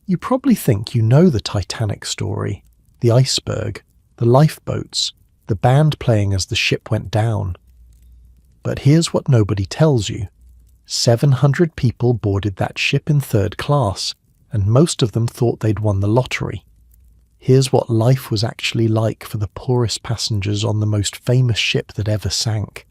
You probably think you know the Titanic story, the iceberg, the lifeboats, the band playing as the ship went down. But here's what nobody tells you. 700 people boarded that ship in third class, and most of them thought they'd won the lottery. Here's what life was actually like for the poorest passengers on the most famous ship that ever sank.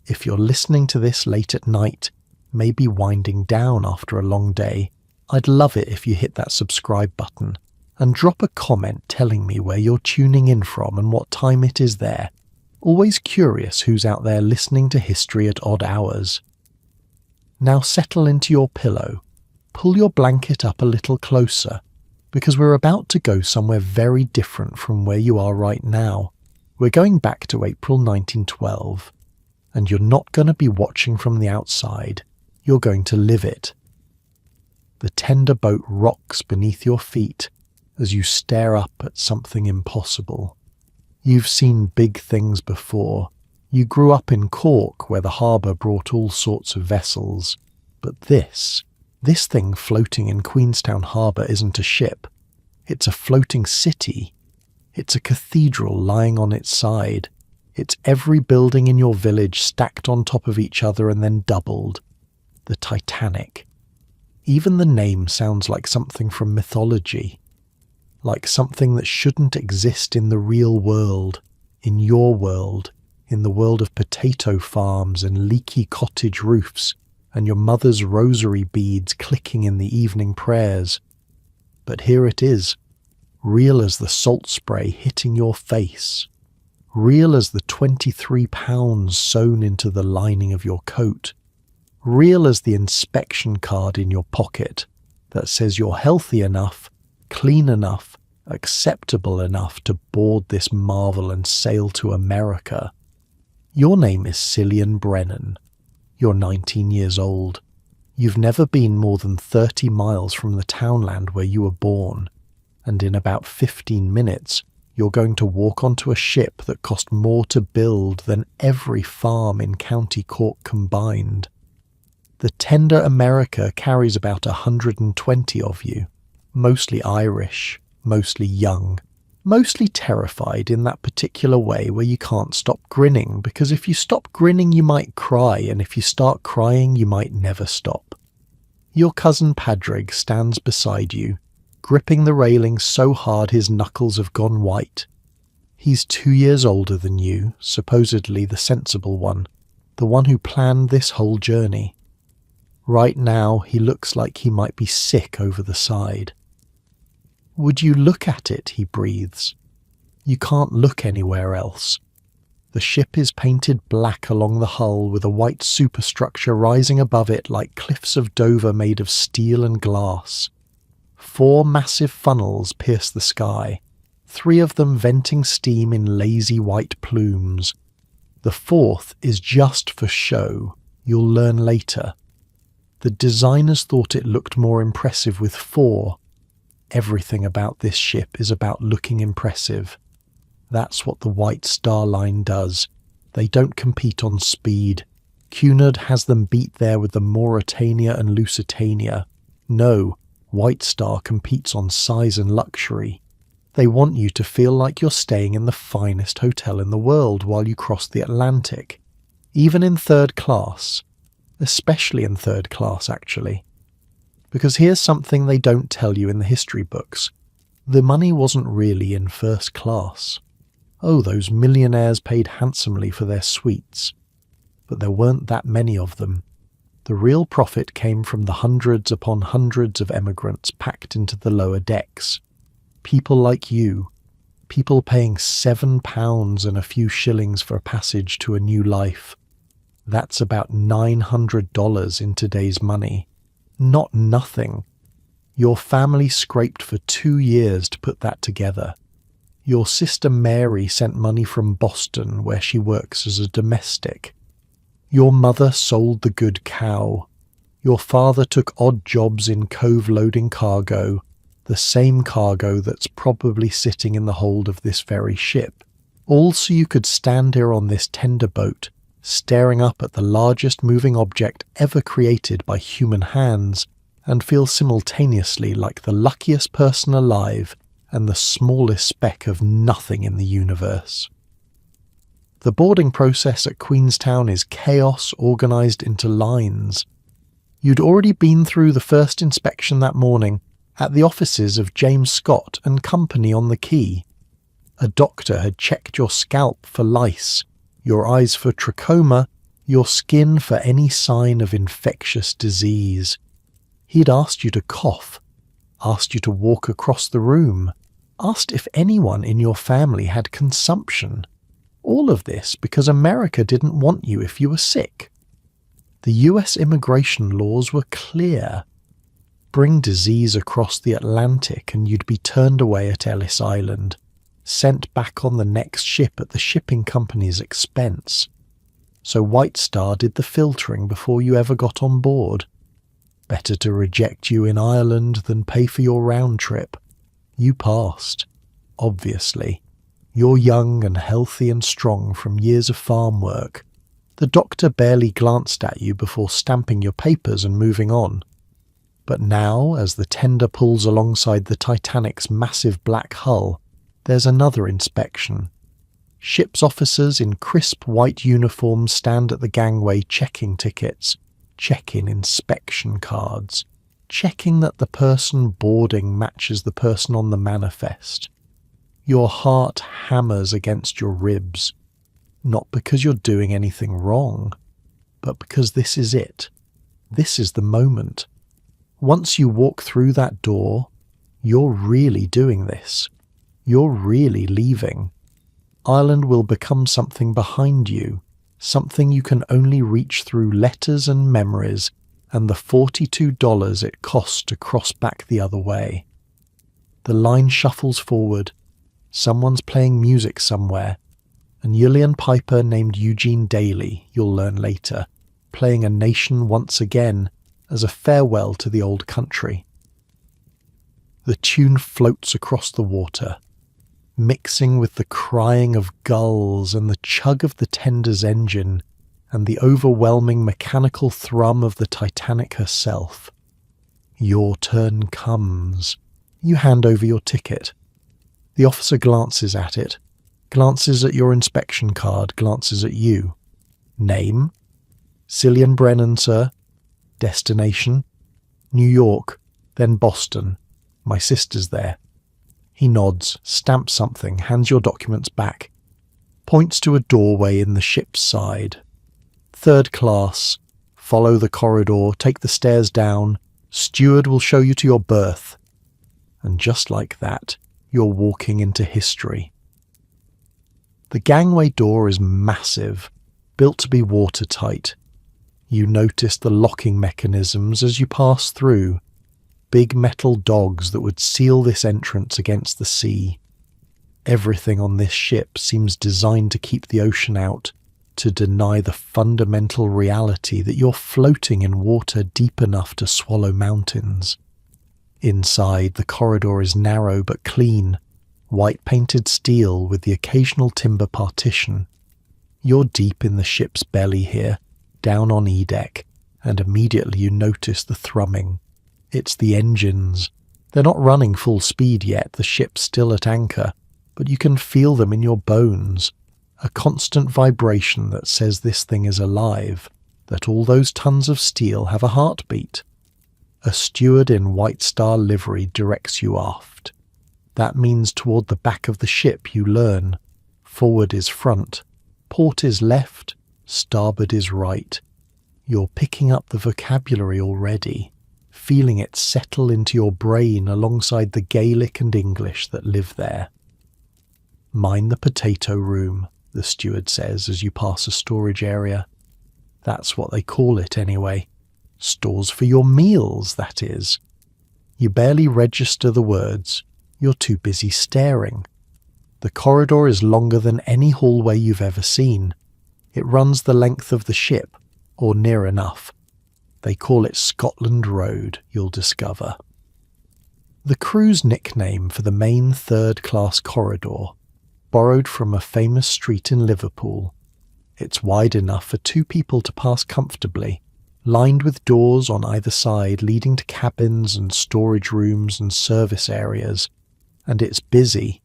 If you're listening to this late at night, maybe winding down after a long day, I'd love it if you hit that subscribe button and drop a comment telling me where you're tuning in from and what time it is there. Always curious who's out there listening to history at odd hours. Now settle into your pillow, pull your blanket up a little closer, because we're about to go somewhere very different from where you are right now. We're going back to April 1912, and you're not going to be watching from the outside, you're going to live it. The tender boat rocks beneath your feet as you stare up at something impossible. You've seen big things before. You grew up in Cork, where the harbour brought all sorts of vessels. But this thing floating in Queenstown Harbour isn't a ship. It's a floating city. It's a cathedral lying on its side. It's every building in your village stacked on top of each other and then doubled. The Titanic. Even the name sounds like something from mythology. Like something that shouldn't exist in the real world, in your world, in the world of potato farms and leaky cottage roofs, and your mother's rosary beads clicking in the evening prayers. But here it is, real as the salt spray hitting your face, real as the 23 pounds sewn into the lining of your coat, real as the inspection card in your pocket that says you're healthy enough, clean enough, acceptable enough to board this marvel and sail to America. Your name is Cillian Brennan. You're 19 years old. You've never been more than 30 miles from the townland where you were born, and in about 15 minutes you're going to walk onto a ship that cost more to build than every farm in County Cork combined. The tender America carries about 120 of you, mostly Irish, mostly young, mostly terrified in that particular way where you can't stop grinning, because if you stop grinning you might cry, and if you start crying you might never stop. Your cousin Padraig stands beside you, gripping the railing so hard his knuckles have gone white. He's 2 years older than you, supposedly the sensible one, the one who planned this whole journey. Right now he looks like he might be sick over the side. "Would you look at it?" he breathes. You can't look anywhere else. The ship is painted black along the hull with a white superstructure rising above it like cliffs of Dover made of steel and glass. 4 massive funnels pierce the sky, 3 of them venting steam in lazy white plumes. The 4th is just for show, you'll learn later. The designers thought it looked more impressive with 4. Everything about this ship is about looking impressive. That's what the White Star Line does. They don't compete on speed. Cunard has them beat there with the Mauretania and Lusitania. No, White Star competes on size and luxury. They want you to feel like you're staying in the finest hotel in the world while you cross the Atlantic, even in third class, especially in third class actually. Because here's something they don't tell you in the history books. The money wasn't really in first class. Oh, those millionaires paid handsomely for their suites. But there weren't that many of them. The real profit came from the hundreds upon hundreds of emigrants packed into the lower decks. People like you. People paying £7 and a few shillings for a passage to a new life. That's about $900 in today's money. Not nothing. Your family scraped for 2 years to put that together. Your sister Mary sent money from Boston, where she works as a domestic. Your mother sold the good cow. Your father took odd jobs in Cove loading cargo, the same cargo that's probably sitting in the hold of this very ship. All so you could stand here on this tender boat, staring up at the largest moving object ever created by human hands, and feel simultaneously like the luckiest person alive and the smallest speck of nothing in the universe. The boarding process at Queenstown is chaos organised into lines. You'd already been through the first inspection that morning at the offices of James Scott and Company on the quay. A doctor had checked your scalp for lice, your eyes for trachoma, your skin for any sign of infectious disease. He'd asked you to cough, asked you to walk across the room, asked if anyone in your family had consumption. All of this because America didn't want you if you were sick. The US immigration laws were clear. Bring disease across the Atlantic and you'd be turned away at Ellis Island, sent back on the next ship at the shipping company's expense. So White Star did the filtering before you ever got on board. Better to reject you in Ireland than pay for your round trip. You passed, obviously. You're young and healthy and strong from years of farm work. The doctor barely glanced at you before stamping your papers and moving on. But now, as the tender pulls alongside the Titanic's massive black hull, there's another inspection. Ship's officers in crisp white uniforms stand at the gangway checking tickets, checking inspection cards, checking that the person boarding matches the person on the manifest. Your heart hammers against your ribs, not because you're doing anything wrong, but because this is it. This is the moment. Once you walk through that door, you're really doing this. You're really leaving. Ireland will become something behind you, something you can only reach through letters and memories and the $42 it costs to cross back the other way. The line shuffles forward. Someone's playing music somewhere. An Uilleann piper named Eugene Daly, you'll learn later, playing A Nation Once Again as a farewell to the old country. The tune floats across the water, mixing with the crying of gulls and the chug of the tender's engine and the overwhelming mechanical thrum of the Titanic herself. Your turn comes. You hand over your ticket. The officer glances at it, glances at your inspection card, glances at you. Name? Cillian Brennan, sir. Destination? New York, then Boston. My sister's there. He nods, stamps something, hands your documents back, points to a doorway in the ship's side. 3rd class. Follow the corridor, take the stairs down. Steward will show you to your berth. And just like that, you're walking into history. The gangway door is massive, built to be watertight. You notice the locking mechanisms as you pass through, big metal dogs that would seal this entrance against the sea. Everything on this ship seems designed to keep the ocean out, to deny the fundamental reality that you're floating in water deep enough to swallow mountains. Inside, the corridor is narrow but clean, white-painted steel with the occasional timber partition. You're deep in the ship's belly here, down on E-deck, and immediately you notice the thrumming. It's the engines. They're not running full speed yet, the ship's still at anchor, but you can feel them in your bones, a constant vibration that says this thing is alive, that all those tons of steel have a heartbeat. A steward in White Star livery directs you aft. That means toward the back of the ship you learn. Forward is front, port is left, starboard is right. You're picking up the vocabulary already, feeling it settle into your brain alongside the Gaelic and English that live there. Mind the potato room, the steward says as you pass a storage area. That's what they call it anyway. Stores for your meals, that is. You barely register the words. You're too busy staring. The corridor is longer than any hallway you've ever seen. It runs the length of the ship, or near enough. They call it Scotland Road, you'll discover. The crew's nickname for the main 3rd-class corridor, borrowed from a famous street in Liverpool. It's wide enough for 2 people to pass comfortably, lined with doors on either side leading to cabins and storage rooms and service areas. And it's busy.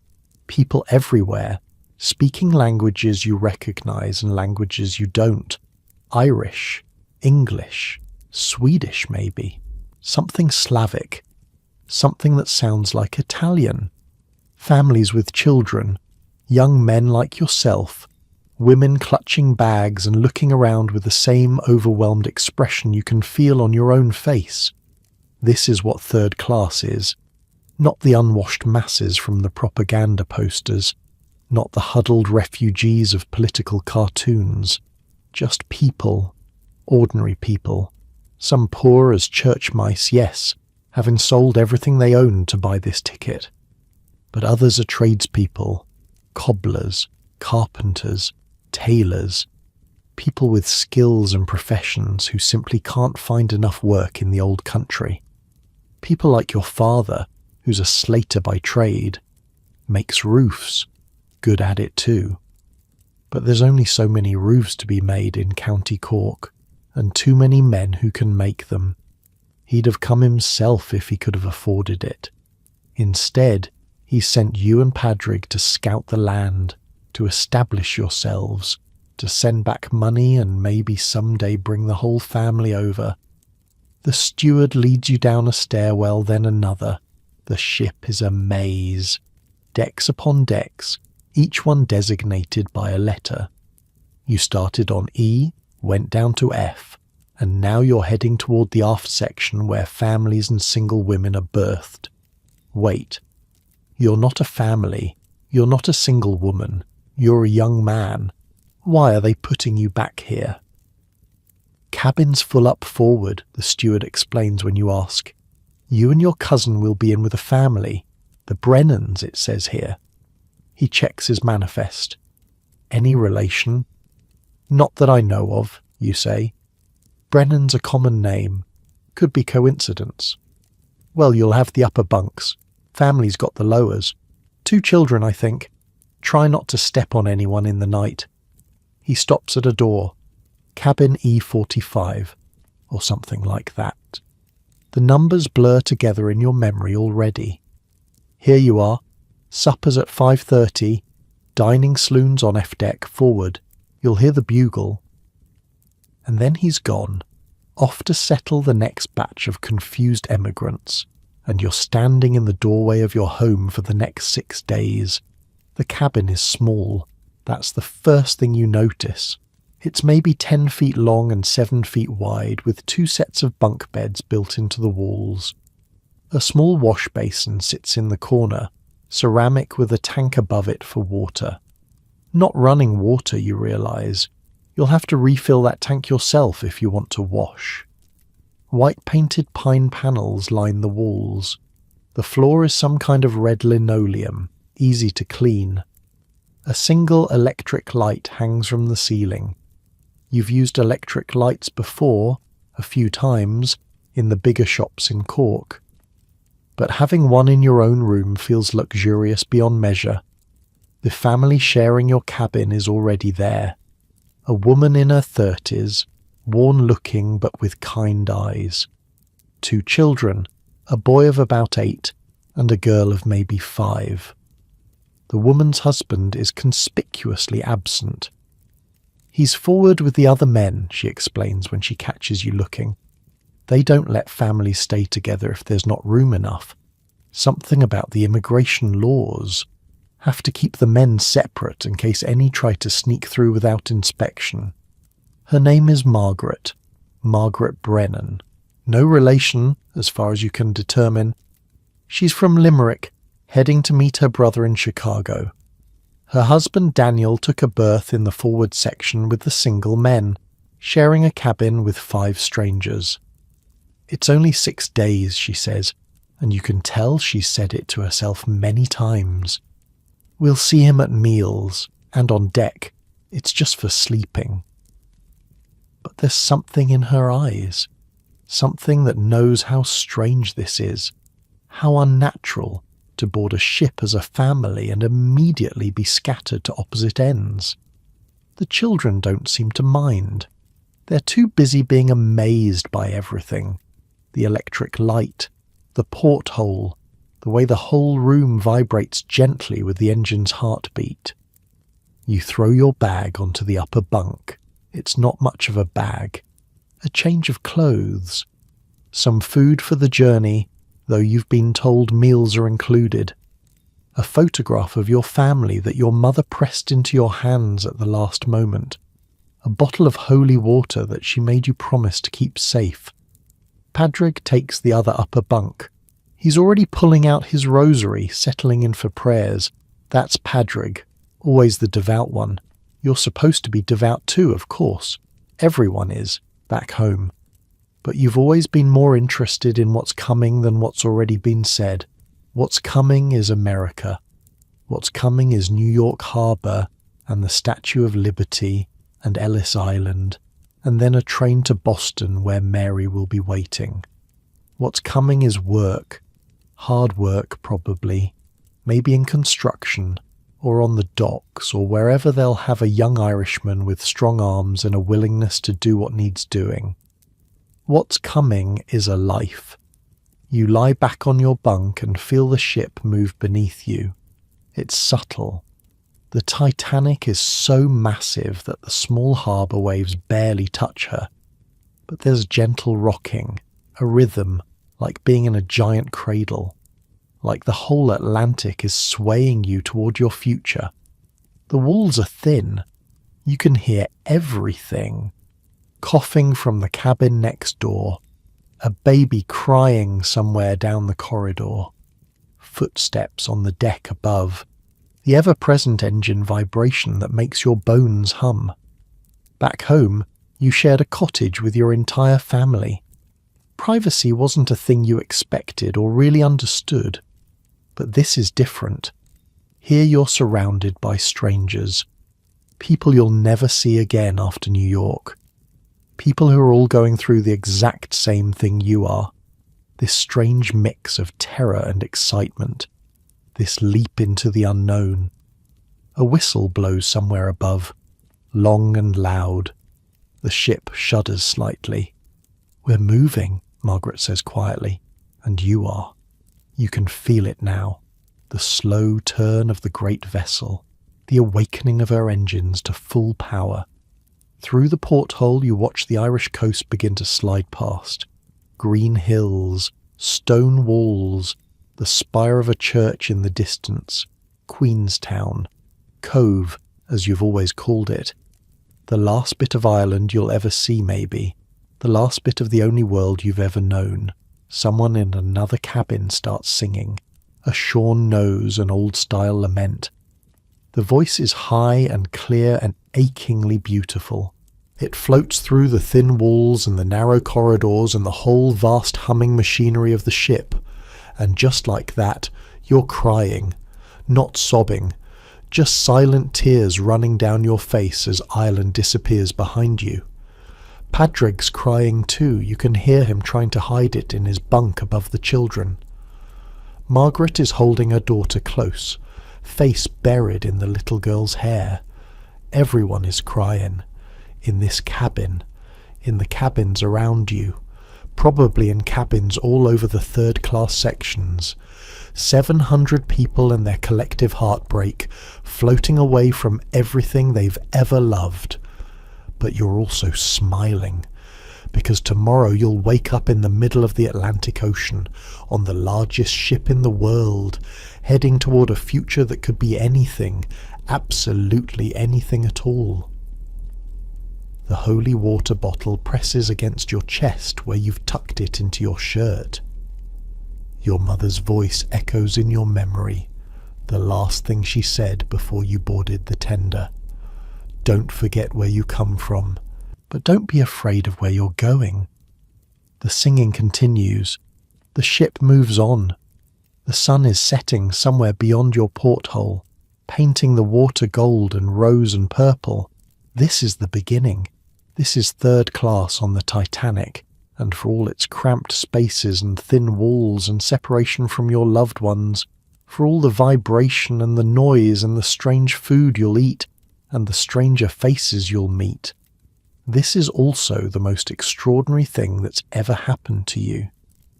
People everywhere, speaking languages you recognize and languages you don't. Irish, English, Swedish maybe. Something Slavic. Something that sounds like Italian. Families with children. Young men like yourself. Women clutching bags and looking around with the same overwhelmed expression you can feel on your own face. This is what third class is. Not the unwashed masses from the propaganda posters. Not the huddled refugees of political cartoons. Just people. Ordinary people. Some poor as church mice, yes, having sold everything they owned to buy this ticket. But others are tradespeople. Cobblers. Carpenters. Tailors, people with skills and professions who simply can't find enough work in the old country. People like your father, who's a slater by trade, makes roofs, good at it too. But there's only so many roofs to be made in County Cork, and too many men who can make them. He'd have come himself if he could have afforded it. Instead, he sent you and Padraig to scout the land, to establish yourselves, to send back money and maybe someday bring the whole family over. The steward leads you down a stairwell, then another. The ship is a maze. Decks upon decks, each one designated by a letter. You started on E, went down to F, and now you're heading toward the aft section where families and single women are berthed. Wait. You're not a family. You're not a single woman. You're a young man. Why are they putting you back here? Cabins full up forward, the steward explains when you ask. You and your cousin will be in with a family. The Brennans, it says here. He checks his manifest. Any relation? Not that I know of, you say. Brennan's a common name. Could be coincidence. Well, you'll have the upper bunks. Family's got the lowers. 2 children, I think. Try not to step on anyone in the night. He stops at a door. Cabin E45, or something like that. The numbers blur together in your memory already. Here you are. Supper's at 5:30. Dining saloons on F deck forward. You'll hear the bugle. And then he's gone, off to settle the next batch of confused emigrants, and you're standing in the doorway of your home for the next 6 days. The cabin is small. That's the first thing you notice. It's maybe 10 feet long and 7 feet wide, with 2 sets of bunk beds built into the walls. A small wash basin sits in the corner, ceramic with a tank above it for water. Not running water, you realise. You'll have to refill that tank yourself if you want to wash. White-painted pine panels line the walls. The floor is some kind of red linoleum, easy to clean. A single electric light hangs from the ceiling. You've used electric lights before, a few times, in the bigger shops in Cork. But having one in your own room feels luxurious beyond measure. The family sharing your cabin is already there. A woman in her 30s, worn-looking but with kind eyes. 2 children, a boy of about 8 and a girl of maybe 5. The woman's husband is conspicuously absent. He's forward with the other men, she explains when she catches you looking. They don't let families stay together if there's not room enough. Something about the immigration laws. Have to keep the men separate in case any try to sneak through without inspection. Her name is Margaret Brennan. No relation, as far as you can determine. She's from Limerick, heading to meet her brother in Chicago. Her husband Daniel took a berth in the forward section with the single men, sharing a cabin with 5 strangers. It's only 6 days, she says, and you can tell she's said it to herself many times. We'll see him at meals, and on deck. It's just for sleeping. But there's something in her eyes, something that knows how strange this is, how unnatural to board a ship as a family and immediately be scattered to opposite ends. The children don't seem to mind. They're too busy being amazed by everything. The electric light, the porthole, the way the whole room vibrates gently with the engine's heartbeat. You throw your bag onto the upper bunk. It's not much of a bag. A change of clothes. Some food for the journey, though you've been told meals are included. A photograph of your family that your mother pressed into your hands at the last moment. A bottle of holy water that she made you promise to keep safe. Padraig takes the other upper bunk. He's already pulling out his rosary, settling in for prayers. That's Padraig, always the devout one. You're supposed to be devout too, of course. Everyone is, back home. But you've always been more interested in what's coming than what's already been said. What's coming is America. What's coming is New York Harbor and the Statue of Liberty and Ellis Island, and then a train to Boston where Mary will be waiting. What's coming is work. Hard work, probably. Maybe in construction, or on the docks, or wherever they'll have a young Irishman with strong arms and a willingness to do what needs doing. What's coming is a life. You lie back on your bunk and feel the ship move beneath you. It's subtle. The Titanic is so massive that the small harbour waves barely touch her. But there's gentle rocking, a rhythm, like being in a giant cradle. Like the whole Atlantic is swaying you toward your future. The walls are thin. You can hear everything. Coughing from the cabin next door. A baby crying somewhere down the corridor. Footsteps on the deck above. The ever-present engine vibration that makes your bones hum. Back home, you shared a cottage with your entire family. Privacy wasn't a thing you expected or really understood. But this is different. Here you're surrounded by strangers. People you'll never see again after New York. People who are all going through the exact same thing you are. This strange mix of terror and excitement. This leap into the unknown. A whistle blows somewhere above, long and loud. The ship shudders slightly. "We're moving," Margaret says quietly, "and you are. You can feel it now. The slow turn of the great vessel, the awakening of her engines to full power. Through the porthole you watch the Irish coast begin to slide past. Green hills, stone walls, the spire of a church in the distance, Queenstown, Cove, as you've always called it. The last bit of Ireland you'll ever see, maybe. The last bit of the only world you've ever known. Someone in another cabin starts singing. A shorn nose, an old-style lament. The voice is high and clear and achingly beautiful. It floats through the thin walls and the narrow corridors and the whole vast humming machinery of the ship. And just like that, you're crying, not sobbing, just silent tears running down your face as Ireland disappears behind you. Padraig's crying too. You can hear him trying to hide it in his bunk above the children. Margaret is holding her daughter close, face buried in the little girl's hair. Everyone is crying. In this cabin, in the cabins around you, probably in cabins all over the third-class sections. 700 people and their collective heartbreak, floating away from everything they've ever loved. But you're also smiling, because tomorrow you'll wake up in the middle of the Atlantic Ocean, on the largest ship in the world, heading toward a future that could be anything, absolutely anything at all. The holy water bottle presses against your chest where you've tucked it into your shirt. Your mother's voice echoes in your memory, the last thing she said before you boarded the tender. Don't forget where you come from, but don't be afraid of where you're going. The singing continues. The ship moves on. The sun is setting somewhere beyond your porthole, painting the water gold and rose and purple. This is the beginning. This is third class on the Titanic, and for all its cramped spaces and thin walls and separation from your loved ones, for all the vibration and the noise and the strange food you'll eat, and the stranger faces you'll meet. This is also the most extraordinary thing that's ever happened to you.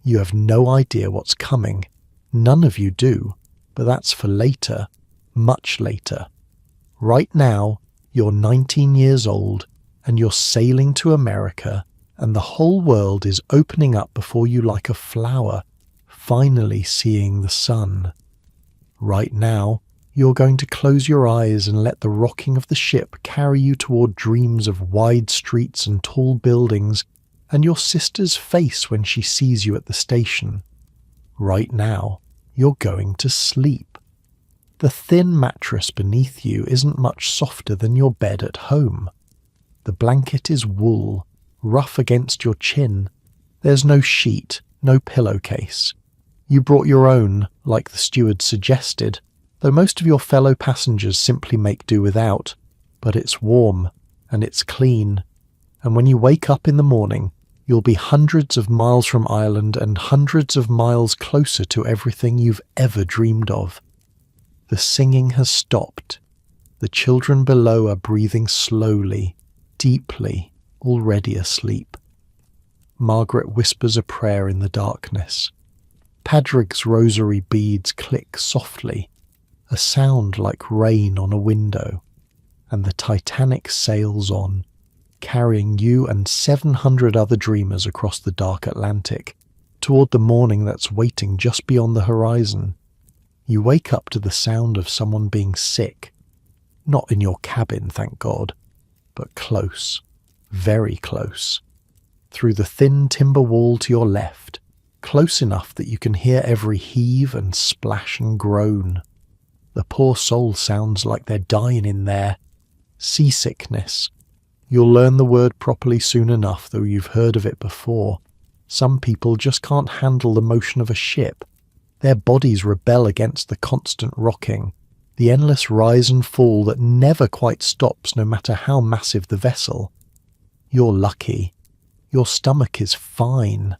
You have no idea what's coming. None of you do, but that's for later, much later. Right now, you're 19 years old and you're sailing to America, and the whole world is opening up before you like a flower, finally seeing the sun. Right now, you're going to close your eyes and let the rocking of the ship carry you toward dreams of wide streets and tall buildings, and your sister's face when she sees you at the station. Right now, you're going to sleep. The thin mattress beneath you isn't much softer than your bed at home. The blanket is wool, rough against your chin. There's no sheet, no pillowcase. You brought your own, like the steward suggested, though most of your fellow passengers simply make do without. But it's warm, and it's clean, and when you wake up in the morning, you'll be hundreds of miles from Ireland and hundreds of miles closer to everything you've ever dreamed of. The singing has stopped. The children below are breathing slowly, deeply, already asleep. Margaret whispers a prayer in the darkness. Padraig's rosary beads click softly, a sound like rain on a window, and the Titanic sails on, carrying you and 700 other dreamers across the dark Atlantic, toward the morning that's waiting just beyond the horizon. You wake up to the sound of someone being sick. Not in your cabin, thank God, but close, very close. Through the thin timber wall to your left, close enough that you can hear every heave and splash and groan. The poor soul sounds like they're dying in there. Seasickness. You'll learn the word properly soon enough, though you've heard of it before. Some people just can't handle the motion of a ship. Their bodies rebel against the constant rocking, the endless rise and fall that never quite stops no matter how massive the vessel. You're lucky. Your stomach is fine.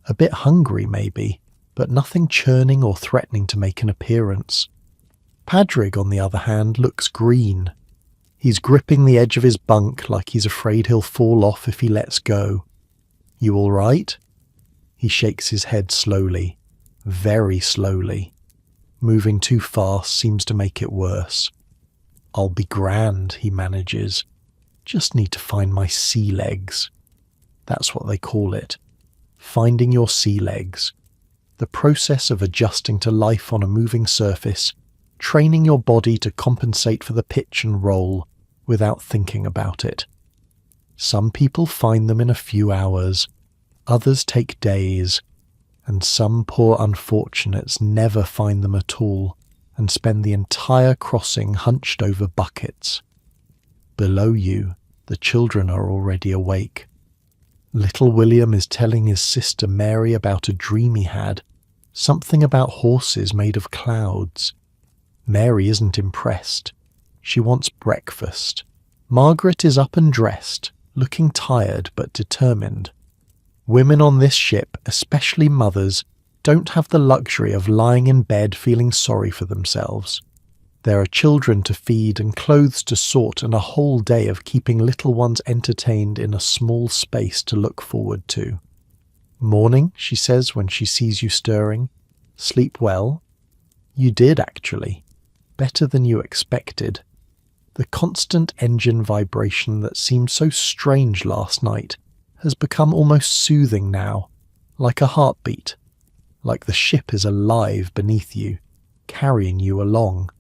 A bit hungry maybe, but nothing churning or threatening to make an appearance. Padraig, on the other hand, looks green. He's gripping the edge of his bunk like he's afraid he'll fall off if he lets go. You all right? He shakes his head slowly, very slowly. Moving too fast seems to make it worse. I'll be grand, he manages. Just need to find my sea legs. That's what they call it. Finding your sea legs. The process of adjusting to life on a moving surface, training your body to compensate for the pitch and roll without thinking about it. Some people find them in a few hours, others take days, and some poor unfortunates never find them at all and spend the entire crossing hunched over buckets. Below you, the children are already awake. Little William is telling his sister Mary about a dream he had, something about horses made of clouds. Mary isn't impressed. She wants breakfast. Margaret is up and dressed, looking tired but determined. Women on this ship, especially mothers, don't have the luxury of lying in bed feeling sorry for themselves. There are children to feed and clothes to sort and a whole day of keeping little ones entertained in a small space to look forward to. Morning, she says when she sees you stirring. Sleep well? You did, actually. Better than you expected. The constant engine vibration that seemed so strange last night has become almost soothing now, like a heartbeat, like the ship is alive beneath you, carrying you along.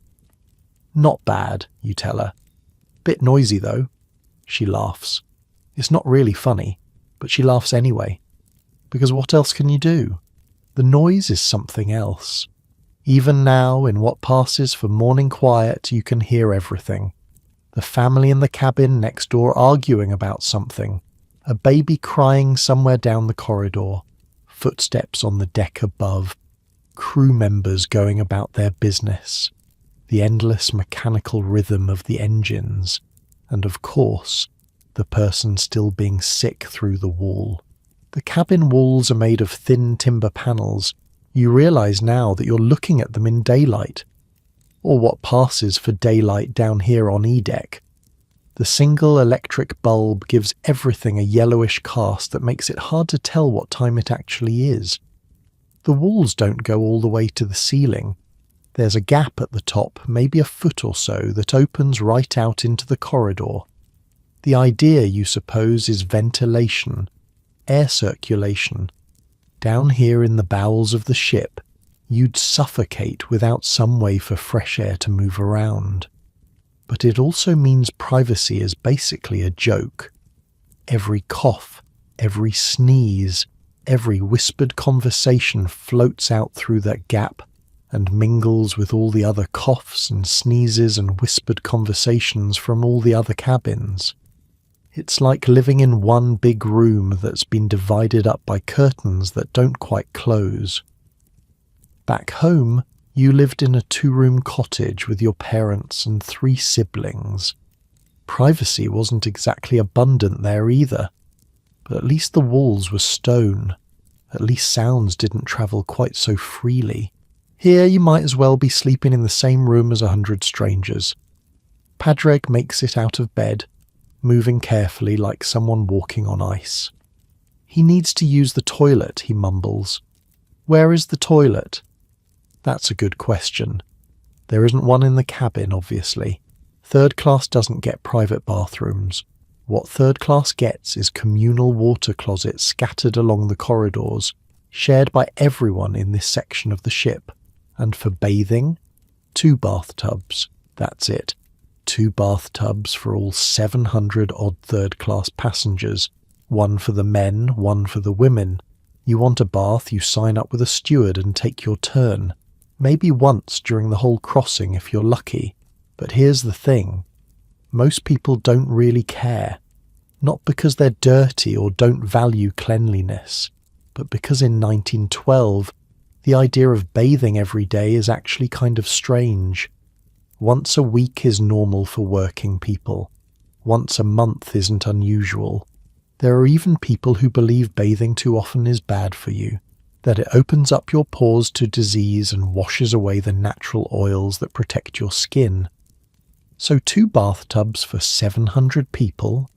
Not bad, you tell her. Bit noisy though. She laughs. It's not really funny, but she laughs anyway. Because what else can you do? The noise is something else. Even now, in what passes for morning quiet, you can hear everything. The family in the cabin next door arguing about something. A baby crying somewhere down the corridor. Footsteps on the deck above. Crew members going about their business. The endless mechanical rhythm of the engines, and of course, the person still being sick through the wall. The cabin walls are made of thin timber panels. You realise now that you're looking at them in daylight, or what passes for daylight down here on E-deck. The single electric bulb gives everything a yellowish cast that makes it hard to tell what time it actually is. The walls don't go all the way to the ceiling. There's a gap at the top, maybe a foot or so, that opens right out into the corridor. The idea, you suppose, is ventilation, air circulation. Down here in the bowels of the ship, you'd suffocate without some way for fresh air to move around. But it also means privacy is basically a joke. Every cough, every sneeze, every whispered conversation floats out through that gap and mingles with all the other coughs and sneezes and whispered conversations from all the other cabins. It's like living in one big room that's been divided up by curtains that don't quite close. Back home, you lived in a 2-room cottage with your parents and 3 siblings. Privacy wasn't exactly abundant there either, but at least the walls were stone. At least sounds didn't travel quite so freely. Here you might as well be sleeping in the same room as 100 strangers. Padraig makes it out of bed, moving carefully like someone walking on ice. He needs to use the toilet, he mumbles. Where is the toilet? That's a good question. There isn't one in the cabin, obviously. Third class doesn't get private bathrooms. What third class gets is communal water closets scattered along the corridors, shared by everyone in this section of the ship. And for bathing, 2 bathtubs. That's it. 2 bathtubs for all 700-odd third-class passengers. One for the men, one for the women. You want a bath, you sign up with a steward and take your turn. Maybe once during the whole crossing if you're lucky. But here's the thing. Most people don't really care. Not because they're dirty or don't value cleanliness, but because in 1912, the idea of bathing every day is actually kind of strange. Once a week is normal for working people. Once a month isn't unusual. There are even people who believe bathing too often is bad for you, that it opens up your pores to disease and washes away the natural oils that protect your skin. So 2 bathtubs for 700 people?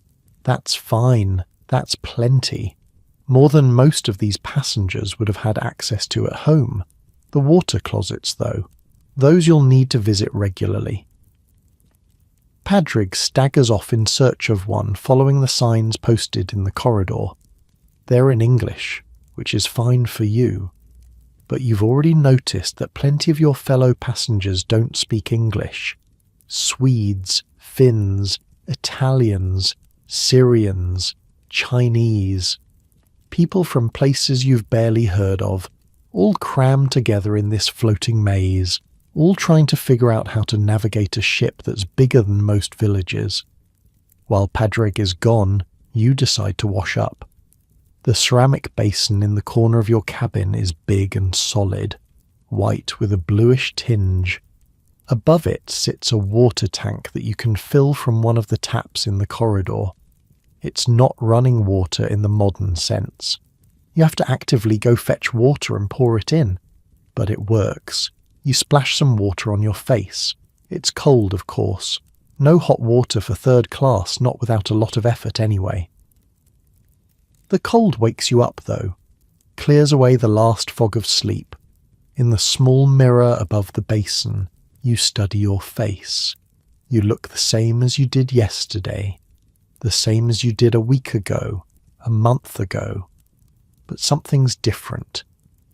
That's fine. That's plenty. More than most of these passengers would have had access to at home. The water closets, though, those you'll need to visit regularly. Padraig staggers off in search of one, following the signs posted in the corridor. They're in English, which is fine for you. But you've already noticed that plenty of your fellow passengers don't speak English. Swedes, Finns, Italians, Syrians, Chinese. People from places you've barely heard of, all crammed together in this floating maze, all trying to figure out how to navigate a ship that's bigger than most villages. While Padraig is gone, you decide to wash up. The ceramic basin in the corner of your cabin is big and solid, white with a bluish tinge. Above it sits a water tank that you can fill from one of the taps in the corridor. It's not running water in the modern sense. You have to actively go fetch water and pour it in. But it works. You splash some water on your face. It's cold, of course. No hot water for third class, not without a lot of effort anyway. The cold wakes you up, though. Clears away the last fog of sleep. In the small mirror above the basin, you study your face. You look the same as you did yesterday. The same as you did a week ago, a month ago. But something's different.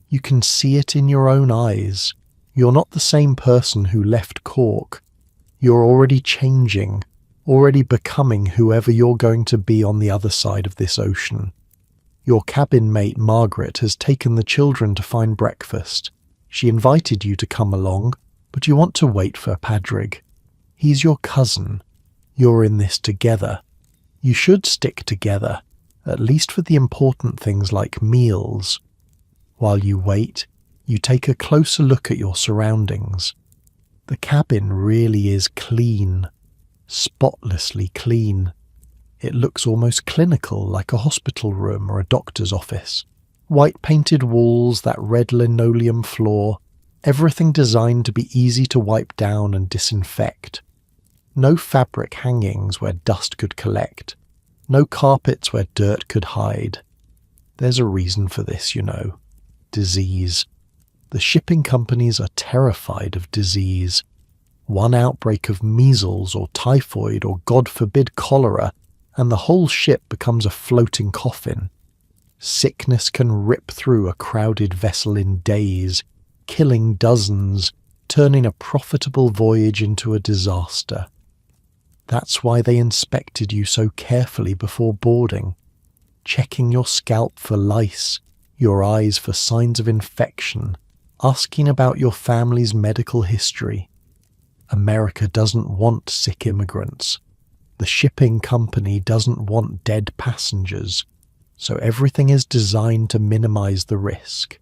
You can see it in your own eyes. You're not the same person who left Cork. You're already changing, already becoming whoever you're going to be on the other side of this ocean. Your cabin mate Margaret has taken the children to find breakfast. She invited you to come along, but you want to wait for Padraig. He's your cousin. You're in this together. You should stick together, at least for the important things like meals. While you wait, you take a closer look at your surroundings. The cabin really is clean, spotlessly clean. It looks almost clinical, like a hospital room or a doctor's office. White painted walls, that red linoleum floor, everything designed to be easy to wipe down and disinfect. No fabric hangings where dust could collect. No carpets where dirt could hide. There's a reason for this, you know. Disease. The shipping companies are terrified of disease. One outbreak of measles or typhoid or, God forbid, cholera, and the whole ship becomes a floating coffin. Sickness can rip through a crowded vessel in days, killing dozens, turning a profitable voyage into a disaster. That's why they inspected you so carefully before boarding, checking your scalp for lice, your eyes for signs of infection, asking about your family's medical history. America doesn't want sick immigrants. The shipping company doesn't want dead passengers, so everything is designed to minimize the risk.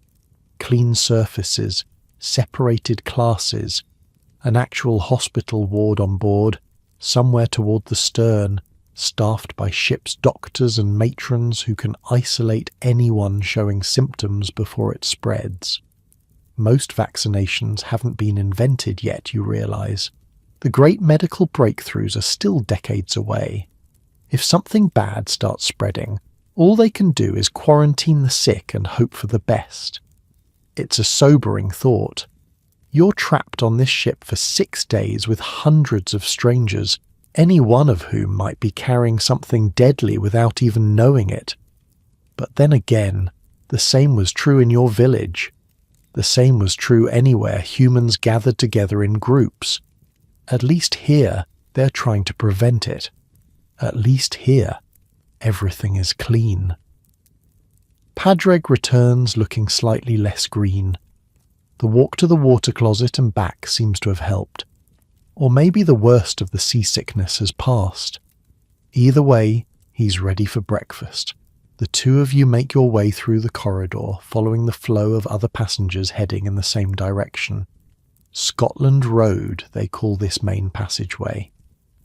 Clean surfaces, separated classes, an actual hospital ward on board, somewhere toward the stern, staffed by ship's doctors and matrons who can isolate anyone showing symptoms before it spreads. Most vaccinations haven't been invented yet, you realize. The great medical breakthroughs are still decades away. If something bad starts spreading, all they can do is quarantine the sick and hope for the best. It's a sobering thought. You're trapped on this ship for 6 days with hundreds of strangers, any one of whom might be carrying something deadly without even knowing it. But then again, the same was true in your village. The same was true anywhere humans gathered together in groups. At least here, they're trying to prevent it. At least here, everything is clean. Padraig returns looking slightly less green. The walk to the water closet and back seems to have helped. Or maybe the worst of the seasickness has passed. Either way, he's ready for breakfast. The two of you make your way through the corridor, following the flow of other passengers heading in the same direction. Scotland Road, they call this main passageway.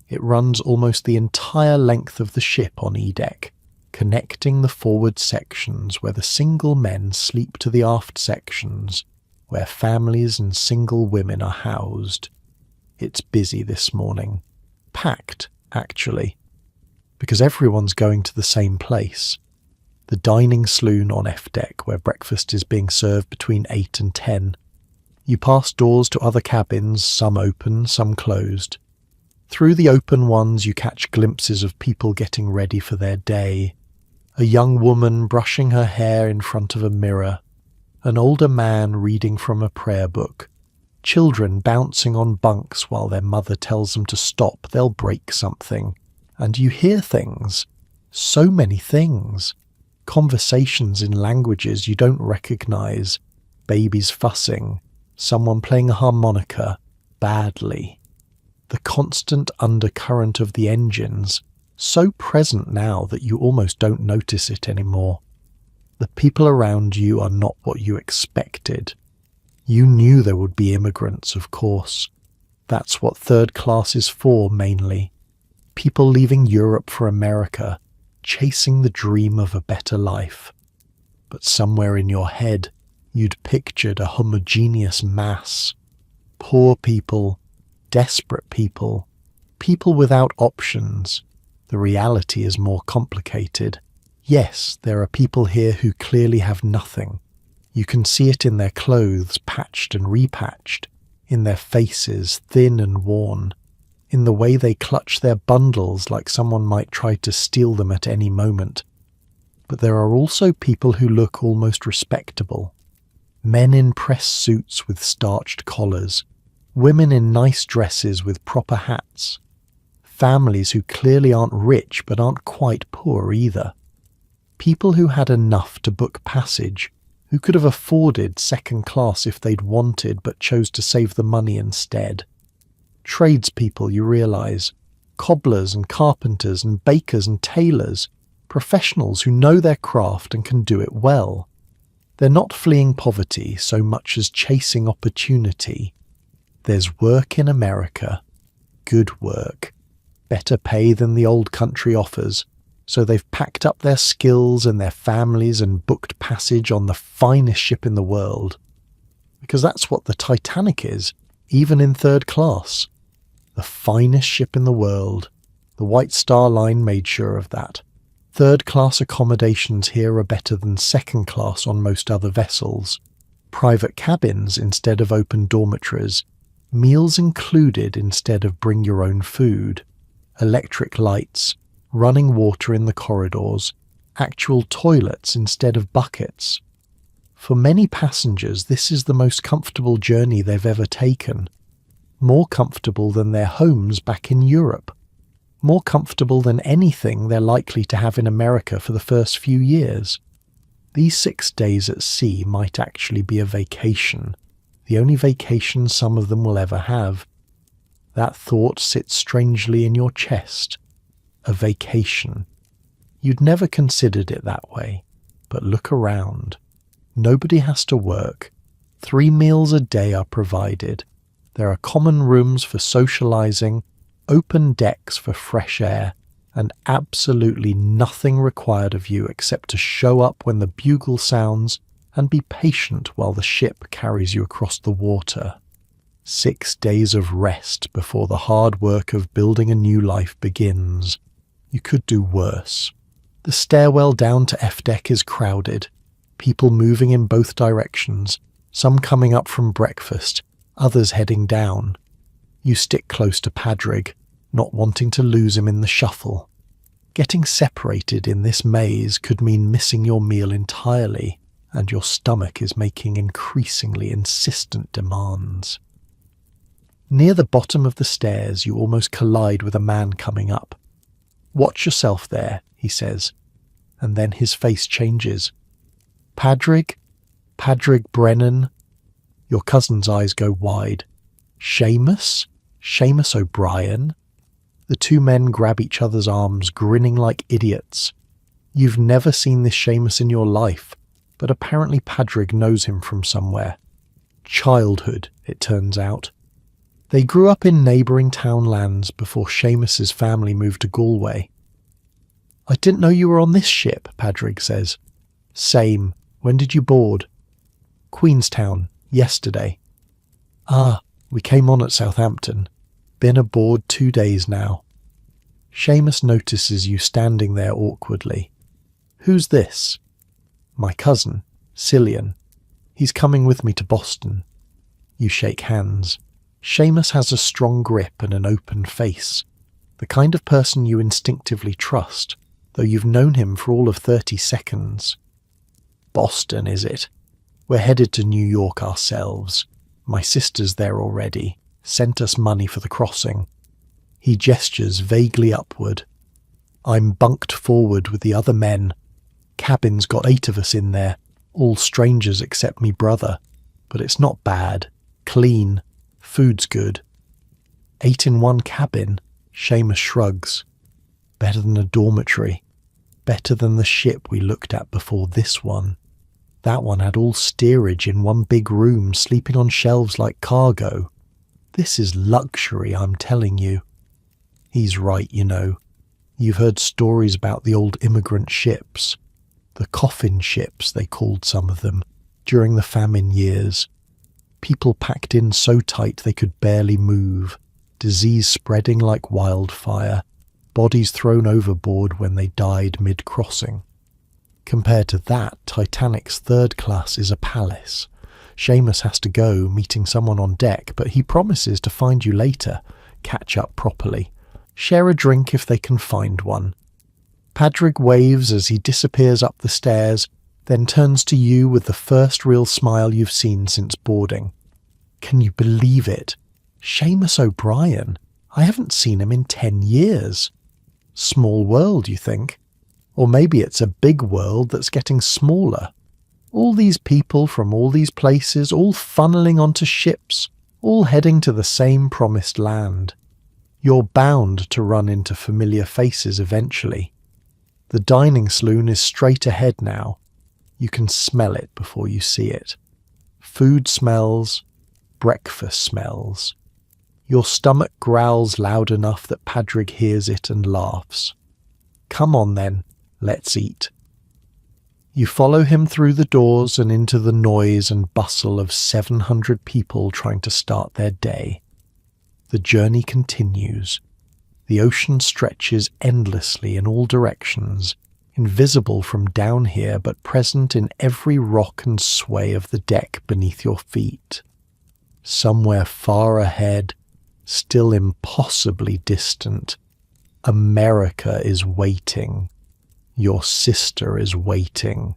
It runs almost the entire length of the ship on E-deck, connecting the forward sections where the single men sleep to the aft sections, where families and single women are housed. It's busy this morning. Packed, actually, because everyone's going to the same place. The dining saloon on F-deck, where breakfast is being served between 8 and 10. You pass doors to other cabins, some open, some closed. Through the open ones you catch glimpses of people getting ready for their day. A young woman brushing her hair in front of a mirror. An older man reading from a prayer book. Children bouncing on bunks while their mother tells them to stop, they'll break something. And you hear things. So many things. Conversations in languages you don't recognize. Babies fussing. Someone playing a harmonica, badly. The constant undercurrent of the engines, so present now that you almost don't notice it anymore. The people around you are not what you expected. You knew there would be immigrants, of course. That's what third class is for, mainly. People leaving Europe for America, chasing the dream of a better life. But somewhere in your head, you'd pictured a homogeneous mass. Poor people, desperate people, people without options. The reality is more complicated. Yes, there are people here who clearly have nothing. You can see it in their clothes, patched and repatched, in their faces, thin and worn, in the way they clutch their bundles like someone might try to steal them at any moment. But there are also people who look almost respectable. Men in press suits with starched collars, women in nice dresses with proper hats, families who clearly aren't rich but aren't quite poor either, people who had enough to book passage, who could have afforded second class if they'd wanted but chose to save the money instead. Tradespeople, you realize, cobblers and carpenters and bakers and tailors, professionals who know their craft and can do it well. They're not fleeing poverty so much as chasing opportunity. There's work in America, good work, better pay than the old country offers, so they've packed up their skills and their families and booked passage on the finest ship in the world. Because that's what the Titanic is, even in third class. The finest ship in the world. The White Star Line made sure of that. Third-class accommodations here are better than second-class on most other vessels. Private cabins instead of open dormitories. Meals included instead of bring your own food. Electric lights. Running water in the corridors. Actual toilets instead of buckets. For many passengers, this is the most comfortable journey they've ever taken. More comfortable than their homes back in Europe. More comfortable than anything they're likely to have in America for the first few years. These 6 days at sea might actually be a vacation, the only vacation some of them will ever have. That thought sits strangely in your chest. A vacation. You'd never considered it that way, but look around. Nobody has to work. 3 meals a day are provided. There are common rooms for socializing, open decks for fresh air, and absolutely nothing required of you except to show up when the bugle sounds and be patient while the ship carries you across the water. 6 days of rest before the hard work of building a new life begins. You could do worse. The stairwell down to F deck is crowded. People moving in both directions, some coming up from breakfast, others heading down. You stick close to Padrig, not wanting to lose him in the shuffle. Getting separated in this maze could mean missing your meal entirely, and your stomach is making increasingly insistent demands. Near the bottom of the stairs, you almost collide with a man coming up. "Watch yourself there," he says, and then his face changes. "Padrig? Padrig Brennan?" Your cousin's eyes go wide. "Seamus? Seamus O'Brien?" The 2 men grab each other's arms, grinning like idiots. You've never seen this Seamus in your life, but apparently Padrig knows him from somewhere. Childhood, it turns out. They grew up in neighbouring townlands before Seamus's family moved to Galway. "I didn't know you were on this ship," Padrig says. "Same. When did you board?" "Queenstown, yesterday." "Ah, we came on at Southampton. Been aboard 2 days now." Seamus notices you standing there awkwardly. "Who's this?" "My cousin, Cillian. He's coming with me to Boston." You shake hands. Seamus has a strong grip and an open face. The kind of person you instinctively trust, though you've known him for all of 30 seconds. "Boston, is it? We're headed to New York ourselves. My sister's there already. Sent us money for the crossing." He gestures vaguely upward. "I'm bunked forward with the other men. Cabin's got 8 of us in there, all strangers except me brother. But it's not bad. Clean. Food's good." 8 in one cabin? Seamus shrugs. "Better than a dormitory. Better than the ship we looked at before this one. That one had all steerage in one big room, sleeping on shelves like cargo. This is luxury, I'm telling you." He's right, you know. You've heard stories about the old immigrant ships. The coffin ships, they called some of them, during the famine years. People packed in so tight they could barely move. Disease spreading like wildfire. Bodies thrown overboard when they died mid-crossing. Compared to that, Titanic's third class is a palace. Seamus has to go, meeting someone on deck, but he promises to find you later, catch up properly. Share a drink if they can find one. Padrig waves as he disappears up the stairs, then turns to you with the first real smile you've seen since boarding. "Can you believe it? Seamus O'Brien. I haven't seen him in 10 years. Small world, you think? Or maybe it's a big world that's getting smaller. All these people from all these places, all funneling onto ships, all heading to the same promised land. You're bound to run into familiar faces eventually. The dining saloon is straight ahead now. You can smell it before you see it. Food smells, breakfast smells. Your stomach growls loud enough that Padrig hears it and laughs. Come on then, let's eat. You follow him through the doors and into the noise and bustle of 700 people trying to start their day. The journey continues. The ocean stretches endlessly in all directions, invisible from down here but present in every rock and sway of the deck beneath your feet. Somewhere far ahead, still impossibly distant, America is waiting. Your sister is waiting.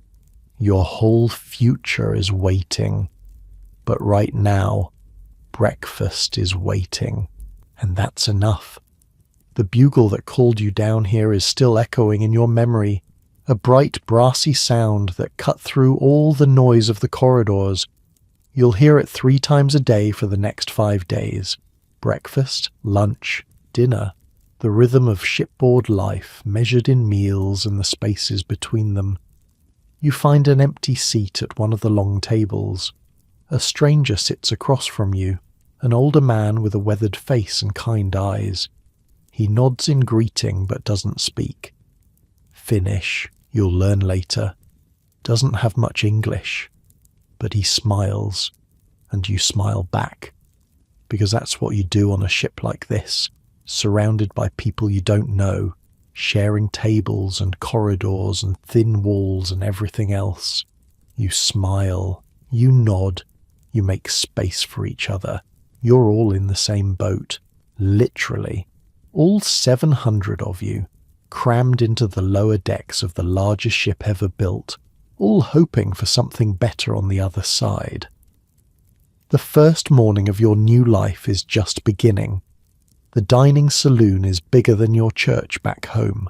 Your whole future is waiting. But right now, breakfast is waiting. And that's enough. The bugle that called you down here is still echoing in your memory, a bright brassy sound that cut through all the noise of the corridors. You'll hear it 3 times a day for the next 5 days. Breakfast, lunch, dinner, the rhythm of shipboard life measured in meals and the spaces between them. You find an empty seat at one of the long tables. A stranger sits across from you, an older man with a weathered face and kind eyes. He nods in greeting but doesn't speak. Finnish, you'll learn later. Doesn't have much English. But he smiles, and you smile back. Because that's what you do on a ship like this, surrounded by people you don't know, sharing tables and corridors and thin walls and everything else. You smile, you nod, you make space for each other. You're all in the same boat, literally. All 700 of you, crammed into the lower decks of the largest ship ever built, all hoping for something better on the other side. The first morning of your new life is just beginning. The dining saloon is bigger than your church back home.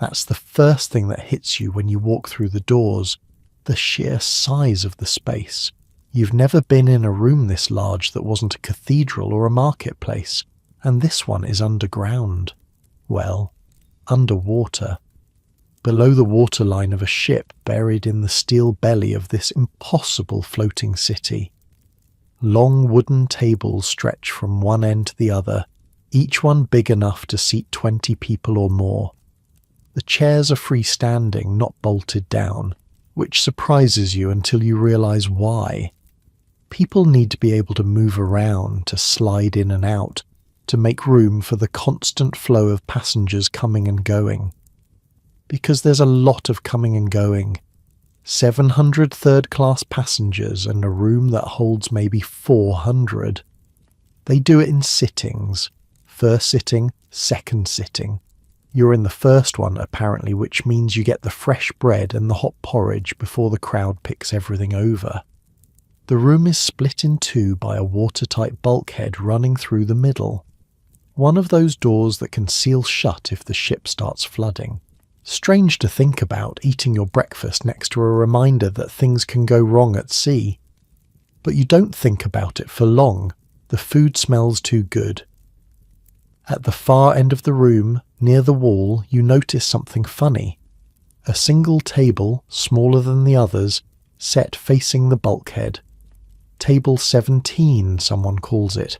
That's the first thing that hits you when you walk through the doors, the sheer size of the space. You've never been in a room this large that wasn't a cathedral or a marketplace, and this one is underground. Well, underwater. Below the waterline of a ship buried in the steel belly of this impossible floating city. Long wooden tables stretch from one end to the other, each one big enough to seat 20 people or more. The chairs are freestanding, not bolted down, which surprises you until you realize why. People need to be able to move around, to slide in and out, to make room for the constant flow of passengers coming and going. Because there's a lot of coming and going. 700 third-class passengers and a room that holds maybe 400. They do it in sittings. First sitting, second sitting. You're in the first one, apparently, which means you get the fresh bread and the hot porridge before the crowd picks everything over. The room is split in two by a watertight bulkhead running through the middle. One of those doors that can seal shut if the ship starts flooding. Strange to think about eating your breakfast next to a reminder that things can go wrong at sea. But you don't think about it for long. The food smells too good. At the far end of the room, near the wall, you notice something funny. A single table, smaller than the others, set facing the bulkhead. Table 17, someone calls it.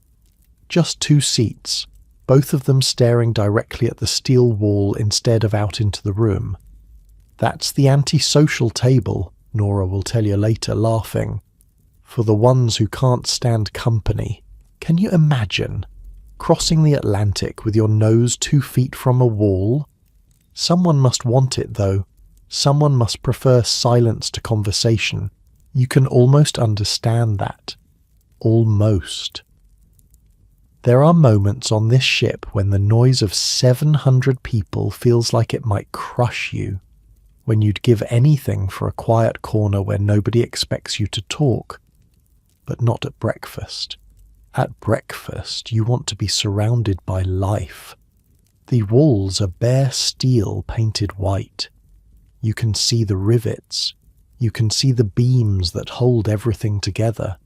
Just 2 seats, both of them staring directly at the steel wall instead of out into the room. That's the antisocial table, Nora will tell you later, laughing. For the ones who can't stand company. Can you imagine? Crossing the Atlantic with your nose 2 feet from a wall? Someone must want it, though. Someone must prefer silence to conversation. You can almost understand that. Almost. There are moments on this ship when the noise of 700 people feels like it might crush you, when you'd give anything for a quiet corner where nobody expects you to talk. But not at breakfast. At breakfast, you want to be surrounded by life. The walls are bare steel painted white. You can see the rivets. You can see the beams that hold everything together.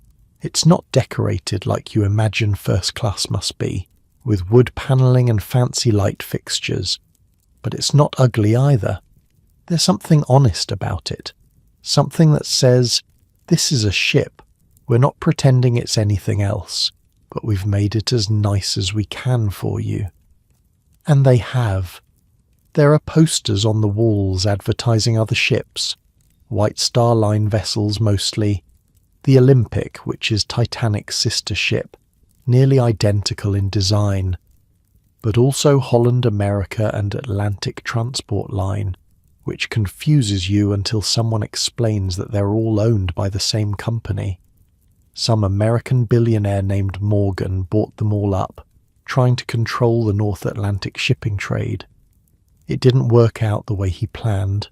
It's not decorated like you imagine first class must be, with wood panelling and fancy light fixtures. But it's not ugly either. There's something honest about it. Something that says, this is a ship. We're not pretending it's anything else, but we've made it as nice as we can for you. And they have. There are posters on the walls advertising other ships, White Star Line vessels mostly, the Olympic, which is Titanic's sister ship, nearly identical in design, but also Holland America and Atlantic Transport Line, which confuses you until someone explains that they're all owned by the same company. Some American billionaire named Morgan bought them all up, trying to control the North Atlantic shipping trade. It didn't work out the way he planned,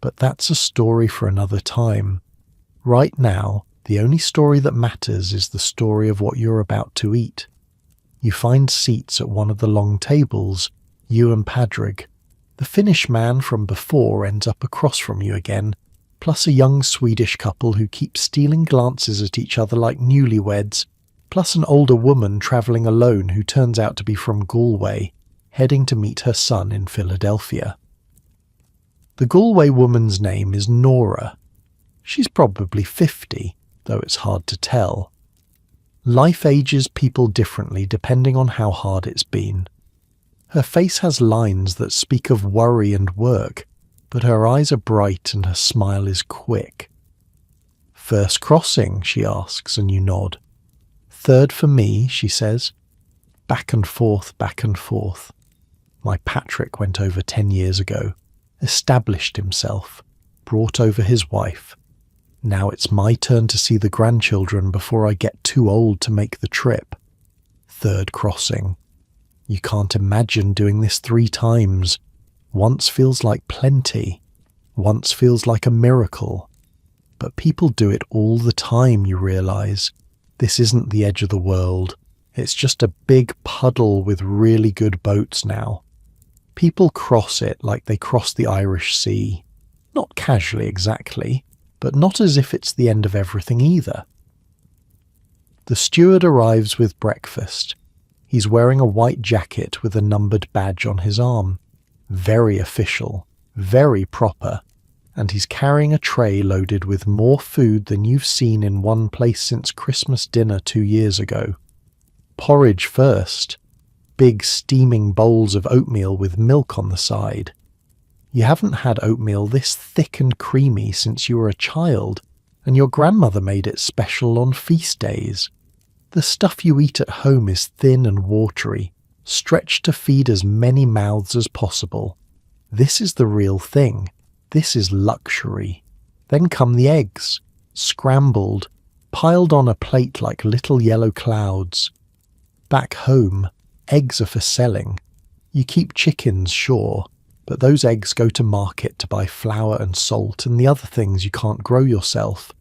but that's a story for another time. Right now, the only story that matters is the story of what you're about to eat. You find seats at one of the long tables, you and Padraig. The Finnish man from before ends up across from you again, plus a young Swedish couple who keep stealing glances at each other like newlyweds, plus an older woman travelling alone who turns out to be from Galway, heading to meet her son in Philadelphia. The Galway woman's name is Nora. She's probably 50, though it's hard to tell. Life ages people differently depending on how hard it's been. Her face has lines that speak of worry and work, but her eyes are bright and her smile is quick. "First crossing?" she asks, and you nod. "Third for me," she says. Back and forth, back and forth. My Patrick went over 10 years ago, established himself, brought over his wife. Now it's my turn to see the grandchildren before I get too old to make the trip. Third crossing. You can't imagine doing this 3 times. Once feels like plenty. Once feels like a miracle. But people do it all the time, you realise. This isn't the edge of the world. It's just a big puddle with really good boats now. People cross it like they cross the Irish Sea. Not casually exactly, but not as if it's the end of everything either. The steward arrives with breakfast. He's wearing a white jacket with a numbered badge on his arm. Very official, very proper, and he's carrying a tray loaded with more food than you've seen in one place since Christmas dinner 2 years ago. Porridge first. Big steaming bowls of oatmeal with milk on the side. You haven't had oatmeal this thick and creamy since you were a child, and your grandmother made it special on feast days. The stuff you eat at home is thin and watery, stretched to feed as many mouths as possible. This is the real thing. This is luxury. Then come the eggs, scrambled, piled on a plate like little yellow clouds. Back home, eggs are for selling. You keep chickens, sure, but those eggs go to market to buy flour and salt and the other things you can't grow yourself.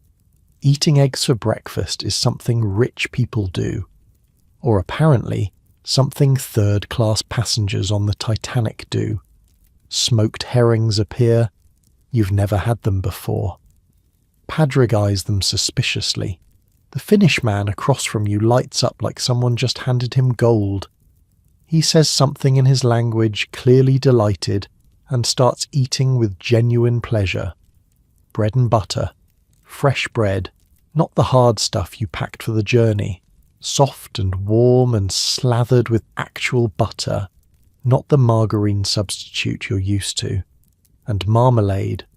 Eating eggs for breakfast is something rich people do, or apparently something third-class passengers on the Titanic do. Smoked herrings appear. You've never had them before. Padraig eyes them suspiciously. The Finnish man across from you lights up like someone just handed him gold. He says something in his language, clearly delighted, and starts eating with genuine pleasure. Bread and butter. Fresh bread, not the hard stuff you packed for the journey. Soft and warm and slathered with actual butter, not the margarine substitute you're used to. And marmalade.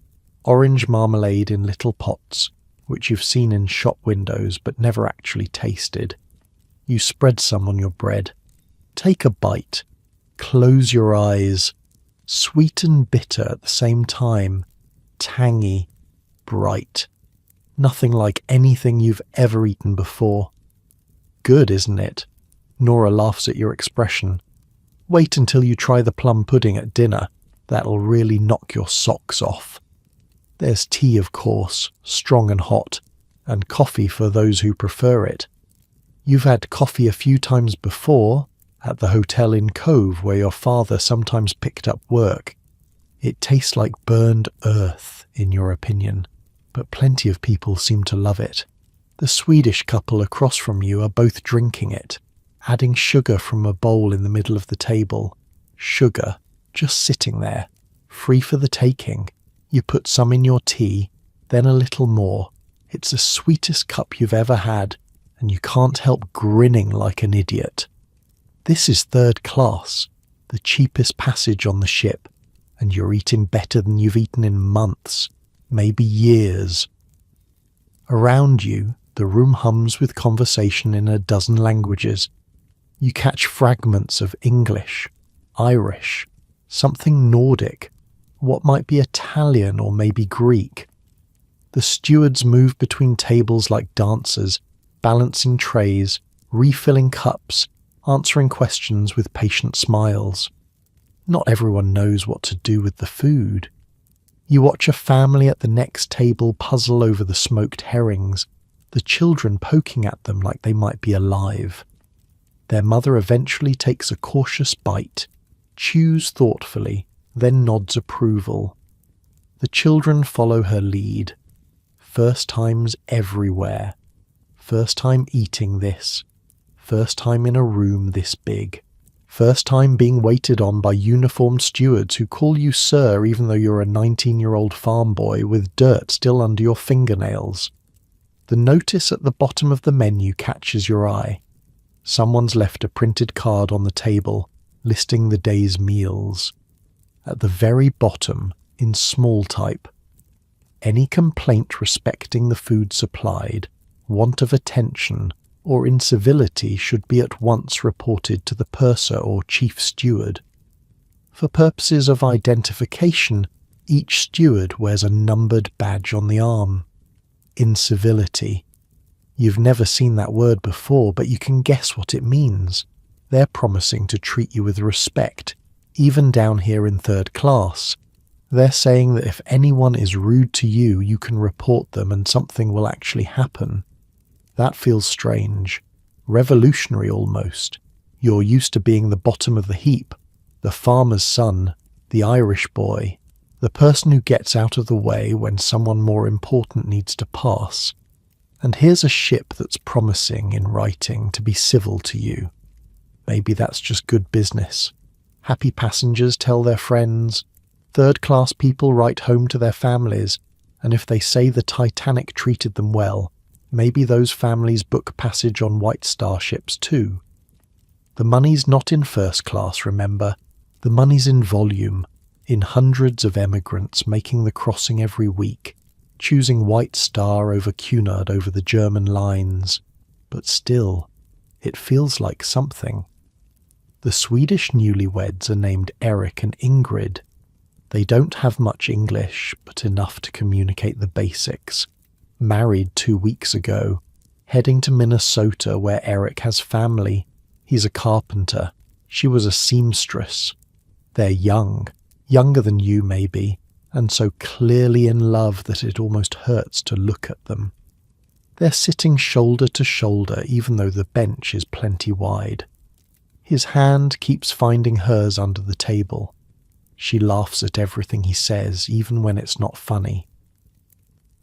Orange marmalade in little pots, which you've seen in shop windows but never actually tasted. You spread some on your bread. Take a bite. Close your eyes. Sweet and bitter at the same time. Tangy. Bright. Nothing like anything you've ever eaten before. Good, isn't it? Nora laughs at your expression. Wait until you try the plum pudding at dinner. That'll really knock your socks off. There's tea, of course, strong and hot, and coffee for those who prefer it. You've had coffee a few times before, at the hotel in Cove where your father sometimes picked up work. It tastes like burned earth, in your opinion, but plenty of people seem to love it. The Swedish couple across from you are both drinking it, adding sugar from a bowl in the middle of the table. Sugar, just sitting there, free for the taking. You put some in your tea, then a little more. It's the sweetest cup you've ever had, and you can't help grinning like an idiot. This is third class, the cheapest passage on the ship, and you're eating better than you've eaten in months, maybe years. Around you, The room hums with conversation in a dozen languages. You catch fragments of English, Irish, something Nordic, what might be Italian or maybe Greek. The stewards move between tables like dancers, balancing trays, refilling cups, answering questions with patient smiles. Not everyone knows what to do with the food. You watch a family at the next table puzzle over the smoked herrings, the children poking at them like they might be alive. Their mother eventually takes a cautious bite, chews thoughtfully, then nods approval. The children follow her lead. First times everywhere. First time eating this. First time in a room this big. First time being waited on by uniformed stewards who call you sir even though you're a 19-year-old farm boy with dirt still under your fingernails. The notice at the bottom of the menu catches your eye. Someone's left a printed card on the table listing the day's meals. At the very bottom, in small type, any complaint respecting the food supplied, want of attention, or incivility should be at once reported to the purser or chief steward. For purposes of identification, each steward wears a numbered badge on the arm. Incivility. You've never seen that word before, but you can guess what it means. They're promising to treat you with respect, even down here in third class. They're saying that if anyone is rude to you, you can report them and something will actually happen. That feels strange. Revolutionary almost. You're used to being the bottom of the heap, the farmer's son, the Irish boy, the person who gets out of the way when someone more important needs to pass. And here's a ship that's promising in writing to be civil to you. Maybe that's just good business. Happy passengers tell their friends. Third-class people write home to their families, and if they say the Titanic treated them well, maybe those families book passage on White Star ships too. The money's not in first class, remember. The money's in volume, in hundreds of emigrants making the crossing every week, choosing White Star over Cunard over the German lines. But still, it feels like something. The Swedish newlyweds are named Eric and Ingrid. They don't have much English, but enough to communicate the basics. Married 2 weeks ago, heading to Minnesota where Eric has family. He's a carpenter. She was a seamstress. They're young, younger than you maybe, and so clearly in love that it almost hurts to look at them. They're sitting shoulder to shoulder even though the bench is plenty wide. His hand keeps finding hers under the table. She laughs at everything he says, even when it's not funny.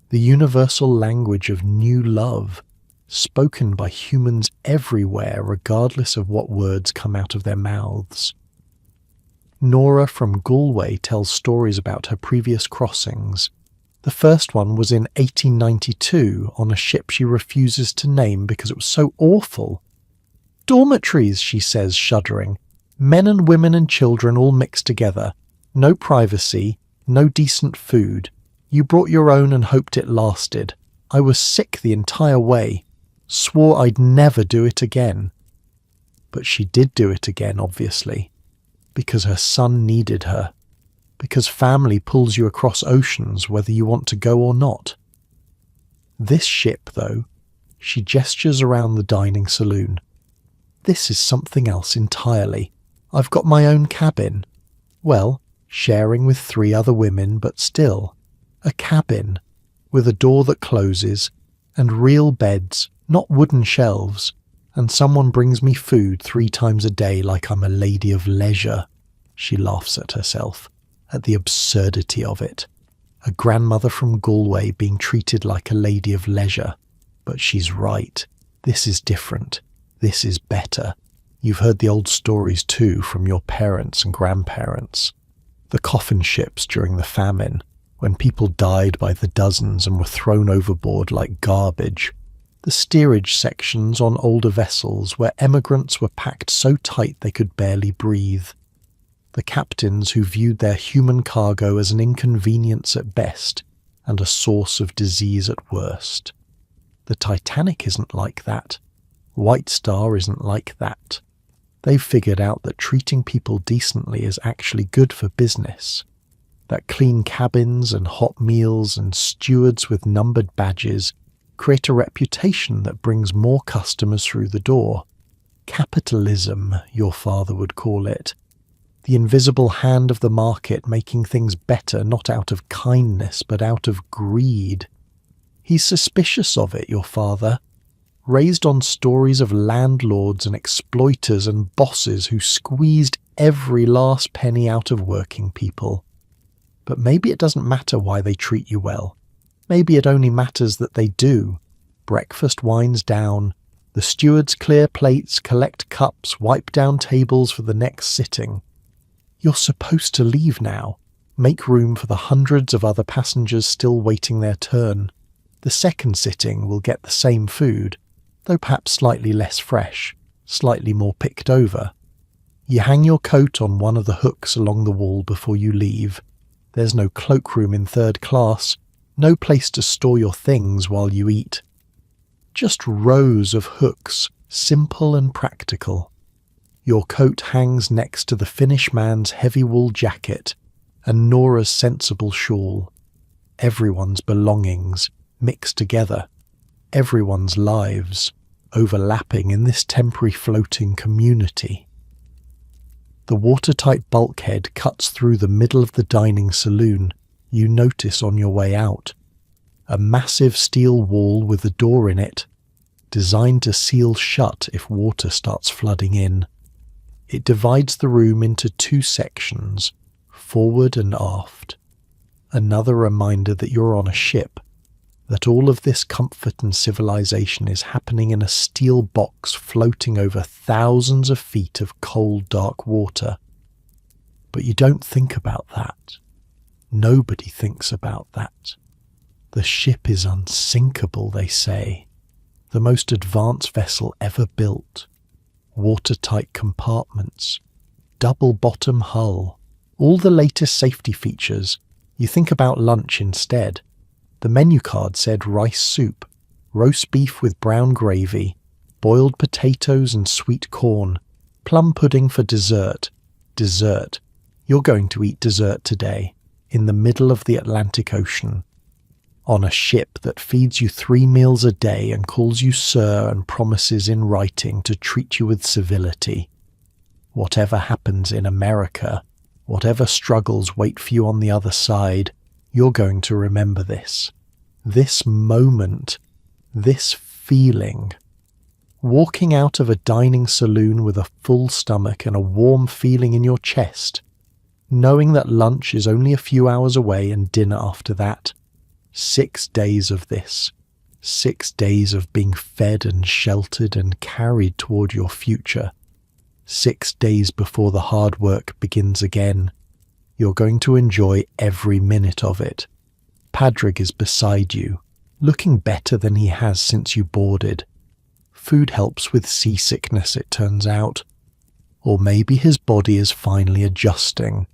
The universal language of new love, spoken by humans everywhere regardless of what words come out of their mouths. Nora from Galway tells stories about her previous crossings. The first one was in 1892 on a ship she refuses to name because it was so awful. Dormitories, she says, shuddering. Men and women and children all mixed together. No privacy, no decent food. You brought your own and hoped it lasted. I was sick the entire way. Swore I'd never do it again. But she did do it again, obviously. Because her son needed her. Because family pulls you across oceans whether you want to go or not. This ship, though, she gestures around the dining saloon. This is something else entirely. I've got my own cabin. Well, sharing with 3 other women, but still. A cabin, with a door that closes, and real beds, not wooden shelves, and someone brings me food 3 times a day like I'm a lady of leisure. She laughs at herself, at the absurdity of it. A grandmother from Galway being treated like a lady of leisure. But she's right. This is different. This is better. You've heard the old stories too from your parents and grandparents. The coffin ships during the famine, when people died by the dozens and were thrown overboard like garbage. The steerage sections on older vessels where emigrants were packed so tight they could barely breathe. The captains who viewed their human cargo as an inconvenience at best and a source of disease at worst. The Titanic isn't like that. White Star isn't like that. They've figured out that treating people decently is actually good for business. That clean cabins and hot meals and stewards with numbered badges create a reputation that brings more customers through the door. Capitalism, your father would call it. The invisible hand of the market making things better not out of kindness but out of greed. He's suspicious of it, your father. Raised on stories of landlords and exploiters and bosses who squeezed every last penny out of working people. But maybe it doesn't matter why they treat you well. Maybe it only matters that they do. Breakfast winds down. The stewards clear plates, collect cups, wipe down tables for the next sitting. You're supposed to leave now. Make room for the hundreds of other passengers still waiting their turn. The second sitting will get the same food, though perhaps slightly less fresh, slightly more picked over. You hang your coat on one of the hooks along the wall before you leave. There's no cloakroom in third class, no place to store your things while you eat. Just rows of hooks, simple and practical. Your coat hangs next to the Finnish man's heavy wool jacket and Nora's sensible shawl. Everyone's belongings mixed together. Everyone's lives overlapping in this temporary floating community. The watertight bulkhead cuts through the middle of the dining saloon you notice on your way out. A massive steel wall with a door in it, designed to seal shut if water starts flooding in. It divides the room into two sections, forward and aft. Another reminder that you're on a ship, that all of this comfort and civilization is happening in a steel box floating over thousands of feet of cold, dark water. But you don't think about that. Nobody thinks about that. The ship is unsinkable, they say. The most advanced vessel ever built. Watertight compartments. Double bottom hull. All the latest safety features. You think about lunch instead. The menu card said rice soup, roast beef with brown gravy, boiled potatoes and sweet corn, plum pudding for dessert. Dessert. You're going to eat dessert today, in the middle of the Atlantic Ocean. On a ship that feeds you 3 meals a day and calls you sir and promises in writing to treat you with civility. Whatever happens in America, whatever struggles wait for you on the other side, you're going to remember this. This moment. This feeling. Walking out of a dining saloon with a full stomach and a warm feeling in your chest. Knowing that lunch is only a few hours away and dinner after that. 6 days of this. 6 days of being fed and sheltered and carried toward your future. 6 days before the hard work begins again. You're going to enjoy every minute of it. Padraig is beside you, looking better than he has since you boarded. Food helps with seasickness, it turns out. Or maybe his body is finally adjusting.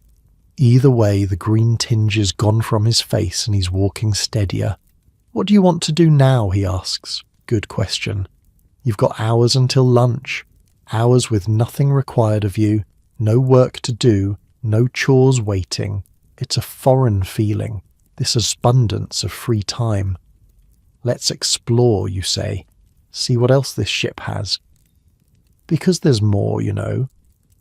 Either way, the green tinge is gone from his face and he's walking steadier. What do you want to do now, he asks. Good question. You've got hours until lunch. Hours with nothing required of you, no work to do, no chores waiting. It's a foreign feeling, this abundance of free time. Let's explore, you say. See what else this ship has. Because there's more, you know.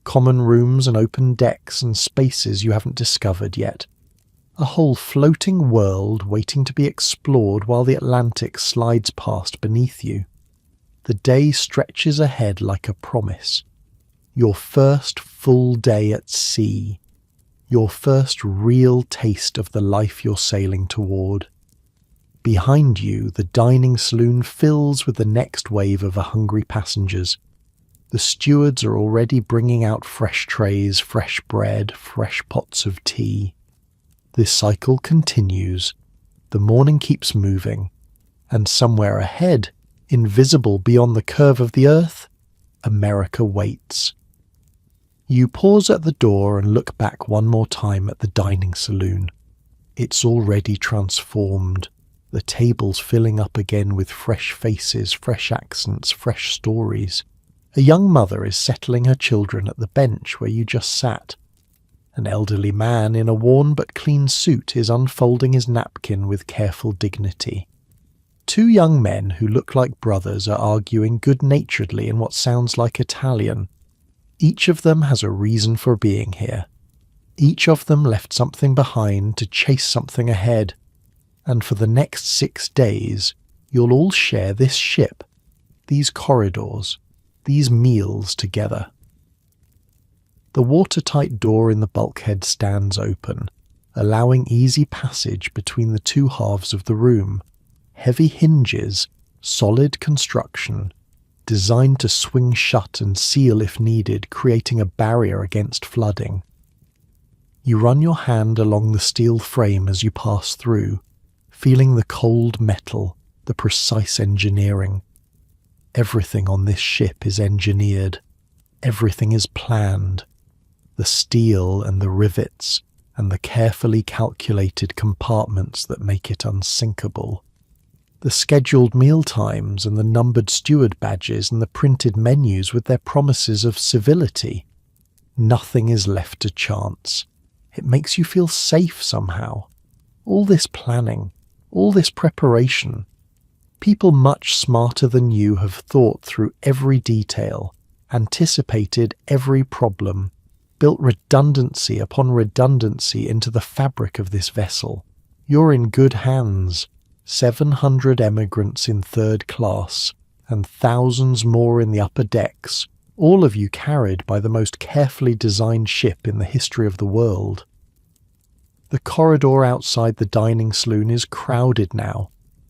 Common rooms and open decks and spaces you haven't discovered yet. A whole floating world waiting to be explored while the Atlantic slides past beneath you. The day stretches ahead like a promise. Your first full day at sea. Your first real taste of the life you're sailing toward. Behind you, the dining saloon fills with the next wave of hungry passengers. The stewards are already bringing out fresh trays, fresh bread, fresh pots of tea. This cycle continues. The morning keeps moving. And somewhere ahead, invisible beyond the curve of the earth, America waits. You pause at the door and look back one more time at the dining saloon. It's already transformed. the tables filling up again with fresh faces, fresh accents, fresh stories. A young mother is settling her children at the bench where you just sat. An elderly man in a worn but clean suit is unfolding his napkin with careful dignity. Two young men who look like brothers are arguing good-naturedly in what sounds like Italian. Each of them has a reason for being here. Each of them left something behind to chase something ahead. And for the next 6 days, you'll all share this ship, these corridors, these meals together. The watertight door in the bulkhead stands open, allowing easy passage between the two halves of the room. Heavy hinges, solid construction, designed to swing shut and seal if needed, creating a barrier against flooding. You run your hand along the steel frame as you pass through, feeling the cold metal, the precise engineering. Everything on this ship is engineered. Everything is planned. The steel and the rivets and the carefully calculated compartments that make it unsinkable. The scheduled meal times and the numbered steward badges and the printed menus with their promises of civility. Nothing is left to chance. It makes you feel safe somehow. All this planning, all this preparation. People much smarter than you have thought through every detail, anticipated every problem, built redundancy upon redundancy into the fabric of this vessel. You're in good hands. 700 emigrants in third class, and thousands more in the upper decks, all of you carried by the most carefully designed ship in the history of the world. The corridor outside the dining saloon is crowded now,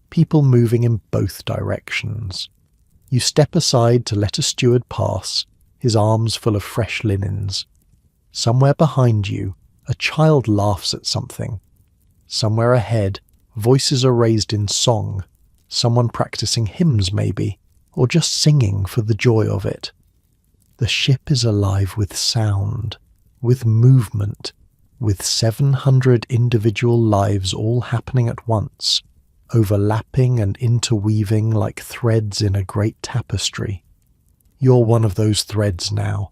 people moving in both directions. You step aside to let a steward pass, his arms full of fresh linens. Somewhere behind you, a child laughs at something. Somewhere ahead, voices are raised in song, someone practicing hymns maybe, or just singing for the joy of it. The ship is alive with sound, with movement, with 700 individual lives all happening at once, overlapping and interweaving like threads in a great tapestry. You're one of those threads now.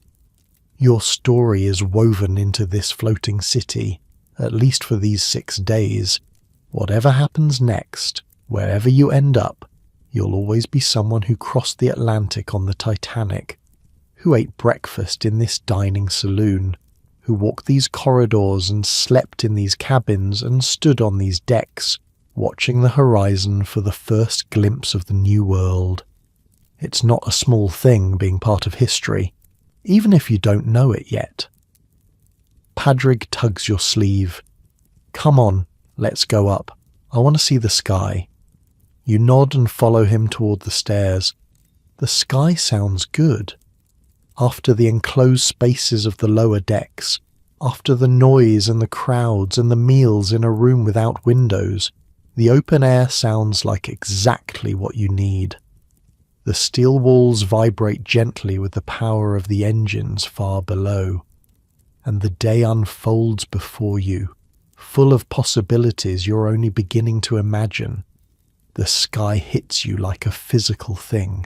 Your story is woven into this floating city, at least for these 6 days. Whatever happens next, wherever you end up, you'll always be someone who crossed the Atlantic on the Titanic, who ate breakfast in this dining saloon, who walked these corridors and slept in these cabins and stood on these decks, watching the horizon for the first glimpse of the new world. It's not a small thing being part of history, even if you don't know it yet. Padraig tugs your sleeve. Come on. Let's go up. I want to see the sky. You nod and follow him toward the stairs. The sky sounds good. After the enclosed spaces of the lower decks, after the noise and the crowds and the meals in a room without windows, the open air sounds like exactly what you need. The steel walls vibrate gently with the power of the engines far below, and the day unfolds before you, full of possibilities you're only beginning to imagine. The sky hits you like a physical thing.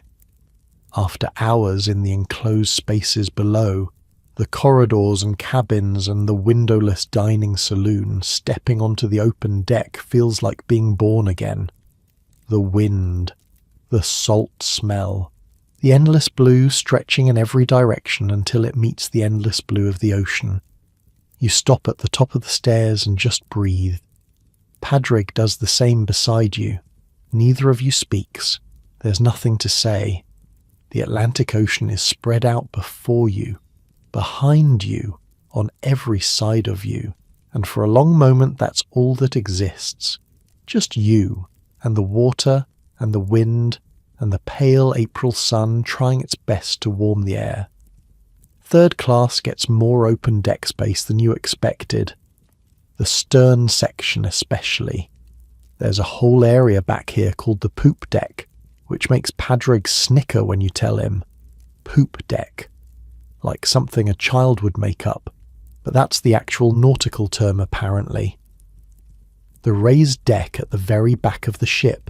After hours in the enclosed spaces below, the corridors and cabins and the windowless dining saloon, stepping onto the open deck feels like being born again. The wind, the salt smell, the endless blue stretching in every direction until it meets the endless blue of the ocean. You stop at the top of the stairs and just breathe. Padraig does the same beside you. Neither of you speaks. There's nothing to say. The Atlantic Ocean is spread out before you, behind you, on every side of you, and for a long moment that's all that exists. Just you, and the water, and the wind, and the pale April sun trying its best to warm the air. Third class gets more open deck space than you expected. The stern section especially. There's a whole area back here called the poop deck, which makes Padraig snicker when you tell him. Poop deck. Like something a child would make up, but that's the actual nautical term apparently. The raised deck at the very back of the ship.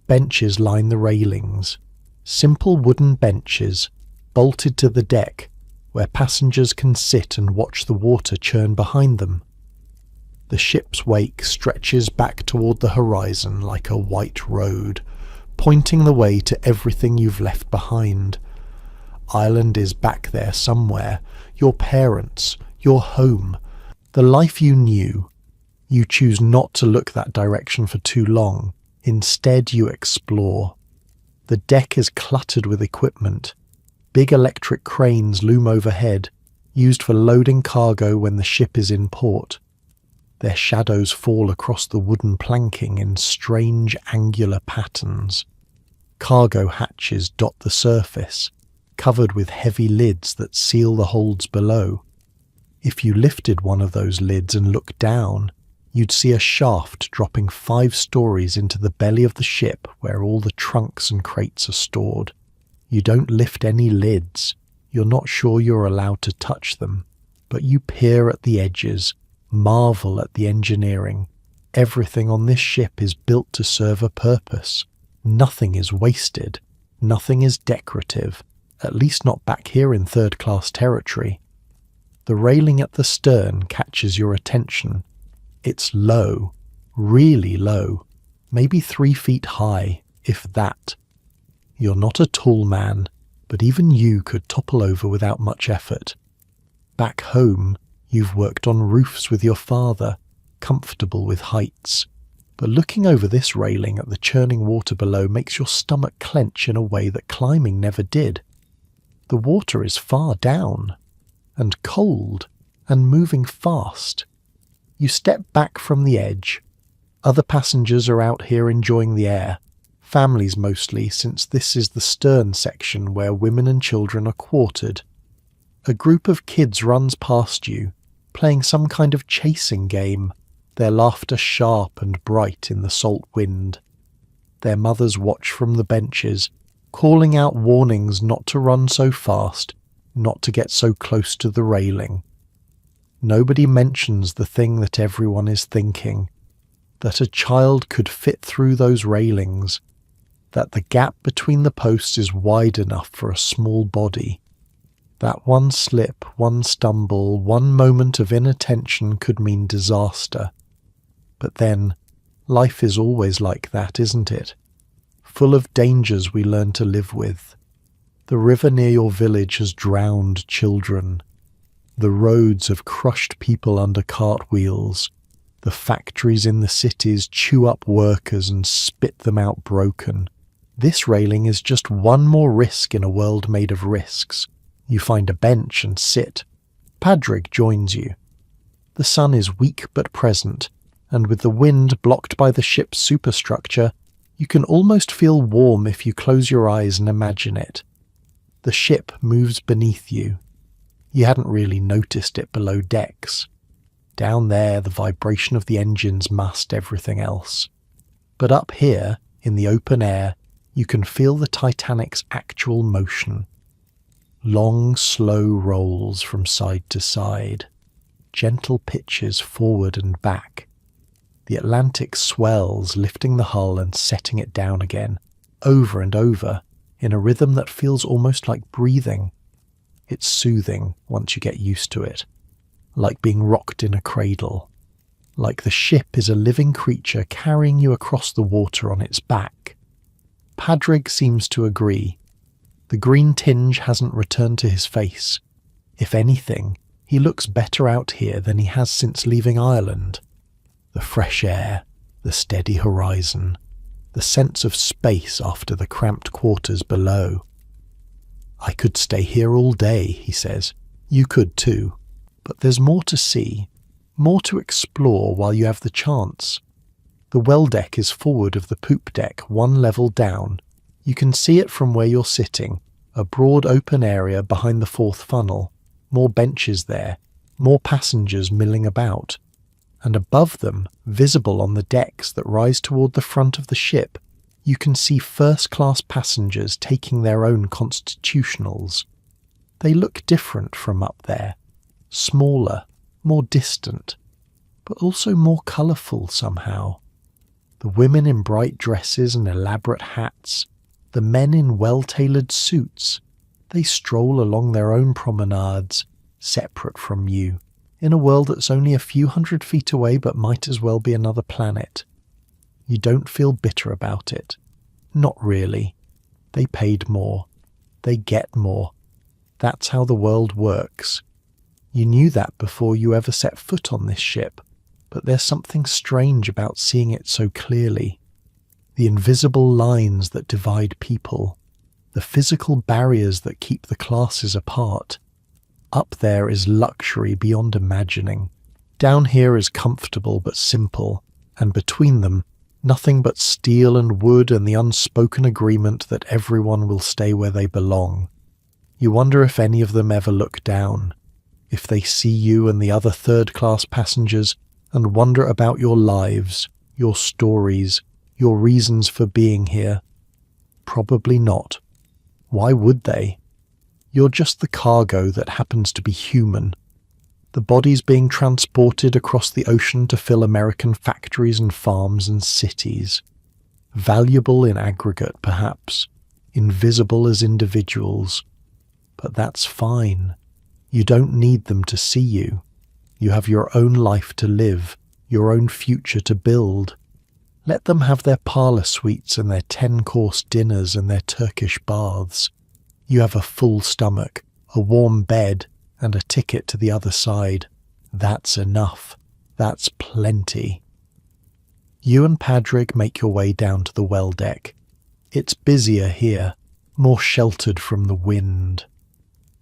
Benches line the railings. Simple wooden benches, bolted to the deck, where passengers can sit and watch the water churn behind them. The ship's wake stretches back toward the horizon like a white road, pointing the way to everything you've left behind. Ireland is back there somewhere, your parents, your home, the life you knew. You choose not to look that direction for too long. Instead, you explore. The deck is cluttered with equipment. Big electric cranes loom overhead, used for loading cargo when the ship is in port. Their shadows fall across the wooden planking in strange angular patterns. Cargo hatches dot the surface, covered with heavy lids that seal the holds below. If you lifted one of those lids and looked down, you'd see a shaft dropping 5 stories into the belly of the ship where all the trunks and crates are stored. You don't lift any lids. You're not sure you're allowed to touch them, but you peer at the edges, marvel at the engineering. Everything on this ship is built to serve a purpose. Nothing is wasted. Nothing is decorative, at least not back here in third-class territory. The railing at the stern catches your attention. It's low, really low, maybe 3 feet high, if that. You're not a tall man, but even you could topple over without much effort. Back home, you've worked on roofs with your father, comfortable with heights. But looking over this railing at the churning water below makes your stomach clench in a way that climbing never did. The water is far down, and cold, and moving fast. You step back from the edge. Other passengers are out here enjoying the air. Families mostly, since this is the stern section where women and children are quartered. A group of kids runs past you, playing some kind of chasing game, their laughter sharp and bright in the salt wind. Their mothers watch from the benches, calling out warnings not to run so fast, not to get so close to the railing. Nobody mentions the thing that everyone is thinking, that a child could fit through those railings, that the gap between the posts is wide enough for a small body. That one slip, one stumble, one moment of inattention could mean disaster. But then, life is always like that, isn't it? Full of dangers we learn to live with. The river near your village has drowned children. The roads have crushed people under cartwheels. The factories in the cities chew up workers and spit them out broken. This railing is just one more risk in a world made of risks. You find a bench and sit. Padraig joins you. The sun is weak but present, and with the wind blocked by the ship's superstructure, you can almost feel warm if you close your eyes and imagine it. The ship moves beneath you. You hadn't really noticed it below decks. Down there, the vibration of the engines masked everything else. But up here, in the open air, you can feel the Titanic's actual motion. Long, slow rolls from side to side. Gentle pitches forward and back. The Atlantic swells, lifting the hull and setting it down again, over and over, in a rhythm that feels almost like breathing. It's soothing once you get used to it, like being rocked in a cradle, like the ship is a living creature carrying you across the water on its back. Padraig seems to agree. The green tinge hasn't returned to his face. If anything, he looks better out here than he has since leaving Ireland. The fresh air, the steady horizon, the sense of space after the cramped quarters below. I could stay here all day, he says. You could too. But there's more to see, more to explore while you have the chance. The well deck is forward of the poop deck, one level down. You can see it from where you're sitting, a broad open area behind the fourth funnel. More benches there, more passengers milling about. And above them, visible on the decks that rise toward the front of the ship, you can see first-class passengers taking their own constitutionals. They look different from up there, smaller, more distant. but also more colourful somehow. The women in bright dresses and elaborate hats, the men in well-tailored suits, they stroll along their own promenades, separate from you, in a world that's only a few hundred feet away but might as well be another planet. You don't feel bitter about it. Not really. They paid more. They get more. That's how the world works. You knew that before you ever set foot on this ship, but there's something strange about seeing it so clearly. The invisible lines that divide people, the physical barriers that keep the classes apart. Up there is luxury beyond imagining. Down here is comfortable but simple, and between them, nothing but steel and wood and the unspoken agreement that everyone will stay where they belong. You wonder if any of them ever look down, if they see you and the other third-class passengers and wonder about your lives, your stories, your reasons for being here. Probably not. Why would they? You're just the cargo that happens to be human. The bodies being transported across the ocean to fill American factories and farms and cities. Valuable in aggregate, perhaps. Invisible as individuals. But that's fine. You don't need them to see you. You have your own life to live, your own future to build. Let them have their parlour suites and their 10-course dinners and their Turkish baths. You have a full stomach, a warm bed, and a ticket to the other side. That's enough. That's plenty. You and Padraig make your way down to the well deck. It's busier here, more sheltered from the wind.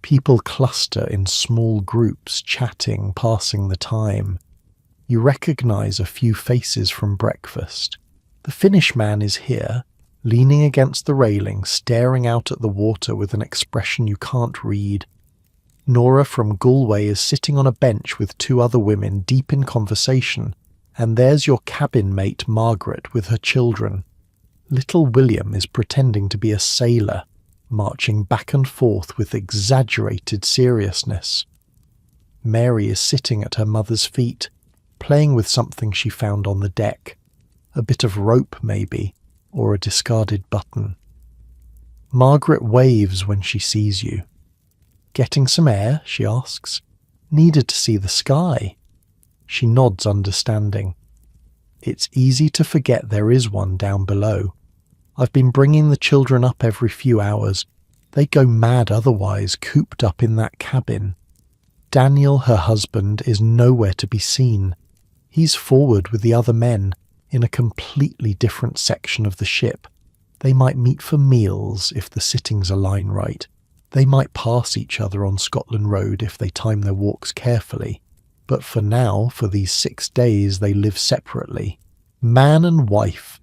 People cluster in small groups, chatting, passing the time. You recognise a few faces from breakfast. The Finnish man is here, leaning against the railing, staring out at the water with an expression you can't read. Nora from Galway is sitting on a bench with two other women deep in conversation, and there's your cabin mate Margaret with her children. Little William is pretending to be a sailor, marching back and forth with exaggerated seriousness. Mary is sitting at her mother's feet, playing with something she found on the deck. A bit of rope, maybe, or a discarded button. Margaret waves when she sees you. "Getting some air?" she asks. "Needed to see the sky." She nods understanding. It's easy to forget there is one down below. I've been bringing the children up every few hours. They'd go mad otherwise, cooped up in that cabin. Daniel, her husband, is nowhere to be seen. He's forward with the other men, in a completely different section of the ship. They might meet for meals if the sittings align right. They might pass each other on Scotland Road if they time their walks carefully. But for now, for these 6 days, they live separately. Man and wife,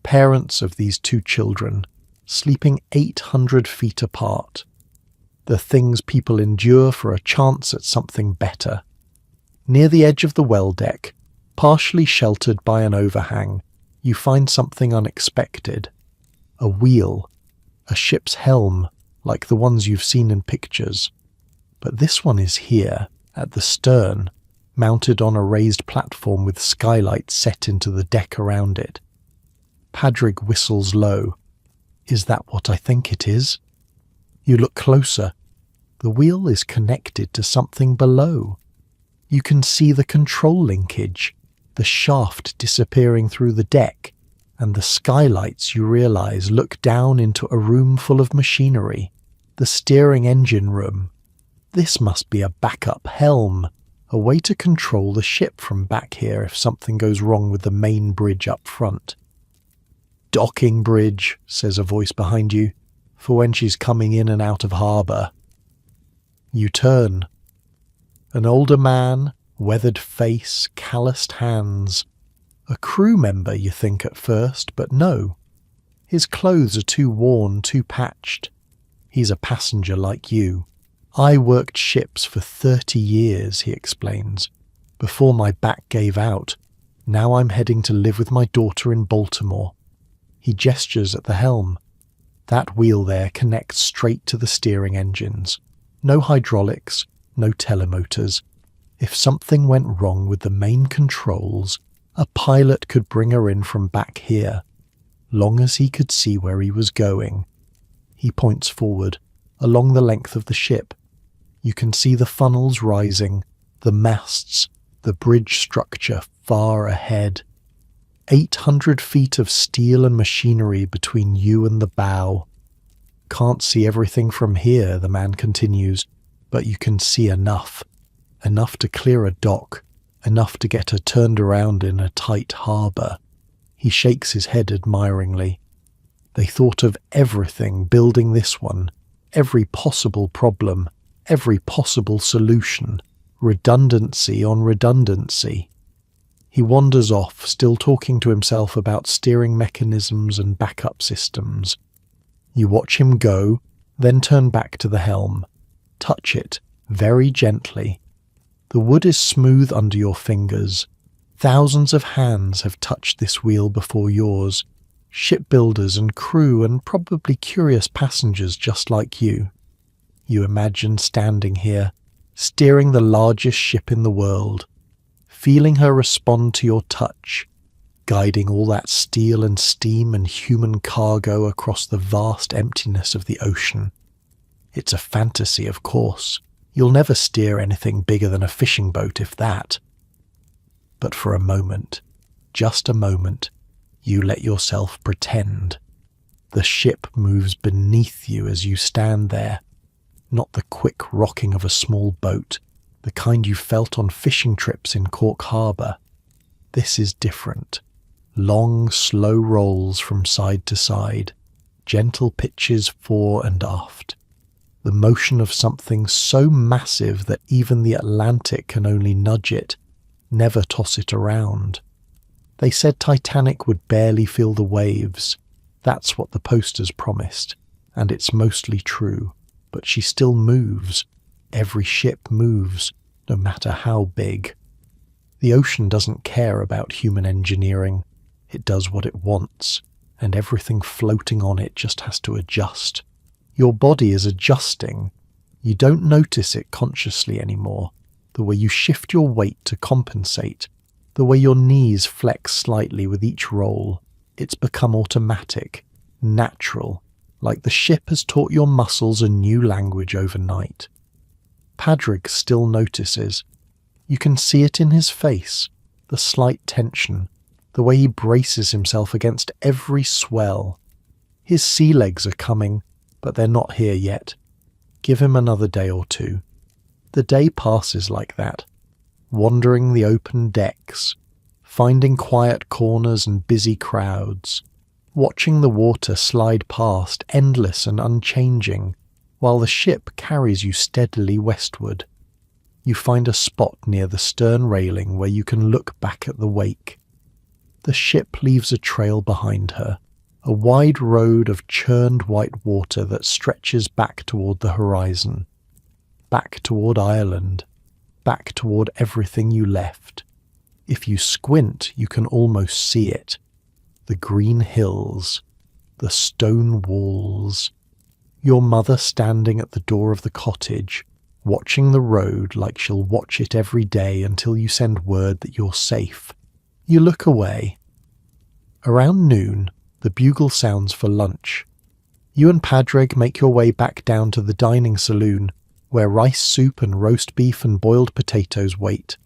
parents of these 2 children, sleeping 800 feet apart. The things people endure for a chance at something better. Near the edge of the well deck, partially sheltered by an overhang, you find something unexpected. A wheel, a ship's helm, like the ones you've seen in pictures. But this one is here, at the stern, mounted on a raised platform with skylights set into the deck around it. Padraig whistles low. "Is that what I think it is?" You look closer. The wheel is connected to something below. You can see the control linkage, the shaft disappearing through the deck, and the skylights, you realise, look down into a room full of machinery, the steering engine room. This must be a backup helm, a way to control the ship from back here if something goes wrong with the main bridge up front. "Docking bridge," says a voice behind you, "for when she's coming in and out of harbour." You turn. An older man, weathered face, calloused hands. A crew member, you think at first, but no. His clothes are too worn, too patched. He's a passenger like you. "I worked ships for 30 years, he explains, before my back gave out. Now I'm heading to live with my daughter in Baltimore." He gestures at the helm. That wheel there connects straight to the steering engines. No hydraulics, no telemotors. If something went wrong with the main controls, a pilot could bring her in from back here, long as he could see where he was going. He points forward, along the length of the ship. You can see the funnels rising, the masts, the bridge structure far ahead. 800 feet of steel and machinery between you and the bow. Can't see everything from here, the man continues, but you can see enough. Enough to clear a dock, enough to get her turned around in a tight harbour. He shakes his head admiringly. They thought of everything building this one, every possible problem, every possible solution, redundancy on redundancy. He wanders off, still talking to himself about steering mechanisms and backup systems. You watch him go, then turn back to the helm. Touch it, very gently. The wood is smooth under your fingers. Thousands of hands have touched this wheel before yours. Shipbuilders and crew and probably curious passengers just like you. You imagine standing here, steering the largest ship in the world, feeling her respond to your touch, guiding all that steel and steam and human cargo across the vast emptiness of the ocean. It's a fantasy, of course. You'll never steer anything bigger than a fishing boat, if that. But for a moment, just a moment, you let yourself pretend. The ship moves beneath you as you stand there, not the quick rocking of a small boat, the kind you felt on fishing trips in Cork Harbour. This is different. Long, slow rolls from side to side, gentle pitches fore and aft. The motion of something so massive that even the Atlantic can only nudge it, never toss it around. They said Titanic would barely feel the waves. That's what the posters promised, and it's mostly true. But she still moves. Every ship moves, no matter how big. The ocean doesn't care about human engineering. It does what it wants, and everything floating on it just has to adjust. Your body is adjusting. You don't notice it consciously anymore. The way you shift your weight to compensate, the way your knees flex slightly with each roll, it's become automatic, natural, like the ship has taught your muscles a new language overnight. Padraig still notices. You can see it in his face, the slight tension, the way he braces himself against every swell. His sea legs are coming, but they're not here yet. Give him another day or two. The day passes like that, wandering the open decks, finding quiet corners and busy crowds, watching the water slide past, endless and unchanging, while the ship carries you steadily westward. You find a spot near the stern railing where you can look back at the wake. The ship leaves a trail behind her, a wide road of churned white water that stretches back toward the horizon, back toward Ireland, back toward everything you left. If you squint, you can almost see it. The green hills, the stone walls, your mother standing at the door of the cottage, watching the road like she'll watch it every day until you send word that you're safe. You look away. Around noon, the bugle sounds for lunch. You and Padraig make your way back down to the dining saloon, where rice soup and roast beef and boiled potatoes wait.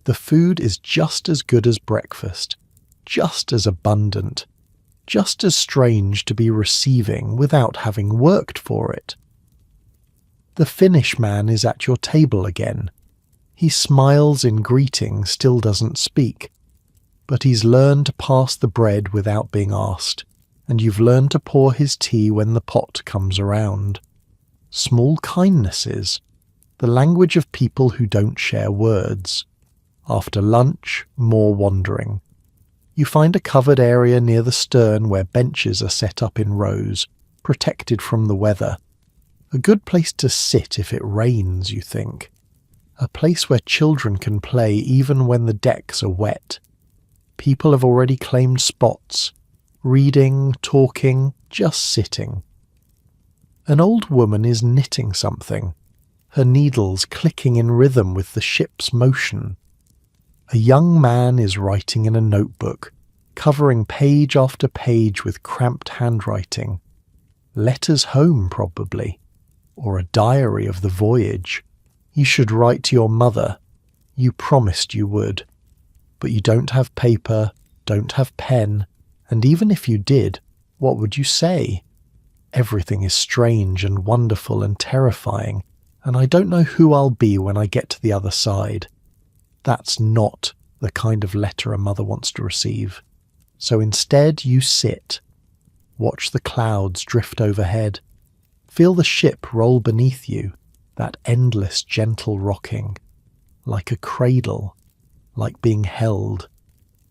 The food is just as good as breakfast, just as abundant, just as strange to be receiving without having worked for it. The Finnish man is at your table again. He smiles in greeting, still doesn't speak. But he's learned to pass the bread without being asked, and you've learned to pour his tea when the pot comes around. Small kindnesses, the language of people who don't share words. After lunch, more wandering. You find a covered area near the stern where benches are set up in rows, protected from the weather. A good place to sit if it rains, you think. A place where children can play even when the decks are wet. People have already claimed spots, reading, talking, just sitting. An old woman is knitting something. her needles clicking in rhythm with the ship's motion. A young man is writing in a notebook, covering page after page with cramped handwriting. Letters home, probably, or a diary of the voyage. You should write to your mother. You promised you would. But you don't have paper, don't have pen, and even if you did, what would you say? Everything is strange and wonderful and terrifying, and I don't know who I'll be when I get to the other side. That's not the kind of letter a mother wants to receive. So instead you sit. Watch the clouds drift overhead. Feel the ship roll beneath you, that endless gentle rocking. Like a cradle, like being held.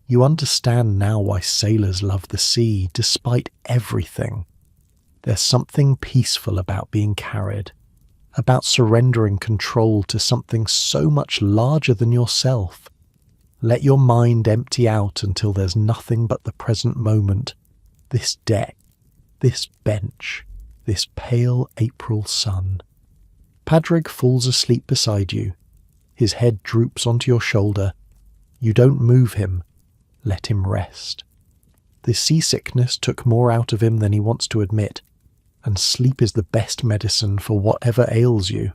You understand now why sailors love the sea, despite everything. There's something peaceful about being carried, about surrendering control to something so much larger than yourself. Let your mind empty out until there's nothing but the present moment, this deck, this bench, this pale April sun. Padraig falls asleep beside you. His head droops onto your shoulder. You don't move him. Let him rest. The seasickness took more out of him than he wants to admit, and sleep is the best medicine for whatever ails you.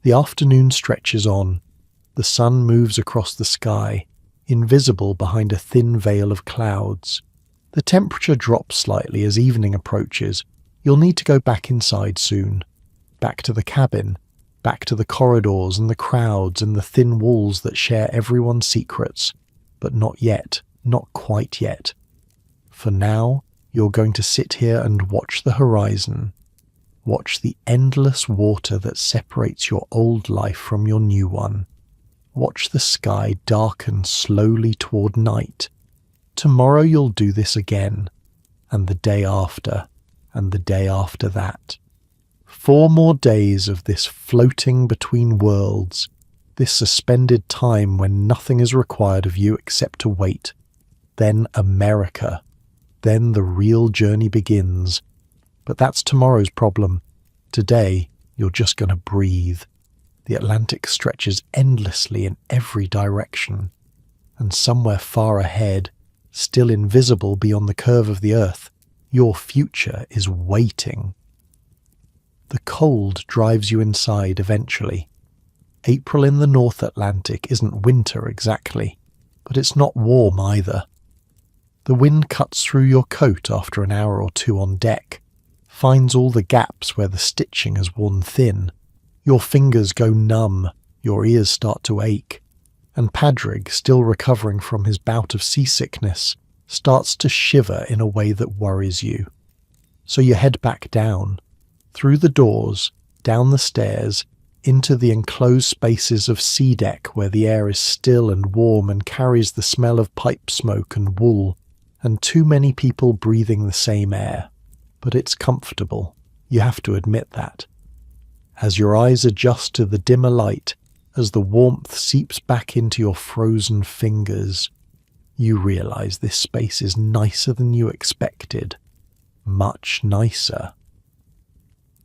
The afternoon stretches on. The sun moves across the sky, invisible behind a thin veil of clouds. The temperature drops slightly as evening approaches. You'll need to go back inside soon. Back to the cabin, back to the corridors and the crowds and the thin walls that share everyone's secrets. But not yet, not quite yet. For now, you're going to sit here and watch the horizon. Watch the endless water that separates your old life from your new one. Watch the sky darken slowly toward night. Tomorrow you'll do this again, and the day after, and the day after that. 4 more days of this floating between worlds, this suspended time when nothing is required of you except to wait. Then America. Then the real journey begins. But that's tomorrow's problem. Today, you're just going to breathe. The Atlantic stretches endlessly in every direction. And somewhere far ahead, still invisible beyond the curve of the earth, your future is waiting. The cold drives you inside eventually. April in the North Atlantic isn't winter exactly, but it's not warm either. The wind cuts through your coat after an hour or 2 on deck, finds all the gaps where the stitching has worn thin. Your fingers go numb, your ears start to ache, and Padraig, still recovering from his bout of seasickness, starts to shiver in a way that worries you. So you head back down, through the doors, down the stairs, into the enclosed spaces of sea deck where the air is still and warm and carries the smell of pipe smoke and wool, and too many people breathing the same air. But it's comfortable, you have to admit that. As your eyes adjust to the dimmer light, as the warmth seeps back into your frozen fingers, you realize this space is nicer than you expected. Much nicer.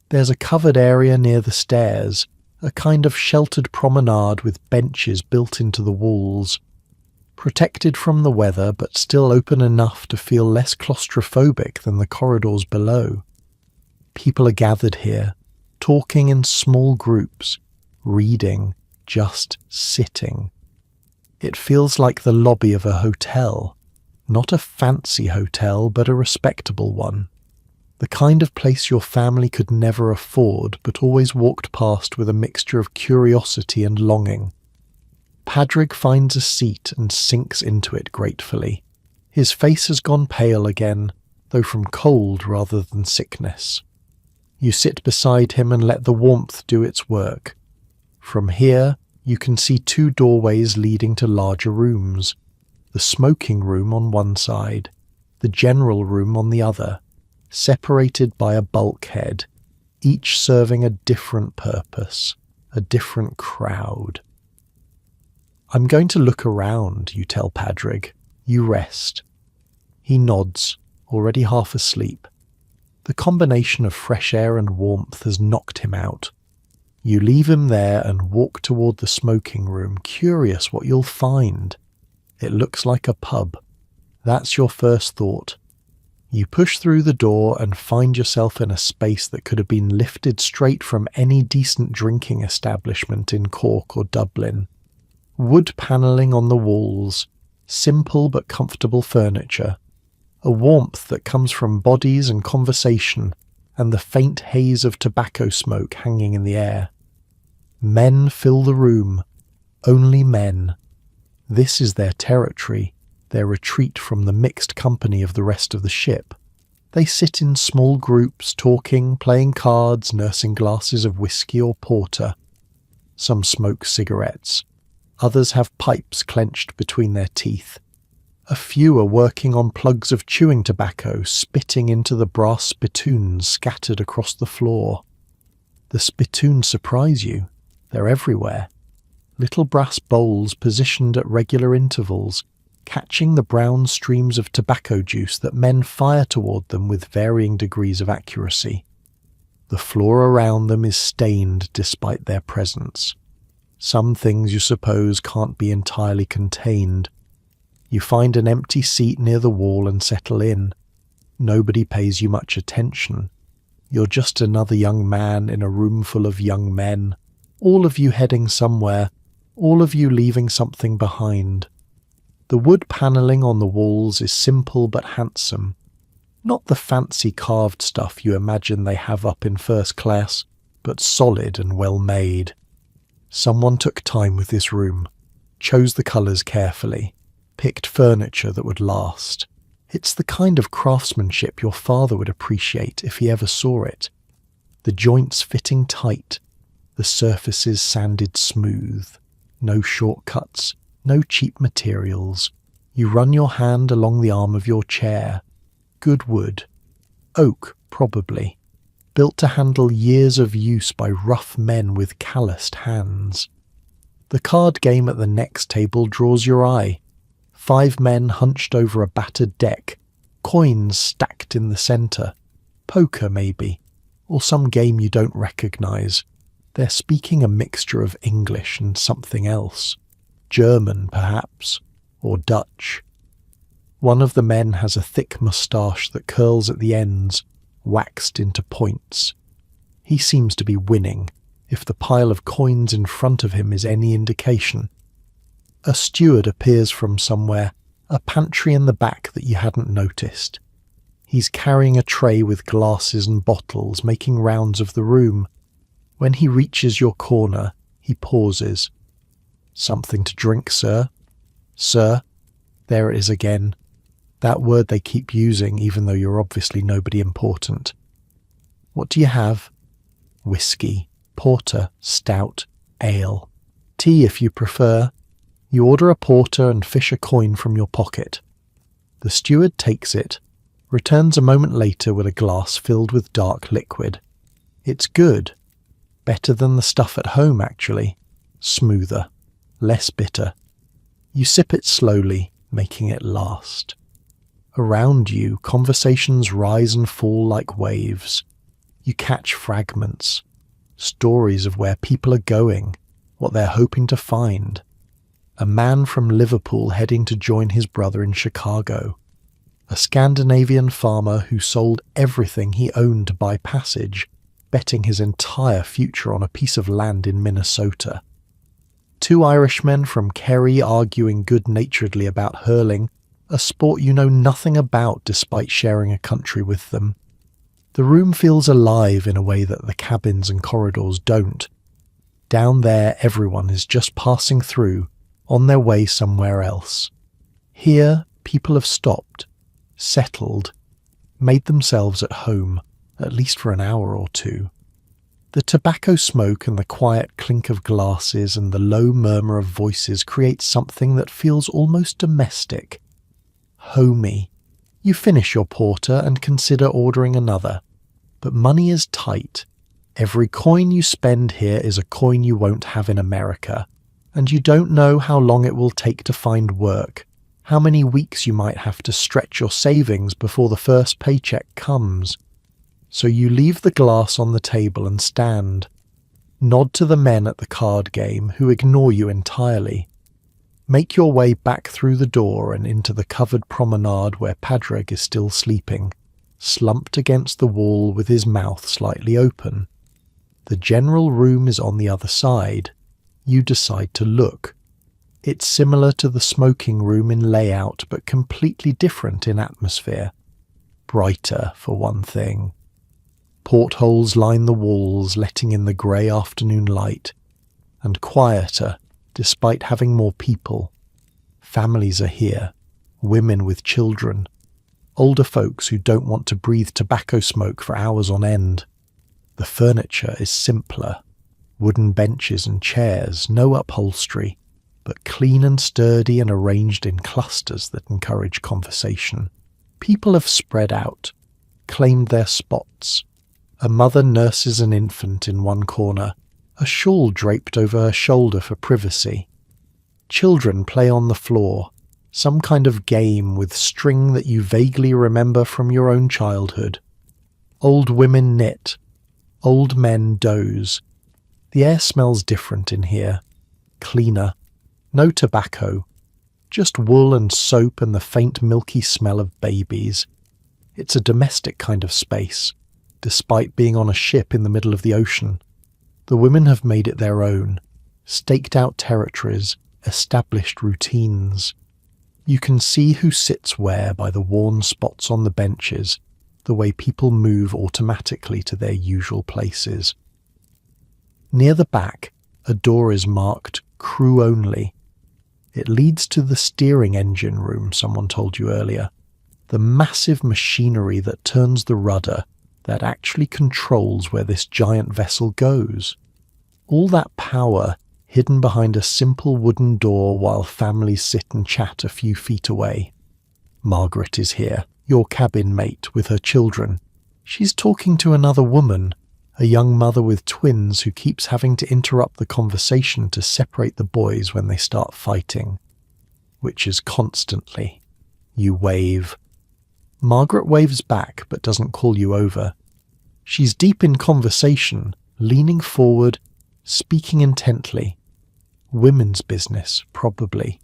There's a covered area near the stairs, a kind of sheltered promenade with benches built into the walls. Protected from the weather but still open enough to feel less claustrophobic than the corridors below. People are gathered here, talking in small groups, reading, just sitting. It feels like the lobby of a hotel, not a fancy hotel but a respectable one. The kind of place your family could never afford but always walked past with a mixture of curiosity and longing. Padraig finds a seat and sinks into it gratefully. His face has gone pale again, though from cold rather than sickness. You sit beside him and let the warmth do its work. From here, you can see 2 doorways leading to larger rooms. The smoking room on one side, the general room on the other, separated by a bulkhead, each serving a different purpose, a different crowd. I'm going to look around, you tell Padraig. You rest. He nods, already half asleep. The combination of fresh air and warmth has knocked him out. You leave him there and walk toward the smoking room, curious what you'll find. It looks like a pub. That's your first thought. You push through the door and find yourself in a space that could have been lifted straight from any decent drinking establishment in Cork or Dublin. Wood panelling on the walls, simple but comfortable furniture, a warmth that comes from bodies and conversation, and the faint haze of tobacco smoke hanging in the air. Men fill the room, only men. This is their territory, their retreat from the mixed company of the rest of the ship. They sit in small groups, talking, playing cards, nursing glasses of whiskey or porter. Some smoke cigarettes. Others have pipes clenched between their teeth. A few are working on plugs of chewing tobacco, spitting into the brass spittoons scattered across the floor. The spittoons surprise you. They're everywhere. Little brass bowls positioned at regular intervals, catching the brown streams of tobacco juice that men fire toward them with varying degrees of accuracy. The floor around them is stained despite their presence. Some things you suppose can't be entirely contained. You find an empty seat near the wall and settle in. Nobody pays you much attention. You're just another young man in a room full of young men, all of you heading somewhere, all of you leaving something behind. The wood panelling on the walls is simple but handsome. Not the fancy carved stuff you imagine they have up in first class, but solid and well made. Someone took time with this room, chose the colours carefully, picked furniture that would last. It's the kind of craftsmanship your father would appreciate if he ever saw it. The joints fitting tight, the surfaces sanded smooth, no shortcuts, no cheap materials. You run your hand along the arm of your chair. Good wood. Oak, probably. Built to handle years of use by rough men with calloused hands. The card game at the next table draws your eye. 5 men hunched over a battered deck, coins stacked in the centre. Poker, maybe, or some game you don't recognise. They're speaking a mixture of English and something else. German, perhaps, or Dutch. One of the men has a thick moustache that curls at the ends, waxed into points. He seems to be winning, if the pile of coins in front of him is any indication. A steward appears from somewhere, a pantry in the back that you hadn't noticed. He's carrying a tray with glasses and bottles, making rounds of the room. When he reaches your corner, he pauses. "Something to drink, sir?" "Sir?" There it is again. That word they keep using even though you're obviously nobody important. "What do you have?" "Whiskey, porter, stout, ale. Tea if you prefer." You order a porter and fish a coin from your pocket. The steward takes it, returns a moment later with a glass filled with dark liquid. It's good. Better than the stuff at home, actually. Smoother. Less bitter. You sip it slowly, making it last. Around you, conversations rise and fall like waves. You catch fragments. Stories of where people are going, what they're hoping to find. A man from Liverpool heading to join his brother in Chicago. A Scandinavian farmer who sold everything he owned to buy passage, betting his entire future on a piece of land in Minnesota. 2 Irishmen from Kerry arguing good-naturedly about hurling, a sport you know nothing about despite sharing a country with them. The room feels alive in a way that the cabins and corridors don't. Down there everyone is just passing through, on their way somewhere else. Here people have stopped, settled, made themselves at home, at least for an hour or two. The tobacco smoke and the quiet clink of glasses and the low murmur of voices create something that feels almost domestic. Homey. You finish your porter and consider ordering another. But money is tight. Every coin you spend here is a coin you won't have in America. And you don't know how long it will take to find work, how many weeks you might have to stretch your savings before the first paycheck comes. So you leave the glass on the table and stand. Nod to the men at the card game who ignore you entirely. Make your way back through the door and into the covered promenade where Padraig is still sleeping, slumped against the wall with his mouth slightly open. The general room is on the other side. You decide to look. It's similar to the smoking room in layout, but completely different in atmosphere. Brighter, for one thing. Portholes line the walls, letting in the grey afternoon light. And quieter, despite having more people. Families are here, women with children, older folks who don't want to breathe tobacco smoke for hours on end. The furniture is simpler. Wooden benches and chairs, no upholstery, but clean and sturdy and arranged in clusters that encourage conversation. People have spread out, claimed their spots. A mother nurses an infant in one corner, a shawl draped over her shoulder for privacy. Children play on the floor, some kind of game with string that you vaguely remember from your own childhood. Old women knit, old men doze. The air smells different in here, cleaner. No tobacco, just wool and soap and the faint milky smell of babies. It's a domestic kind of space, despite being on a ship in the middle of the ocean. The women have made it their own, staked out territories, established routines. You can see who sits where by the worn spots on the benches, the way people move automatically to their usual places. Near the back, a door is marked crew only. It leads to the steering engine room someone told you earlier, the massive machinery that turns the rudder that actually controls where this giant vessel goes. All that power hidden behind a simple wooden door while families sit and chat a few feet away. Margaret is here, your cabin mate with her children. She's talking to another woman, a young mother with twins who keeps having to interrupt the conversation to separate the boys when they start fighting. Which is constantly. You wave. Margaret waves back but doesn't call you over. She's deep in conversation, leaning forward, speaking intently. Women's business, probably.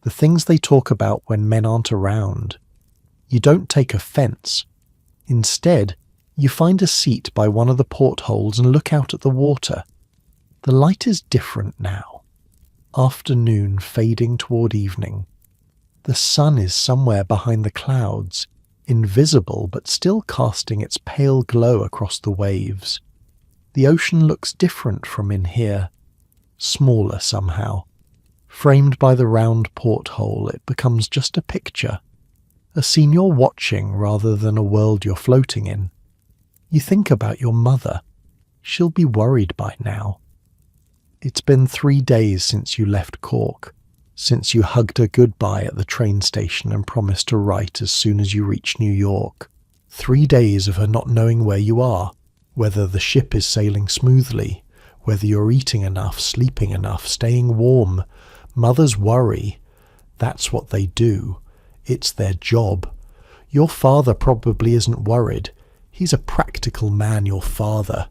The things they talk about when men aren't around. You don't take offence. Instead, you find a seat by one of the portholes and look out at the water. The light is different now. Afternoon fading toward evening. The sun is somewhere behind the clouds, invisible but still casting its pale glow across the waves. The ocean looks different from in here. Smaller somehow. Framed by the round porthole, it becomes just a picture. A scene you're watching rather than a world you're floating in. You think about your mother. She'll be worried by now. It's been 3 days since you left Cork, since you hugged her goodbye at the train station and promised to write as soon as you reach New York. 3 days of her not knowing where you are, whether the ship is sailing smoothly, whether you're eating enough, sleeping enough, staying warm. Mothers worry. That's what they do. It's their job. Your father probably isn't worried. He's a practical man, your father.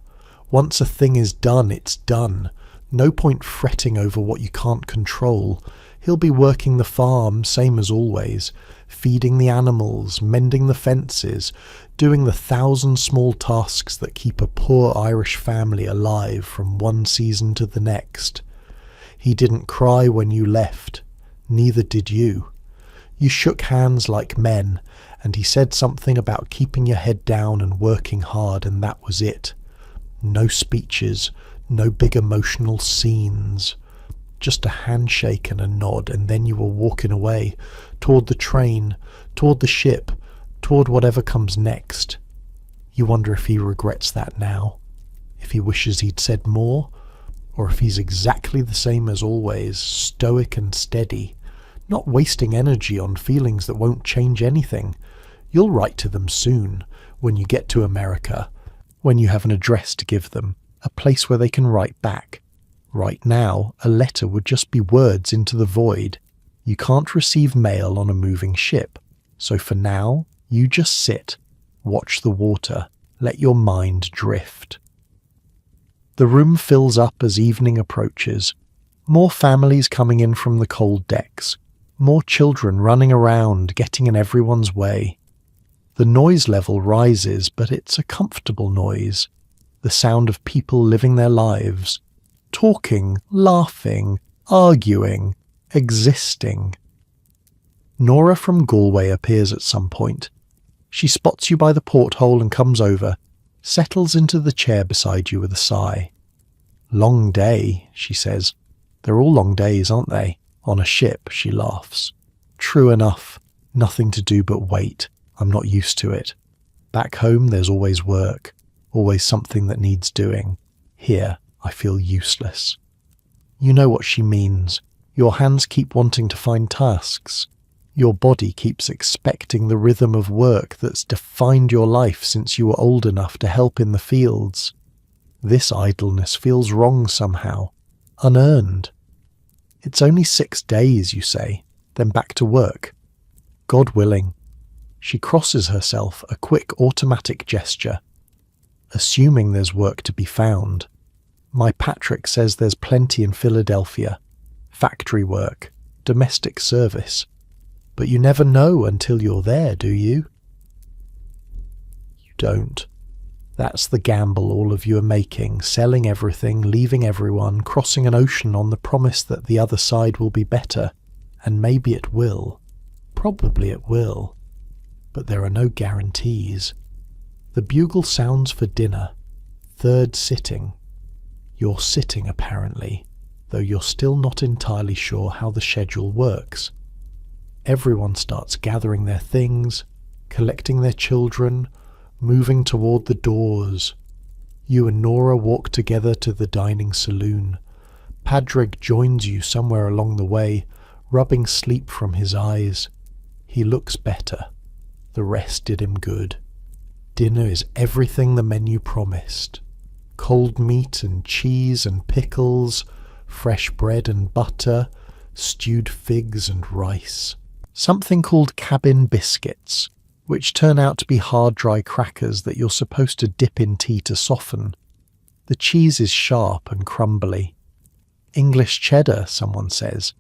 Once a thing is done, it's done. No point fretting over what you can't control. He'll be working the farm, same as always, feeding the animals, mending the fences, doing the 1,000 small tasks that keep a poor Irish family alive from one season to the next. He didn't cry when you left. Neither did you. You shook hands like men, and he said something about keeping your head down and working hard, and that was it. No speeches, no big emotional scenes. Just a handshake and a nod, and then you were walking away, toward the train, toward the ship, toward whatever comes next. You wonder if he regrets that now, if he wishes he'd said more, or if he's exactly the same as always, stoic and steady, not wasting energy on feelings that won't change anything. You'll write to them soon, when you get to America, when you have an address to give them, a place where they can write back. Right now, a letter would just be words into the void. You can't receive mail on a moving ship, so for now, you just sit, watch the water, let your mind drift. The room fills up as evening approaches. More families coming in from the cold decks. More children running around, getting in everyone's way. The noise level rises, but it's a comfortable noise. The sound of people living their lives. Talking, laughing, arguing, existing. Nora from Galway appears at some point. She spots you by the porthole and comes over, settles into the chair beside you with a sigh. "Long day," she says. "They're all long days, aren't they? On a ship," she laughs. "True enough. Nothing to do but wait. I'm not used to it. Back home there's always work, always something that needs doing. Here, I feel useless." You know what she means. Your hands keep wanting to find tasks. Your body keeps expecting the rhythm of work that's defined your life since you were old enough to help in the fields. This idleness feels wrong somehow, unearned. "It's only 6 days," you say, "then back to work." God willing. She crosses herself, a quick automatic gesture. "Assuming there's work to be found. My Patrick says there's plenty in Philadelphia. Factory work, domestic service. But you never know until you're there, do you?" You don't. That's the gamble all of you are making, selling everything, leaving everyone, crossing an ocean on the promise that the other side will be better. And maybe it will. Probably it will. But there are no guarantees. The bugle sounds for dinner. 3rd sitting. You're sitting, apparently, though you're still not entirely sure how the schedule works. Everyone starts gathering their things, collecting their children, moving toward the doors. You and Nora walk together to the dining saloon. Padraig joins you somewhere along the way, rubbing sleep from his eyes. He looks better. The rest did him good. Dinner is everything the menu promised. Cold meat and cheese and pickles, fresh bread and butter, stewed figs and rice. Something called cabin biscuits, which turn out to be hard dry crackers that you're supposed to dip in tea to soften. The cheese is sharp and crumbly. English cheddar, someone says.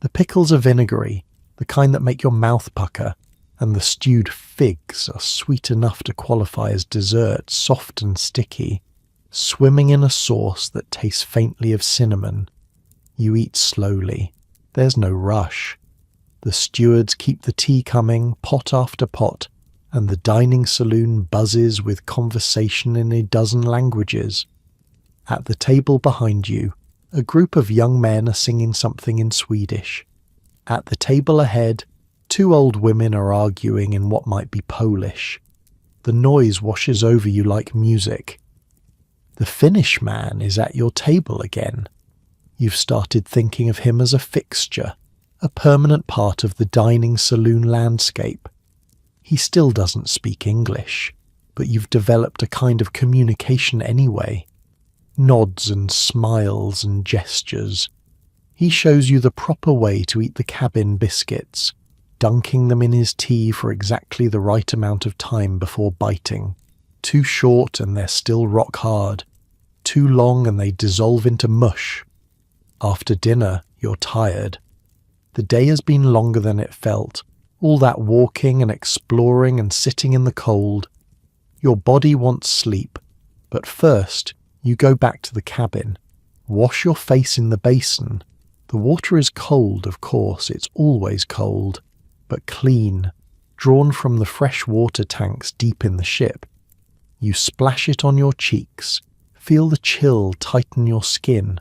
The pickles are vinegary, the kind that make your mouth pucker, and the stewed figs are sweet enough to qualify as dessert, soft and sticky, swimming in a sauce that tastes faintly of cinnamon. You eat slowly. There's no rush. The stewards keep the tea coming, pot after pot, and the dining saloon buzzes with conversation in a dozen languages. At the table behind you, a group of young men are singing something in Swedish. At the table ahead, 2 old women are arguing in what might be Polish. The noise washes over you like music. The Finnish man is at your table again. You've started thinking of him as a fixture, a permanent part of the dining saloon landscape. He still doesn't speak English, but you've developed a kind of communication anyway. Nods and smiles and gestures. He shows you the proper way to eat the cabin biscuits, dunking them in his tea for exactly the right amount of time before biting. Too short and they're still rock hard. Too long and they dissolve into mush. After dinner, you're tired. The day has been longer than it felt, all that walking and exploring and sitting in the cold. Your body wants sleep, but first you go back to the cabin. Wash your face in the basin. The water is cold, of course, it's always cold, but clean, drawn from the fresh water tanks deep in the ship. You splash it on your cheeks, feel the chill tighten your skin.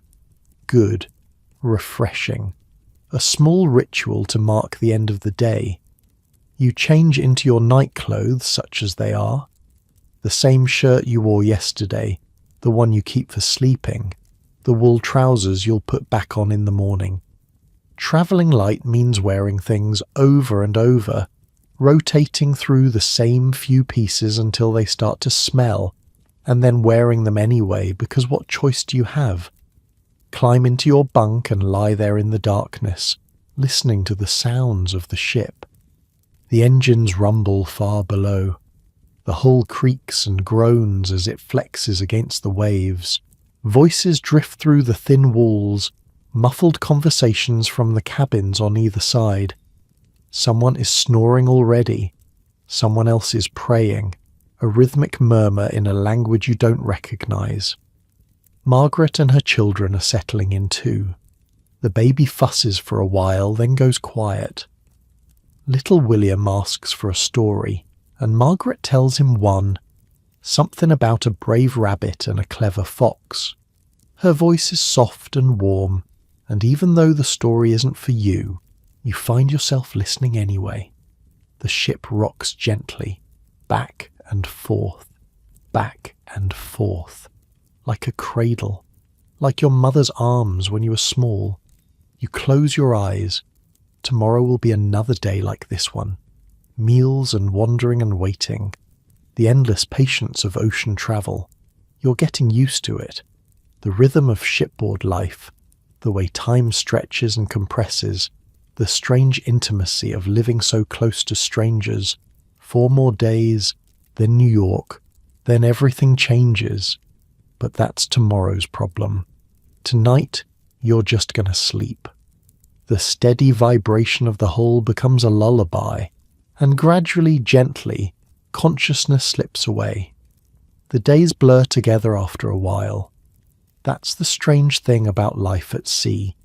Good, refreshing. A small ritual to mark the end of the day. You change into your night clothes, such as they are. The same shirt you wore yesterday, the one you keep for sleeping, the wool trousers you'll put back on in the morning. Travelling light means wearing things over and over, rotating through the same few pieces until they start to smell, and then wearing them anyway, because what choice do you have? Climb into your bunk and lie there in the darkness, listening to the sounds of the ship. The engines rumble far below. The hull creaks and groans as it flexes against the waves. Voices drift through the thin walls, muffled conversations from the cabins on either side. Someone is snoring already. Someone else is praying, a rhythmic murmur in a language you don't recognize. Margaret and her children are settling in too. The baby fusses for a while, then goes quiet. Little William asks for a story, and Margaret tells him one, something about a brave rabbit and a clever fox. Her voice is soft and warm, and even though the story isn't for you, you find yourself listening anyway. The ship rocks gently, back and forth, like a cradle, like your mother's arms when you were small. You close your eyes. Tomorrow will be another day like this one. Meals and wandering and waiting. The endless patience of ocean travel. You're getting used to it. The rhythm of shipboard life. The way time stretches and compresses. The strange intimacy of living so close to strangers. 4 more days, then New York, then everything changes. But that's tomorrow's problem. Tonight, you're just gonna sleep. The steady vibration of the hull becomes a lullaby, and gradually, gently, consciousness slips away. The days blur together after a while. That's the strange thing about life at sea.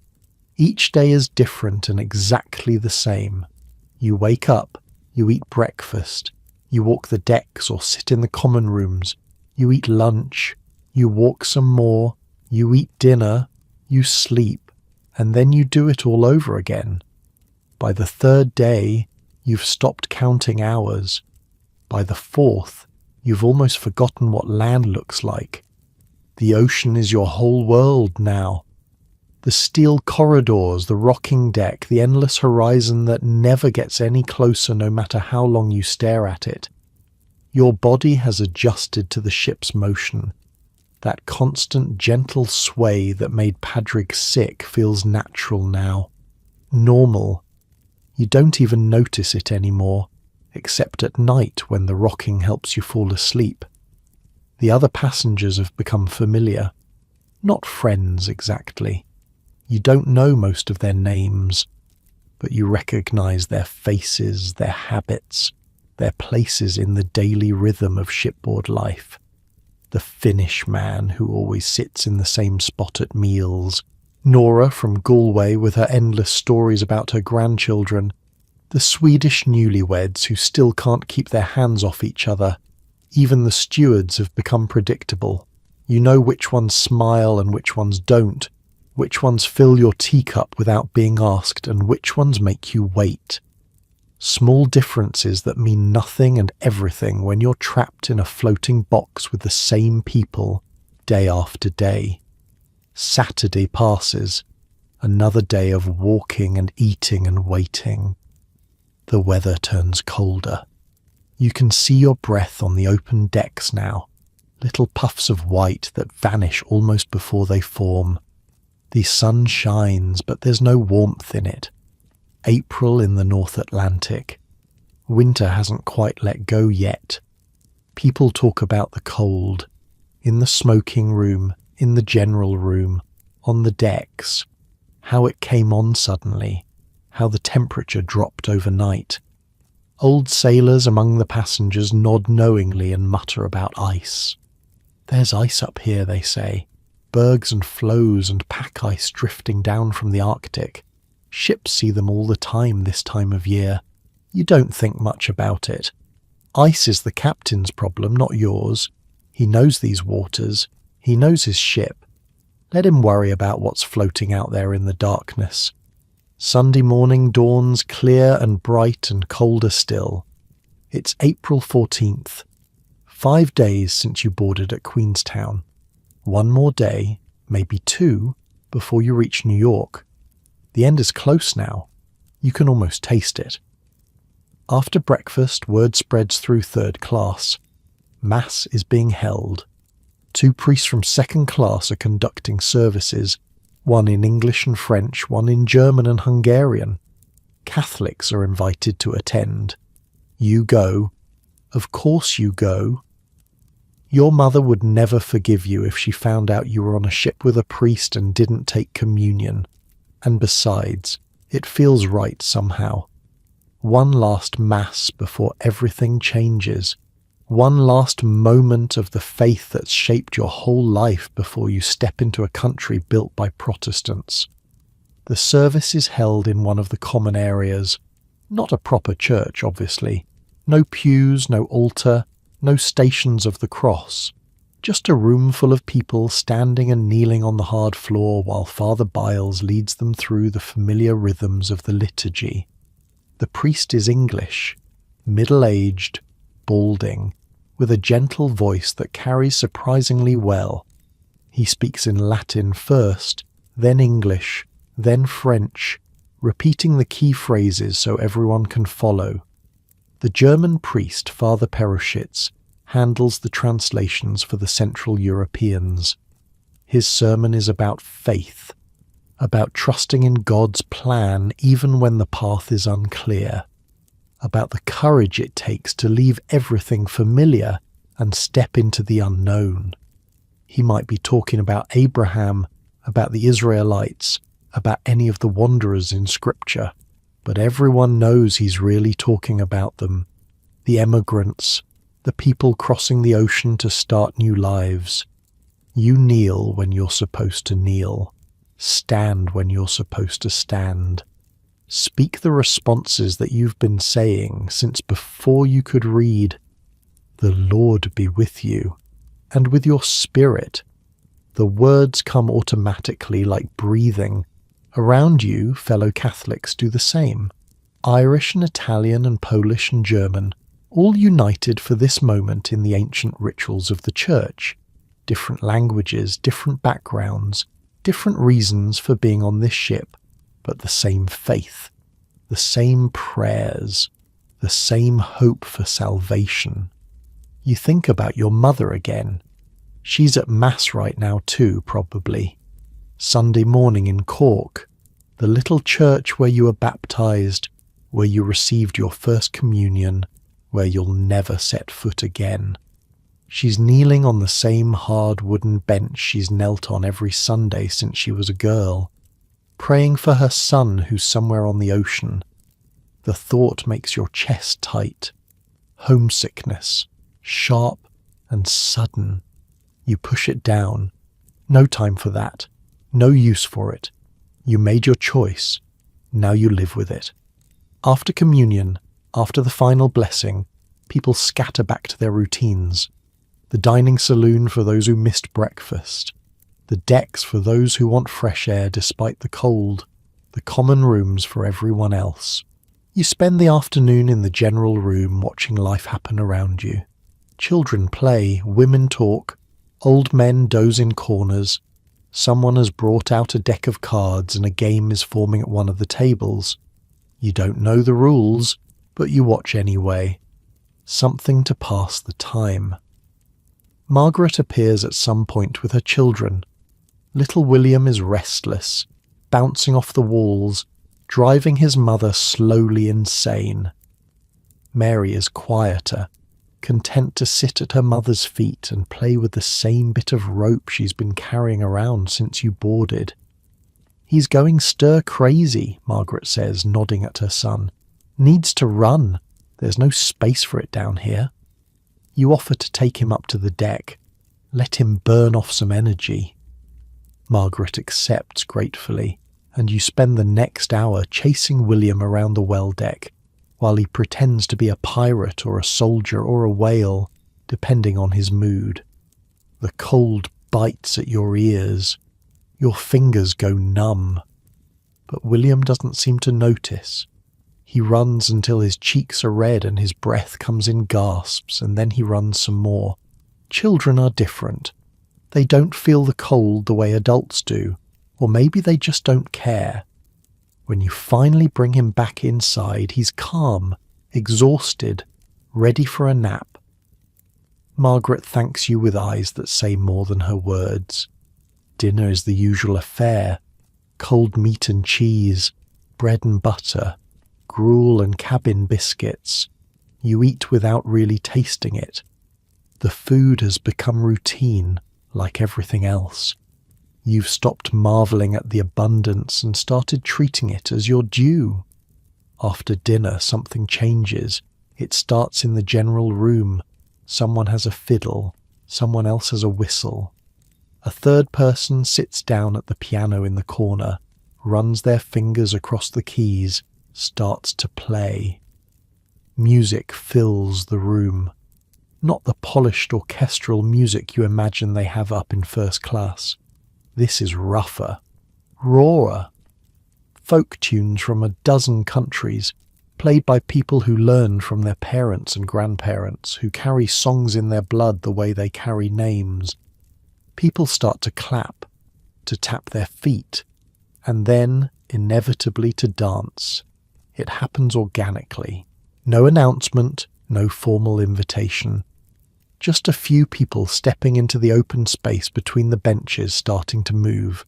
Each day is different and exactly the same. You wake up, you eat breakfast, you walk the decks or sit in the common rooms, you eat lunch, you walk some more, you eat dinner, you sleep, and then you do it all over again. By the 3rd day, you've stopped counting hours. By the 4th, you've almost forgotten what land looks like. The ocean is your whole world now. The steel corridors, the rocking deck, the endless horizon that never gets any closer no matter how long you stare at it. Your body has adjusted to the ship's motion. That constant, gentle sway that made Padraig sick feels natural now. Normal. You don't even notice it anymore, except at night when the rocking helps you fall asleep. The other passengers have become familiar. Not friends exactly. You don't know most of their names, but you recognize their faces, their habits, their places in the daily rhythm of shipboard life. The Finnish man who always sits in the same spot at meals, Nora from Galway with her endless stories about her grandchildren, the Swedish newlyweds who still can't keep their hands off each other. Even the stewards have become predictable. You know which ones smile and which ones don't, which ones fill your teacup without being asked, and which ones make you wait. Small differences that mean nothing and everything when you're trapped in a floating box with the same people, day after day. Saturday passes, another day of walking and eating and waiting. The weather turns colder. You can see your breath on the open decks now, little puffs of white that vanish almost before they form. The sun shines, but there's no warmth in it. April in the North Atlantic. Winter hasn't quite let go yet. People talk about the cold. In the smoking room, in the general room, on the decks. How it came on suddenly. How the temperature dropped overnight. Old sailors among the passengers nod knowingly and mutter about ice. There's ice up here, they say. Bergs and floes and pack ice drifting down from the Arctic. Ships see them all the time this time of year. You don't think much about it. Ice is the captain's problem, not yours. He knows these waters. He knows his ship. Let him worry about what's floating out there in the darkness. Sunday morning dawns clear and bright and colder still. It's April 14th. 5 days since you boarded at Queenstown. 1 more day, maybe 2, before you reach New York. The end is close now. You can almost taste it. After breakfast, word spreads through 3rd class. Mass is being held. 2 priests from 2nd class are conducting services, one in English and French, one in German and Hungarian. Catholics are invited to attend. You go. Of course you go. Your mother would never forgive you if she found out you were on a ship with a priest and didn't take communion. And besides, it feels right somehow. One last mass before everything changes. One last moment of the faith that's shaped your whole life before you step into a country built by Protestants. The service is held in one of the common areas. Not a proper church, obviously. No pews, no altar, no stations of the cross. Just a room full of people standing and kneeling on the hard floor while Father Biles leads them through the familiar rhythms of the liturgy. The priest is English, middle-aged, balding, with a gentle voice that carries surprisingly well. He speaks in Latin first, then English, then French, repeating the key phrases so everyone can follow. The German priest, Father Peruschitz, handles the translations for the Central Europeans. His sermon is about faith, about trusting in God's plan even when the path is unclear, about the courage it takes to leave everything familiar and step into the unknown. He might be talking about Abraham, about the Israelites, about any of the wanderers in Scripture, but everyone knows he's really talking about them, the emigrants, the people crossing the ocean to start new lives. You kneel when you're supposed to kneel. Stand when you're supposed to stand. Speak the responses that you've been saying since before you could read. The Lord be with you, and with your spirit. The words come automatically like breathing. Around you, fellow Catholics do the same. Irish and Italian and Polish and German, all united for this moment in the ancient rituals of the Church. Different languages, different backgrounds, different reasons for being on this ship, but the same faith, the same prayers, the same hope for salvation. You think about your mother again. She's at Mass right now too, probably. Sunday morning in Cork, the little church where you were baptized, where you received your first communion, where you'll never set foot again. She's kneeling on the same hard wooden bench she's knelt on every Sunday since she was a girl, praying for her son who's somewhere on the ocean. The thought makes your chest tight. Homesickness, sharp and sudden. You push it down. No time for that. No use for it. You made your choice. Now you live with it. After communion, after the final blessing, people scatter back to their routines. The dining saloon for those who missed breakfast. The decks for those who want fresh air despite the cold. The common rooms for everyone else. You spend the afternoon in the general room watching life happen around you. Children play, women talk, old men doze in corners. Someone has brought out a deck of cards and a game is forming at one of the tables. You don't know the rules, but you watch anyway. Something to pass the time. Margaret appears at some point with her children. Little William is restless, bouncing off the walls, driving his mother slowly insane. Mary is quieter, content to sit at her mother's feet and play with the same bit of rope she's been carrying around since you boarded. He's going stir-crazy, Margaret says, nodding at her son. Needs to run. There's no space for it down here. You offer to take him up to the deck. Let him burn off some energy. Margaret accepts gratefully, and you spend the next hour chasing William around the well deck, while he pretends to be a pirate or a soldier or a whale, depending on his mood. The cold bites at your ears. Your fingers go numb. But William doesn't seem to notice. He runs until his cheeks are red and his breath comes in gasps, and then he runs some more. Children are different. They don't feel the cold the way adults do, or maybe they just don't care. When you finally bring him back inside, he's calm, exhausted, ready for a nap. Margaret thanks you with eyes that say more than her words. Dinner is the usual affair. Cold meat and cheese, bread and butter, gruel and cabin biscuits. You eat without really tasting it. The food has become routine, like everything else. You've stopped marveling at the abundance and started treating it as your due. After dinner, something changes. It starts in the general room. Someone has a fiddle, someone else has a whistle. A third person sits down at the piano in the corner, runs their fingers across the keys, starts to play. Music fills the room. Not the polished orchestral music you imagine they have up in first class. This is rougher, rawer. Folk tunes from a dozen countries, played by people who learn from their parents and grandparents, who carry songs in their blood the way they carry names. People start to clap, to tap their feet, and then, inevitably, to dance. It happens organically. No announcement, no formal invitation. Just a few people stepping into the open space between the benches starting to move.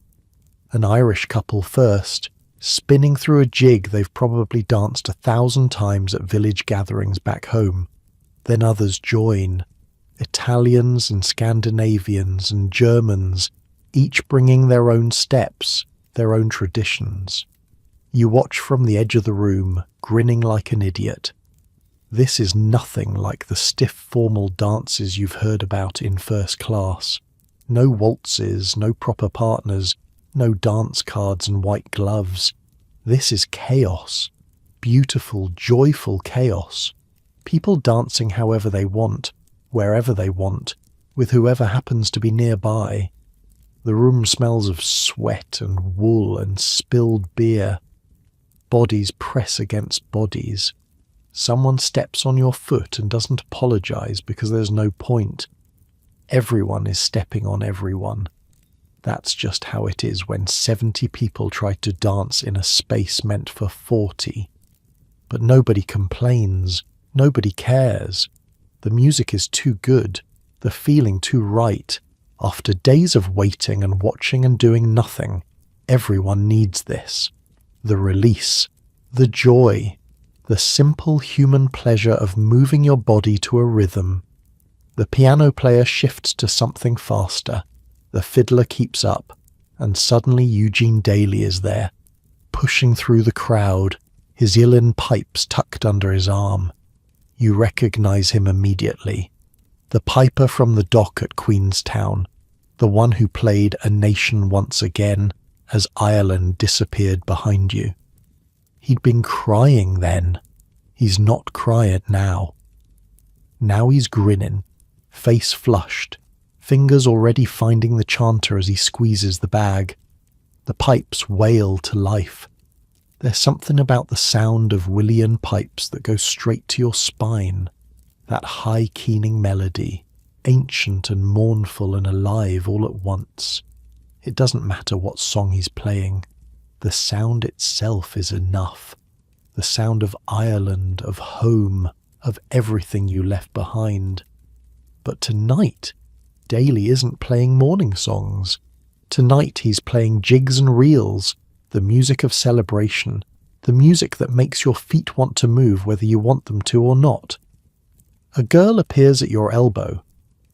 An Irish couple first, spinning through a jig they've probably danced 1,000 times at village gatherings back home. Then others join. Italians and Scandinavians and Germans, each bringing their own steps, their own traditions. You watch from the edge of the room, grinning like an idiot. This is nothing like the stiff formal dances you've heard about in first class. No waltzes, no proper partners, no dance cards and white gloves. This is chaos. Beautiful, joyful chaos. People dancing however they want, wherever they want, with whoever happens to be nearby. The room smells of sweat and wool and spilled beer. Bodies press against bodies. Someone steps on your foot and doesn't apologize because there's no point. Everyone is stepping on everyone. That's just how it is when 70 people try to dance in a space meant for 40. But nobody complains. Nobody cares. The music is too good. The feeling too right. After days of waiting and watching and doing nothing, everyone needs this. The release. The joy. The simple human pleasure of moving your body to a rhythm. The piano player shifts to something faster. The fiddler keeps up, and suddenly Eugene Daly is there, pushing through the crowd, his uilleann pipes tucked under his arm. You recognize him immediately. The piper from the dock at Queenstown, the one who played A Nation Once Again as Ireland disappeared behind you. He'd been crying then. He's not crying now. Now he's grinning, face flushed, fingers already finding the chanter as he squeezes the bag. The pipes wail to life. There's something about the sound of uilleann pipes that goes straight to your spine. That high keening melody, ancient and mournful and alive all at once. It doesn't matter what song he's playing. The sound itself is enough. The sound of Ireland, of home, of everything you left behind. But tonight, Daly isn't playing morning songs. Tonight he's playing jigs and reels, the music of celebration, the music that makes your feet want to move whether you want them to or not. A girl appears at your elbow,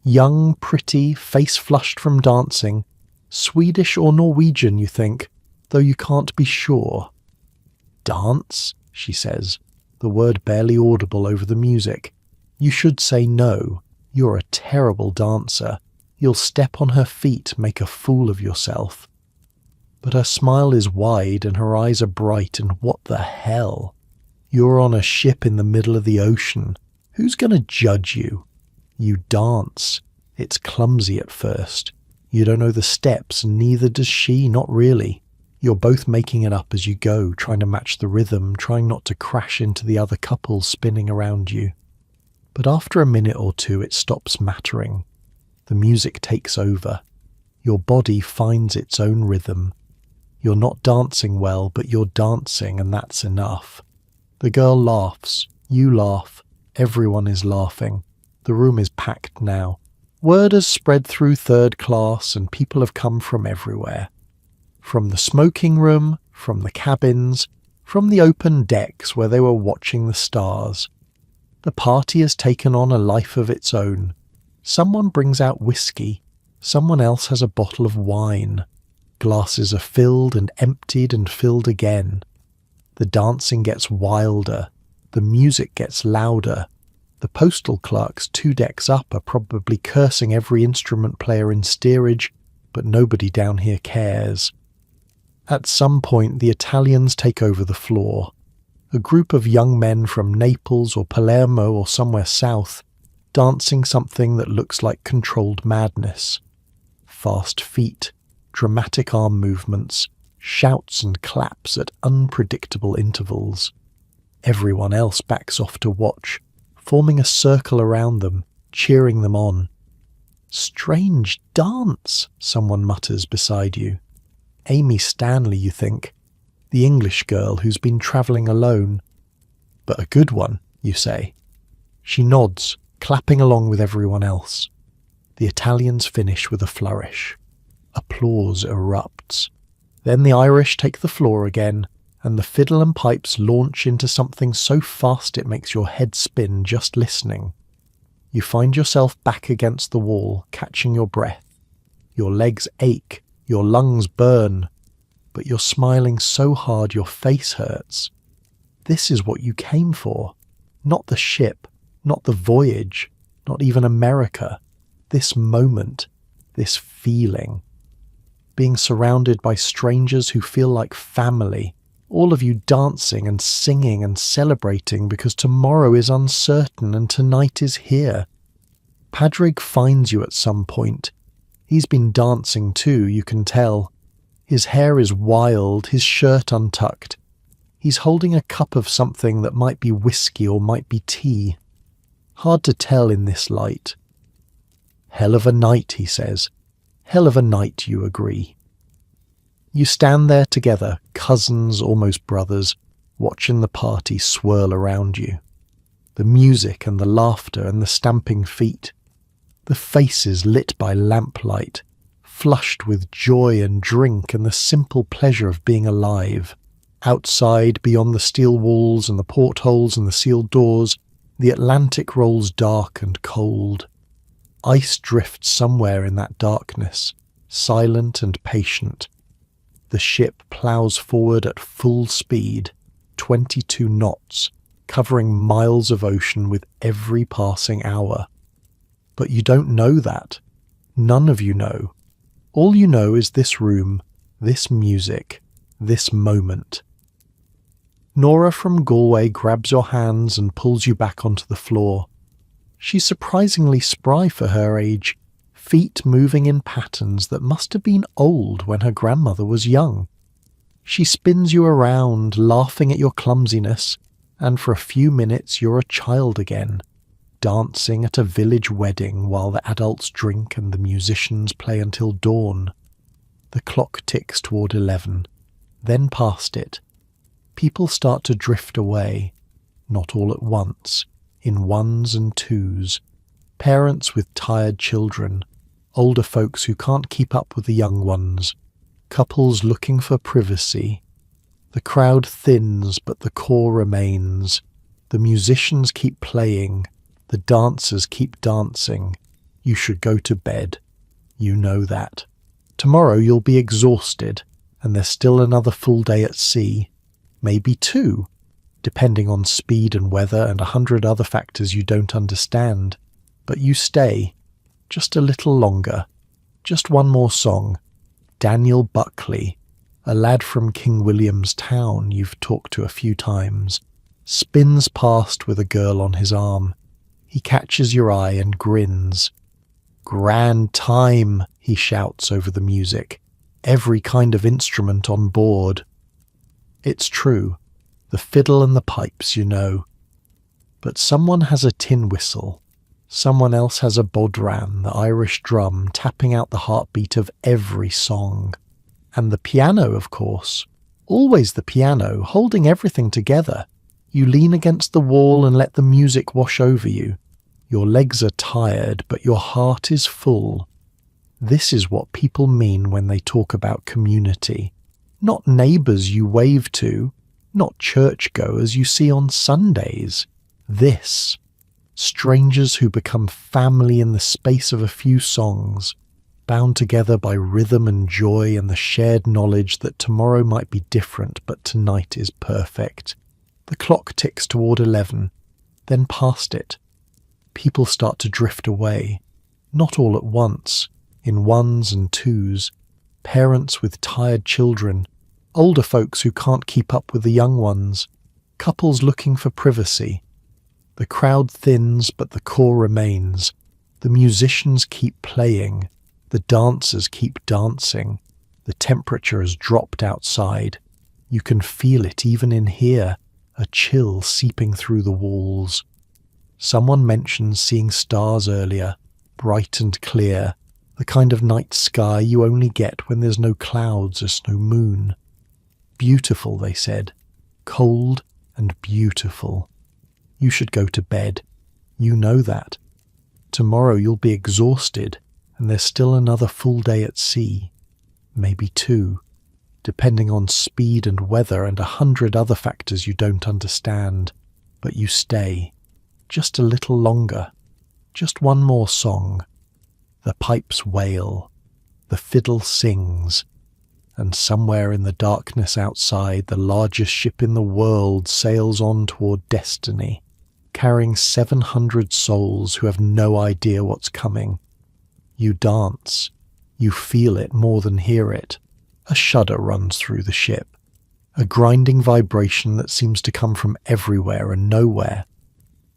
young, pretty, face flushed from dancing, Swedish or Norwegian, you think, though you can't be sure. Dance, she says, the word barely audible over the music. You should say no. You're a terrible dancer. You'll step on her feet, make a fool of yourself. But her smile is wide and her eyes are bright, and what the hell? You're on a ship in the middle of the ocean. Who's going to judge you? You dance. It's clumsy at first. You don't know the steps, and neither does she, not really. You're both making it up as you go, trying to match the rhythm, trying not to crash into the other couples spinning around you. But after a minute or two it stops mattering. The music takes over. Your body finds its own rhythm. You're not dancing well, but you're dancing, and that's enough. The girl laughs. You laugh. Everyone is laughing. The room is packed now. Word has spread through third class, and people have come from everywhere. From the smoking room, from the cabins, from the open decks where they were watching the stars. The party has taken on a life of its own. Someone brings out whiskey, someone else has a bottle of wine. Glasses are filled and emptied and filled again. The dancing gets wilder, the music gets louder. The postal clerks 2 decks up are probably cursing every instrument player in steerage, but nobody down here cares. At some point, the Italians take over the floor. A group of young men from Naples or Palermo or somewhere south, dancing something that looks like controlled madness. Fast feet, dramatic arm movements, shouts and claps at unpredictable intervals. Everyone else backs off to watch, forming a circle around them, cheering them on. "Strange dance," someone mutters beside you. Amy Stanley, you think. The English girl who's been travelling alone. "But a good one," you say. She nods, clapping along with everyone else. The Italians finish with a flourish. Applause erupts. Then the Irish take the floor again, and the fiddle and pipes launch into something so fast it makes your head spin just listening. You find yourself back against the wall, catching your breath. Your legs ache, your lungs burn, but you're smiling so hard your face hurts. This is what you came for. Not the ship, not the voyage, not even America. This moment, this feeling. Being surrounded by strangers who feel like family, all of you dancing and singing and celebrating because tomorrow is uncertain and tonight is here. Padraig finds you at some point. He's been dancing too, you can tell. His hair is wild, his shirt untucked. He's holding a cup of something that might be whiskey or might be tea. Hard to tell in this light. "Hell of a night," he says. "Hell of a night," you agree. You stand there together, cousins, almost brothers, watching the party swirl around you. The music and the laughter and the stamping feet. The faces lit by lamplight, flushed with joy and drink and the simple pleasure of being alive. Outside, beyond the steel walls and the portholes and the sealed doors, the Atlantic rolls dark and cold. Ice drifts somewhere in that darkness, silent and patient. The ship ploughs forward at full speed, 22 knots, covering miles of ocean with every passing hour. But you don't know that. None of you know. All you know is this room, this music, this moment. Nora from Galway grabs your hands and pulls you back onto the floor. She's surprisingly spry for her age, feet moving in patterns that must have been old when her grandmother was young. She spins you around, laughing at your clumsiness, and for a few minutes you're a child again, dancing at a village wedding while the adults drink and the musicians play until dawn. The clock ticks toward 11, then past it. People start to drift away, not all at once, in ones and twos. Parents with tired children, older folks who can't keep up with the young ones, couples looking for privacy. The crowd thins, but the core remains. The musicians keep playing. The dancers keep dancing. You should go to bed. You know that. Tomorrow you'll be exhausted, and there's still another full day at sea. Maybe 2, depending on speed and weather and 100 other factors you don't understand. But you stay, just a little longer, just one more song. Daniel Buckley, a lad from King William's Town you've talked to a few times, spins past with a girl on his arm. He catches your eye and grins. "Grand time," he shouts over the music. "Every kind of instrument on board." It's true, the fiddle and the pipes, you know. But someone has a tin whistle. Someone else has a bodhran, the Irish drum, tapping out the heartbeat of every song. And the piano, of course. Always the piano, holding everything together. You lean against the wall and let the music wash over you. Your legs are tired, but your heart is full. This is what people mean when they talk about community. Not neighbours you wave to, not churchgoers you see on Sundays. This. Strangers who become family in the space of a few songs, bound together by rhythm and joy and the shared knowledge that tomorrow might be different but tonight is perfect. The clock ticks toward 11, then past it. People start to drift away, not all at once, in ones and twos, parents with tired children, older folks who can't keep up with the young ones, couples looking for privacy. The crowd thins, but the core remains. The musicians keep playing. The dancers keep dancing. The temperature has dropped outside. You can feel it even in here, a chill seeping through the walls. Someone mentioned seeing stars earlier, bright and clear, the kind of night sky you only get when there's no clouds or no moon. Beautiful, they said. Cold and beautiful. You should go to bed. You know that. Tomorrow you'll be exhausted, and there's still another full day at sea. Maybe 2, depending on speed and weather and 100 other factors you don't understand. But you stay. Just a little longer. Just one more song. The pipes wail. The fiddle sings. And somewhere in the darkness outside, the largest ship in the world sails on toward destiny, carrying 700 souls who have no idea what's coming. You dance. You feel it more than hear it. A shudder runs through the ship. A grinding vibration that seems to come from everywhere and nowhere.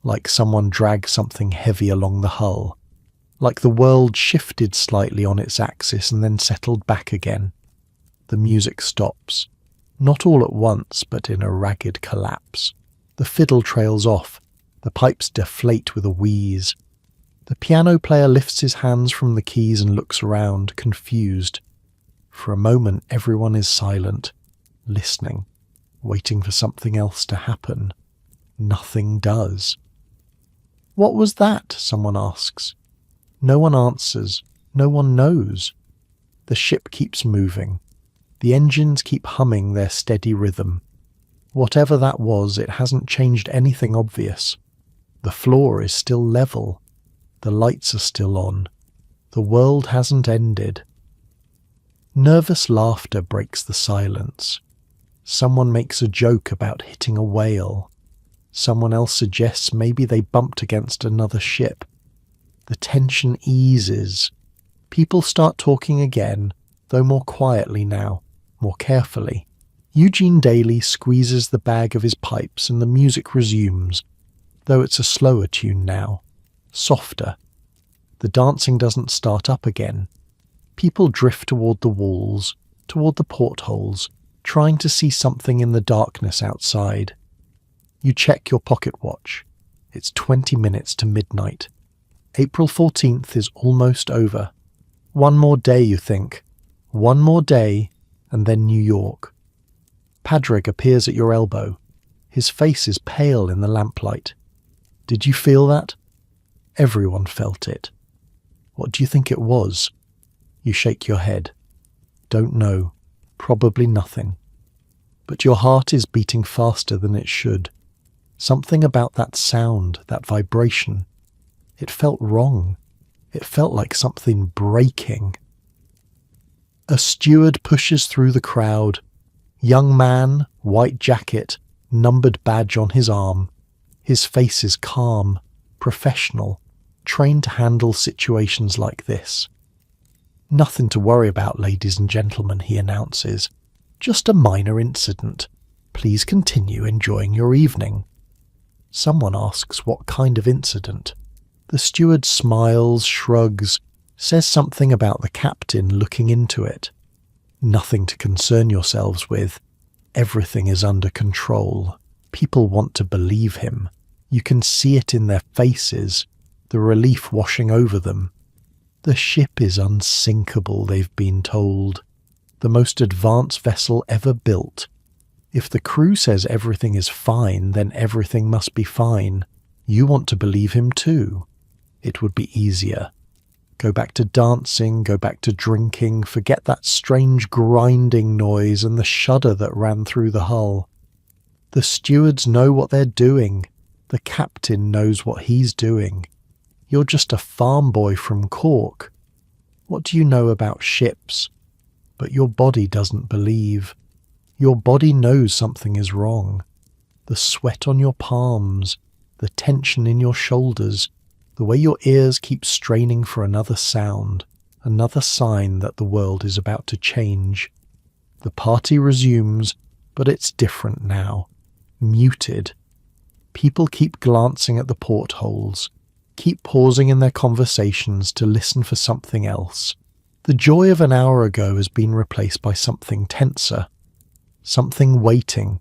Like someone dragged something heavy along the hull. Like the world shifted slightly on its axis and then settled back again. The music stops. Not all at once, but in a ragged collapse. The fiddle trails off. The pipes deflate with a wheeze. The piano player lifts his hands from the keys and looks around, confused. For a moment everyone is silent, listening, waiting for something else to happen. Nothing does. "What was that?" someone asks. No one answers. No one knows. The ship keeps moving. The engines keep humming their steady rhythm. Whatever that was, it hasn't changed anything obvious. The floor is still level. The lights are still on. The world hasn't ended. Nervous laughter breaks the silence. Someone makes a joke about hitting a whale. Someone else suggests maybe they bumped against another ship. The tension eases. People start talking again, though more quietly now, more carefully. Eugene Daly squeezes the bag of his pipes and the music resumes, though it's a slower tune now, softer. The dancing doesn't start up again. People drift toward the walls, toward the portholes, trying to see something in the darkness outside. You check your pocket watch. It's 20 minutes to midnight. April 14th is almost over. One more day, you think. One more day, and then New York. Padraig appears at your elbow. His face is pale in the lamplight. Did you feel that? Everyone felt it. What do you think it was? You shake your head. Don't know. Probably nothing. But your heart is beating faster than it should. Something about that sound, that vibration. It felt wrong. It felt like something breaking. A steward pushes through the crowd. Young man, white jacket, numbered badge on his arm. His face is calm, professional, trained to handle situations like this. Nothing to worry about, ladies and gentlemen, he announces. Just a minor incident. Please continue enjoying your evening. Someone asks what kind of incident. The steward smiles, shrugs, says something about the captain looking into it. Nothing to concern yourselves with. Everything is under control. People want to believe him. You can see it in their faces, the relief washing over them. The ship is unsinkable, they've been told. The most advanced vessel ever built. If the crew says everything is fine, then everything must be fine. You want to believe him too. It would be easier. Go back to dancing, go back to drinking, forget that strange grinding noise and the shudder that ran through the hull. The stewards know what they're doing. The captain knows what he's doing. You're just a farm boy from Cork. What do you know about ships? But your body doesn't believe. Your body knows something is wrong. The sweat on your palms, the tension in your shoulders, the way your ears keep straining for another sound, another sign that the world is about to change. The party resumes, but it's different now. Muted. People keep glancing at the portholes, keep pausing in their conversations to listen for something else. The joy of an hour ago has been replaced by something tenser, something waiting.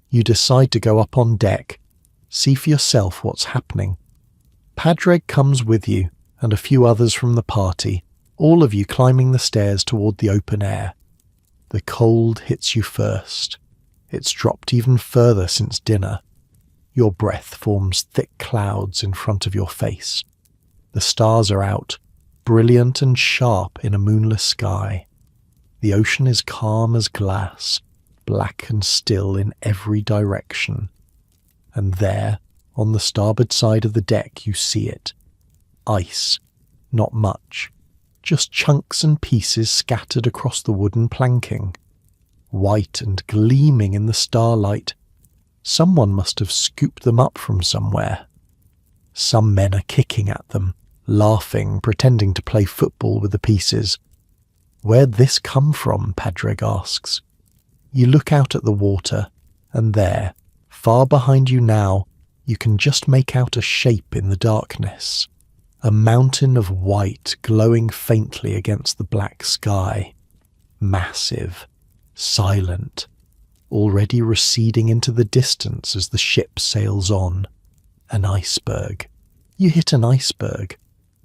You decide to go up on deck, see for yourself what's happening. Padraig comes with you, and a few others from the party, all of you climbing the stairs toward the open air. The cold hits you first. It's dropped even further since dinner. Your breath forms thick clouds in front of your face. The stars are out, brilliant and sharp in a moonless sky. The ocean is calm as glass, black and still in every direction. And there, on the starboard side of the deck, you see it. Ice. Not much. Just chunks and pieces scattered across the wooden planking. White and gleaming in the starlight. Someone must have scooped them up from somewhere. Some men are kicking at them, laughing, pretending to play football with the pieces. Where'd this come from? Padraig asks. You look out at the water, and there, far behind you now, you can just make out a shape in the darkness. A mountain of white glowing faintly against the black sky. Massive, silent, already receding into the distance as the ship sails on. An iceberg. You hit an iceberg.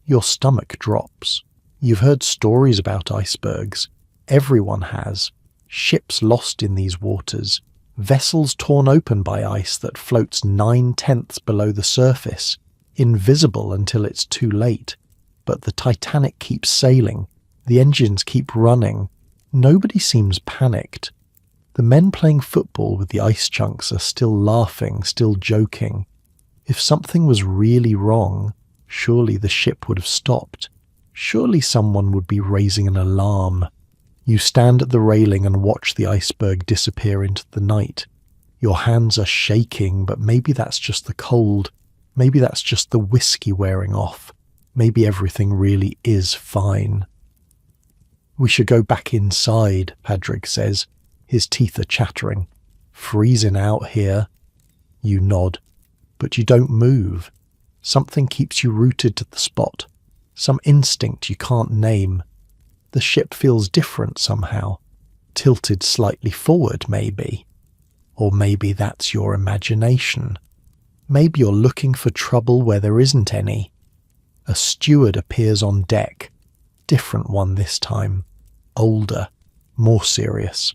Your stomach drops. You've heard stories about icebergs. Everyone has. Ships lost in these waters. Vessels torn open by ice that floats 9/10 below the surface. Invisible until it's too late. But the Titanic keeps sailing. The engines keep running. Nobody seems panicked. The men playing football with the ice chunks are still laughing, still joking. If something was really wrong, surely the ship would have stopped. Surely someone would be raising an alarm. You stand at the railing and watch the iceberg disappear into the night. Your hands are shaking, but maybe that's just the cold. Maybe that's just the whiskey wearing off. Maybe everything really is fine. We should go back inside, Padraig says. His teeth are chattering. Freezing out here. You nod, but you don't move. Something keeps you rooted to the spot. Some instinct you can't name. The ship feels different somehow. Tilted slightly forward, maybe. Or maybe that's your imagination. Maybe you're looking for trouble where there isn't any. A steward appears on deck. Different one this time. Older. More serious.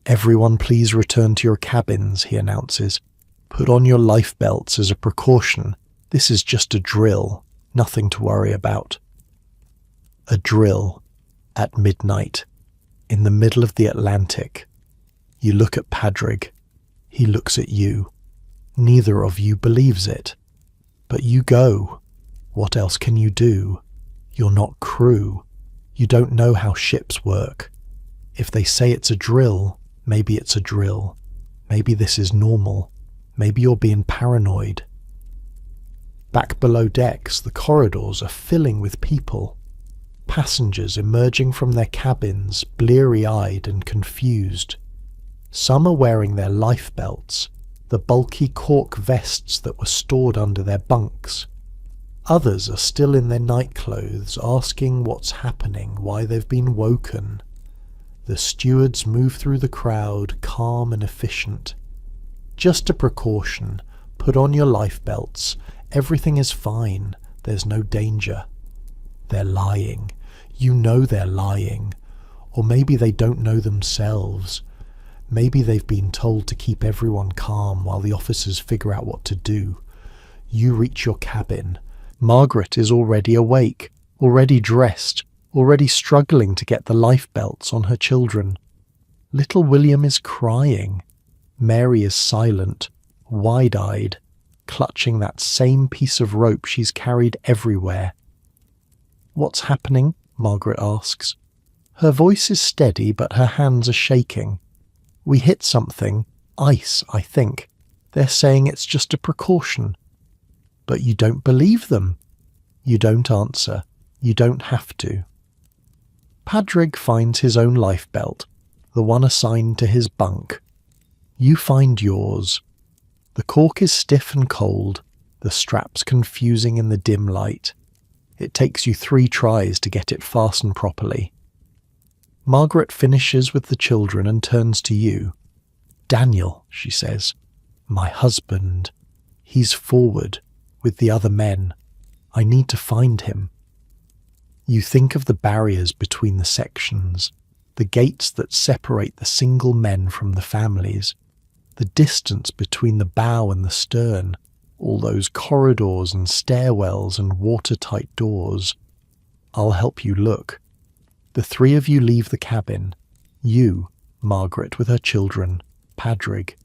Everyone please return to your cabins, he announces. Put on your life belts as a precaution. This is just a drill. Nothing to worry about. A drill. At midnight. In the middle of the Atlantic. You look at Padraig. He looks at you. Neither of you believes it. But you go. What else can you do? You're not crew. You don't know how ships work. If they say it's a drill, maybe it's a drill. Maybe this is normal. Maybe you're being paranoid. Back below decks, the corridors are filling with people. Passengers emerging from their cabins, bleary-eyed and confused. Some are wearing their life belts, the bulky cork vests that were stored under their bunks. Others are still in their nightclothes, asking what's happening, why they've been woken. The stewards move through the crowd, calm and efficient. Just a precaution. Put on your life belts. Everything is fine. There's no danger. They're lying. You know they're lying. Or maybe they don't know themselves. Maybe they've been told to keep everyone calm while the officers figure out what to do. You reach your cabin. Margaret is already awake, already dressed, already struggling to get the life belts on her children. Little William is crying. Mary is silent, wide-eyed, clutching that same piece of rope she's carried everywhere. "What's happening?" Margaret asks. Her voice is steady, but her hands are shaking. "We hit something. Ice, I think. They're saying it's just a precaution." "But you don't believe them." "You don't answer. You don't have to." Padraig finds his own life belt, the one assigned to his bunk. You find yours. The cork is stiff and cold, the straps confusing in the dim light. It takes you 3 tries to get it fastened properly. Margaret finishes with the children and turns to you. "Daniel," she says, "my husband. He's forward, with the other men. I need to find him." You think of the barriers between the sections, the gates that separate the single men from the families, the distance between the bow and the stern, all those corridors and stairwells and watertight doors. I'll help you look. The 3 of you leave the cabin. You, Margaret with her children, Padraig.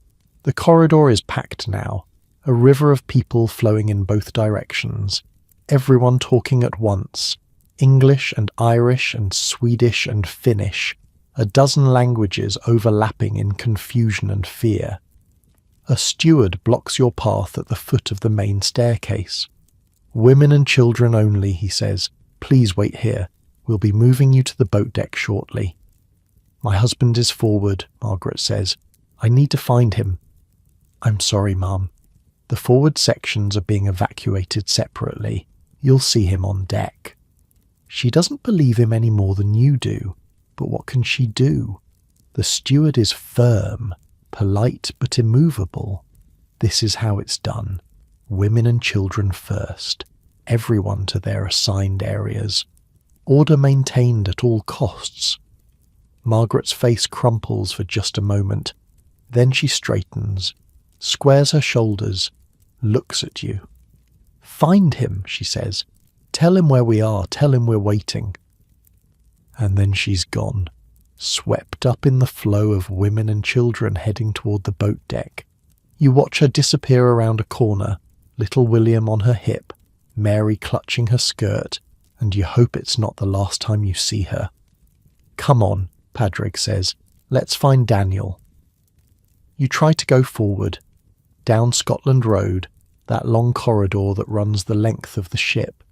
The corridor is packed now, a river of people flowing in both directions, everyone talking at once, English and Irish and Swedish and Finnish, a dozen languages overlapping in confusion and fear. A steward blocks your path at the foot of the main staircase. "Women and children only," he says. "Please wait here. We'll be moving you to the boat deck shortly." "My husband is forward," Margaret says. "I need to find him." "I'm sorry, Mum. The forward sections are being evacuated separately. You'll see him on deck." She doesn't believe him any more than you do, but what can she do? The steward is firm, polite but immovable. This is how it's done. Women and children first, everyone to their assigned areas. Order maintained at all costs. Margaret's face crumples for just a moment. Then she straightens, squares her shoulders, looks at you. "Find him," she says. "Tell him where we are. Tell him we're waiting." And then she's gone, swept up in the flow of women and children heading toward the boat deck. You watch her disappear around a corner, little William on her hip, Mary clutching her skirt, and you hope it's not the last time you see her. "Come on," Padraig says. "Let's find Daniel." You try to go forward, down Scotland Road, that long corridor that runs the length of the ship.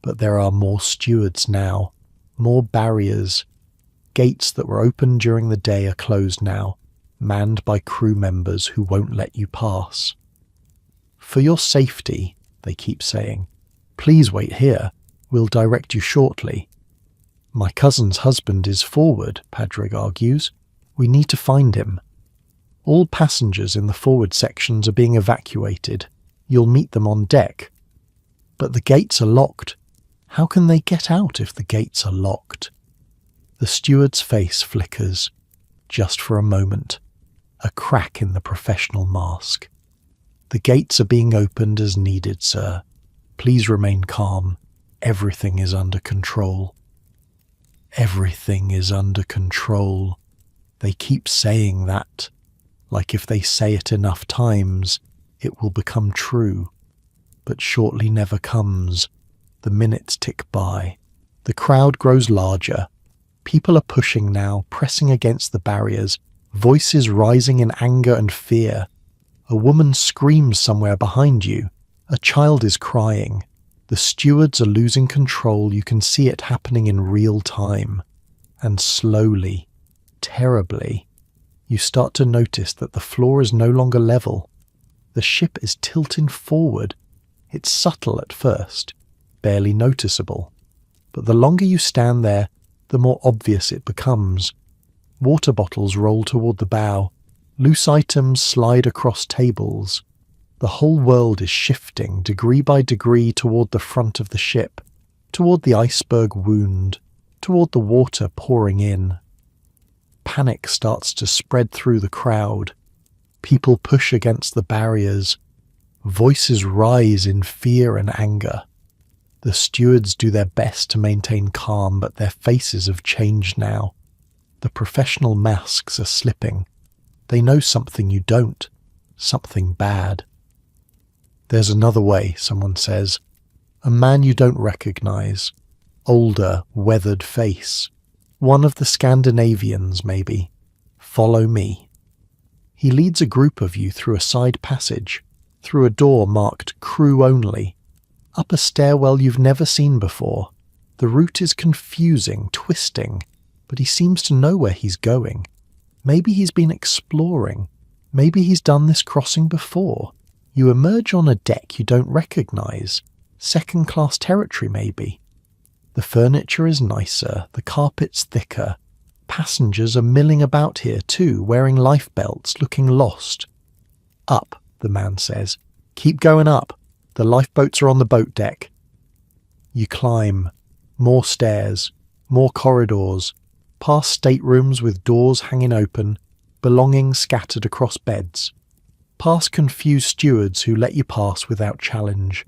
But there are more stewards now, more barriers. Gates that were open during the day are closed now, manned by crew members who won't let you pass. "For your safety," they keep saying, "please wait here. We'll direct you shortly." "My cousin's husband is forward," Padraig argues. "We need to find him." All passengers in the forward sections are being evacuated. You'll meet them on deck. "But the gates are locked." "How can they get out if the gates are locked?" The steward's face flickers, just for a moment, a crack in the professional mask. "The gates are being opened as needed, sir. Please remain calm. Everything is under control." Everything is under control. They keep saying that, like if they say it enough times, it will become true. But shortly never comes. The minutes tick by. The crowd grows larger. People are pushing now, pressing against the barriers, voices rising in anger and fear. A woman screams somewhere behind you. A child is crying. The stewards are losing control. You can see it happening in real time. And slowly, terribly, you start to notice that the floor is no longer level. The ship is tilting forward. It's subtle at first, barely noticeable. But the longer you stand there, the more obvious it becomes. Water bottles roll toward the bow. Loose items slide across tables. The whole world is shifting degree by degree toward the front of the ship, toward the iceberg wound, toward the water pouring in. Panic starts to spread through the crowd. People push against the barriers. Voices rise in fear and anger. The stewards do their best to maintain calm, but their faces have changed now. The professional masks are slipping. They know something you don't, something bad. There's another way, someone says. A man you don't recognize. Older, weathered face. One of the Scandinavians, maybe. Follow me. He leads a group of you through a side passage, through a door marked crew only, up a stairwell you've never seen before. The route is confusing, twisting, but he seems to know where he's going. Maybe he's been exploring. Maybe he's done this crossing before. You emerge on a deck you don't recognize. Second-class territory, maybe. The furniture is nicer, the carpet's thicker. Passengers are milling about here too, wearing life belts, looking lost. Up, the man says. Keep going up. The lifeboats are on the boat deck. You climb. More stairs. More corridors. Past staterooms with doors hanging open, belongings scattered across beds. Past confused stewards who let you pass without challenge.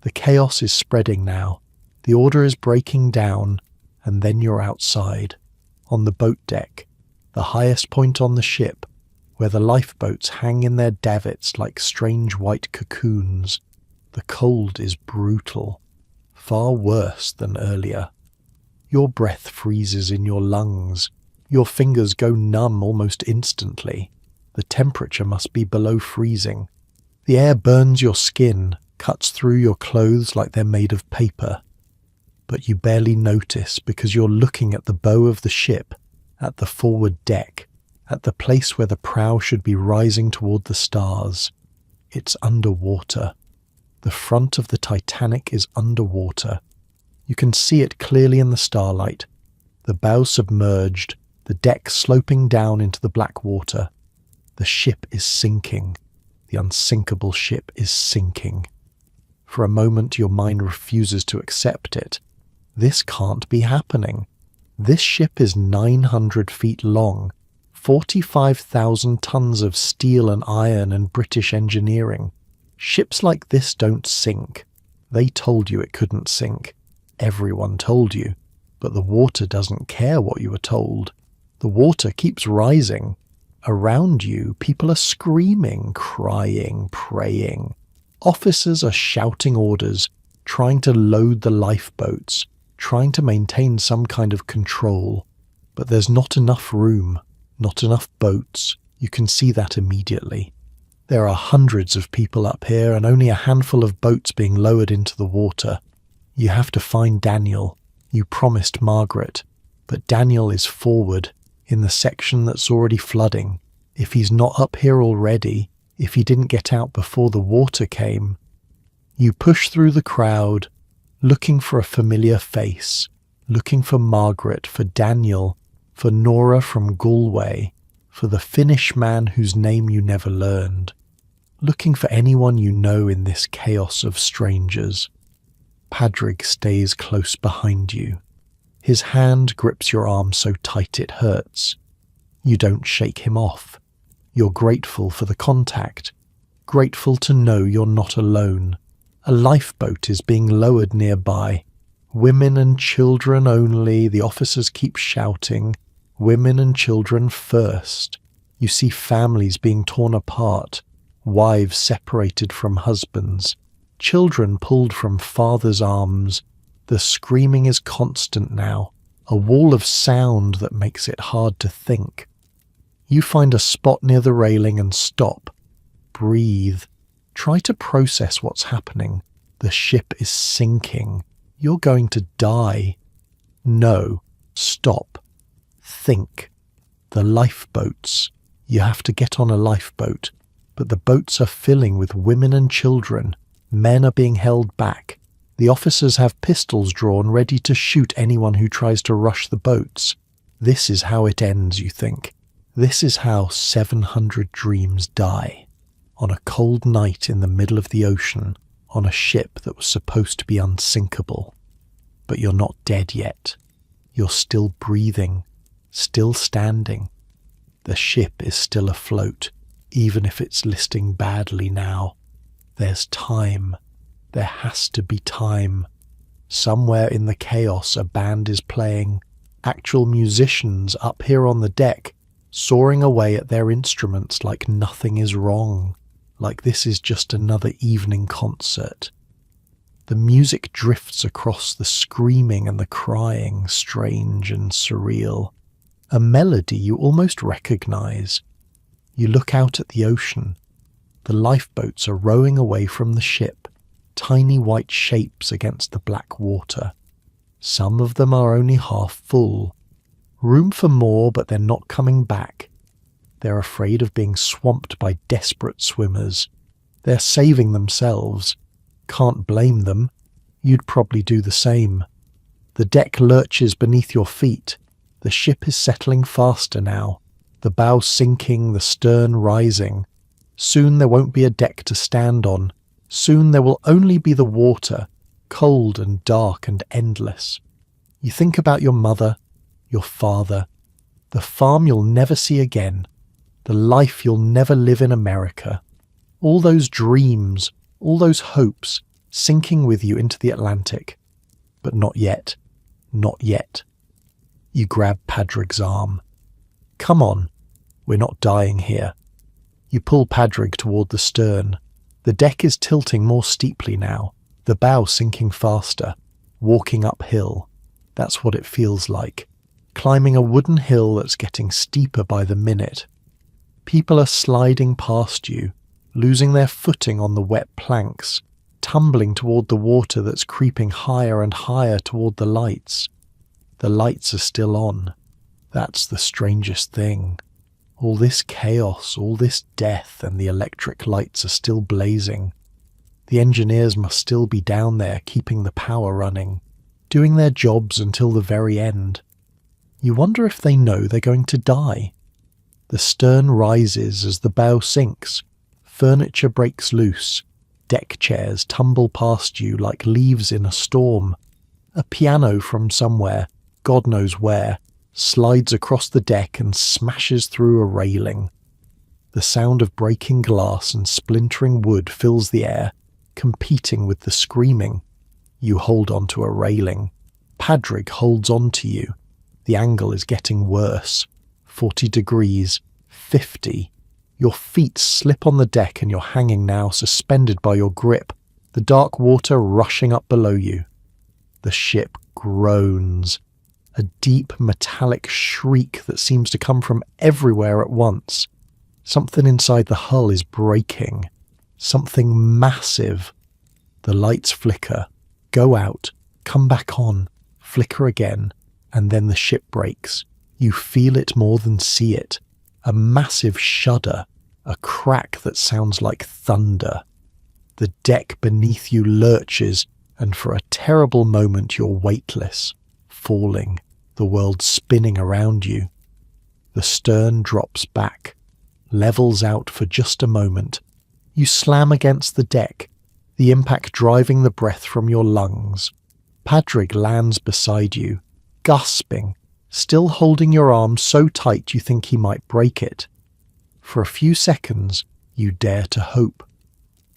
The chaos is spreading now. The order is breaking down, and then you're outside, on the boat deck, the highest point on the ship, where the lifeboats hang in their davits like strange white cocoons. The cold is brutal, far worse than earlier. Your breath freezes in your lungs. Your fingers go numb almost instantly. The temperature must be below freezing. The air burns your skin, cuts through your clothes like they're made of paper. But you barely notice because you're looking at the bow of the ship, at the forward deck, at the place where the prow should be rising toward the stars. It's underwater. The front of the Titanic is underwater. You can see it clearly in the starlight. The bow submerged, the deck sloping down into the black water. The ship is sinking. The unsinkable ship is sinking. For a moment your mind refuses to accept it. This can't be happening. This ship is 900 feet long, 45,000 tons of steel and iron and British engineering. Ships like this don't sink. They told you it couldn't sink. Everyone told you. But the water doesn't care what you were told. The water keeps rising. Around you, people are screaming, crying, praying. Officers are shouting orders, trying to load the lifeboats, trying to maintain some kind of control. But there's not enough room, not enough boats. You can see that immediately. There are hundreds of people up here and only a handful of boats being lowered into the water. You have to find Daniel. You promised Margaret. But Daniel is forward, in the section that's already flooding. If he's not up here already, if he didn't get out before the water came. You push through the crowd, looking for a familiar face, looking for Margaret, for Daniel, for Nora from Galway, for the Finnish man whose name you never learned, looking for anyone you know in this chaos of strangers. Padraig stays close behind you. His hand grips your arm so tight it hurts. You don't shake him off. You're grateful for the contact, grateful to know you're not alone. A lifeboat is being lowered nearby. Women and children only, the officers keep shouting. Women and children first. You see families being torn apart, wives separated from husbands, children pulled from fathers' arms. The screaming is constant now, a wall of sound that makes it hard to think. You find a spot near the railing and stop. Breathe. Try to process what's happening. The ship is sinking. You're going to die. No. Stop. Think. The lifeboats. You have to get on a lifeboat. But the boats are filling with women and children. Men are being held back. The officers have pistols drawn ready to shoot anyone who tries to rush the boats. This is how it ends, you think. This is how 700 dreams die. On a cold night in the middle of the ocean, on a ship that was supposed to be unsinkable. But you're not dead yet. You're still breathing, still standing. The ship is still afloat, even if it's listing badly now. There's time. There has to be time. Somewhere in the chaos a band is playing. Actual musicians up here on the deck, soaring away at their instruments like nothing is wrong. like this is just another evening concert. The music drifts across the screaming and the crying, strange and surreal. A melody you almost recognize. You look out at the ocean. The lifeboats are rowing away from the ship, tiny white shapes against the black water. Some of them are only half full. Room for more, but they're not coming back. They're afraid of being swamped by desperate swimmers. They're saving themselves. Can't blame them. You'd probably do the same. The deck lurches beneath your feet. The ship is settling faster now. The bow sinking, the stern rising. Soon there won't be a deck to stand on. Soon there will only be the water, cold and dark and endless. You think about your mother, your father, the farm you'll never see again, the life you'll never live in America. All those dreams, all those hopes, sinking with you into the Atlantic. But not yet. Not yet. You grab Padraig's arm. Come on, we're not dying here. You pull Padraig toward the stern. The deck is tilting more steeply now, the bow sinking faster, walking uphill. That's what it feels like. Climbing a wooden hill that's getting steeper by the minute. People are sliding past you, losing their footing on the wet planks, tumbling toward the water that's creeping higher and higher toward the lights. The lights are still on. That's the strangest thing. All this chaos, all this death, and the electric lights are still blazing. The engineers must still be down there keeping the power running, doing their jobs until the very end. You wonder if they know they're going to die. The stern rises as the bow sinks. Furniture breaks loose. Deck chairs tumble past you like leaves in a storm. A piano from somewhere, God knows where, slides across the deck and smashes through a railing. The sound of breaking glass and splintering wood fills the air, competing with the screaming. You hold onto a railing. Padraig holds on to you. The angle is getting worse. 40 degrees, 50. Your feet slip on the deck and you're hanging now, suspended by your grip, the dark water rushing up below you. The ship groans. A deep metallic shriek that seems to come from everywhere at once. Something inside the hull is breaking. Something massive. The lights flicker, go out, come back on, flicker again, and then the ship breaks. You feel it more than see it. A massive shudder, a crack that sounds like thunder. The deck beneath you lurches, and for a terrible moment you're weightless, falling, the world spinning around you. The stern drops back, levels out for just a moment. You slam against the deck, the impact driving the breath from your lungs. Padraig lands beside you, gasping, still holding your arm so tight you think he might break it. For a few seconds, you dare to hope.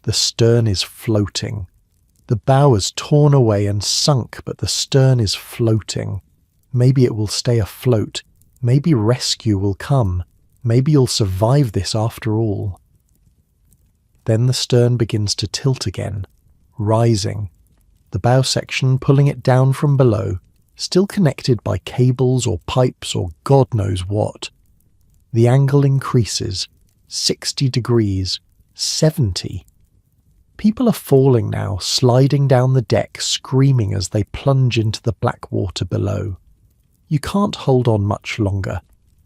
The stern is floating. The bow is torn away and sunk, but the stern is floating. Maybe it will stay afloat. Maybe rescue will come. Maybe you'll survive this after all. Then the stern begins to tilt again, rising. The bow section pulling it down from below, still connected by cables or pipes or God knows what. The angle increases, 60 degrees, 70. People are falling now, sliding down the deck, screaming as they plunge into the black water below. You can't hold on much longer.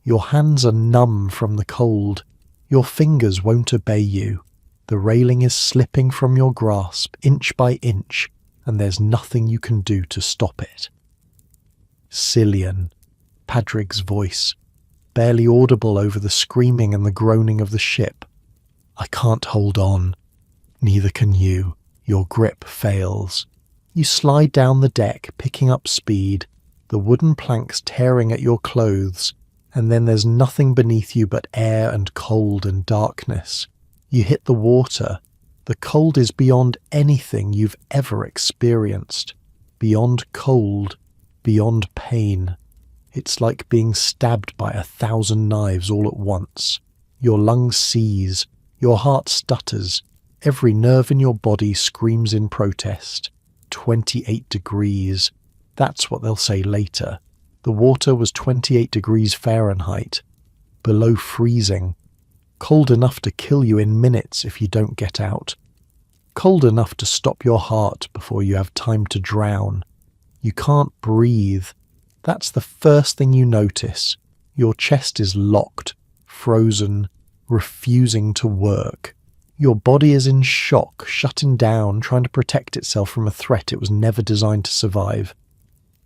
Your hands are numb from the cold. Your fingers won't obey you. The railing is slipping from your grasp, inch by inch, and there's nothing you can do to stop it. Cillian, Padraig's voice, barely audible over the screaming and the groaning of the ship. I can't hold on. Neither can you. Your grip fails. You slide down the deck, picking up speed, the wooden planks tearing at your clothes, and then there's nothing beneath you but air and cold and darkness. You hit the water. The cold is beyond anything you've ever experienced. Beyond cold, beyond pain. It's like being stabbed by 1,000 knives all at once. Your lungs seize. Your heart stutters. Every nerve in your body screams in protest. 28 degrees. That's what they'll say later. The water was 28 degrees Fahrenheit. Below freezing. Cold enough to kill you in minutes if you don't get out. Cold enough to stop your heart before you have time to drown. You can't breathe. That's the first thing you notice. Your chest is locked, frozen, refusing to work. Your body is in shock, shutting down, trying to protect itself from a threat it was never designed to survive.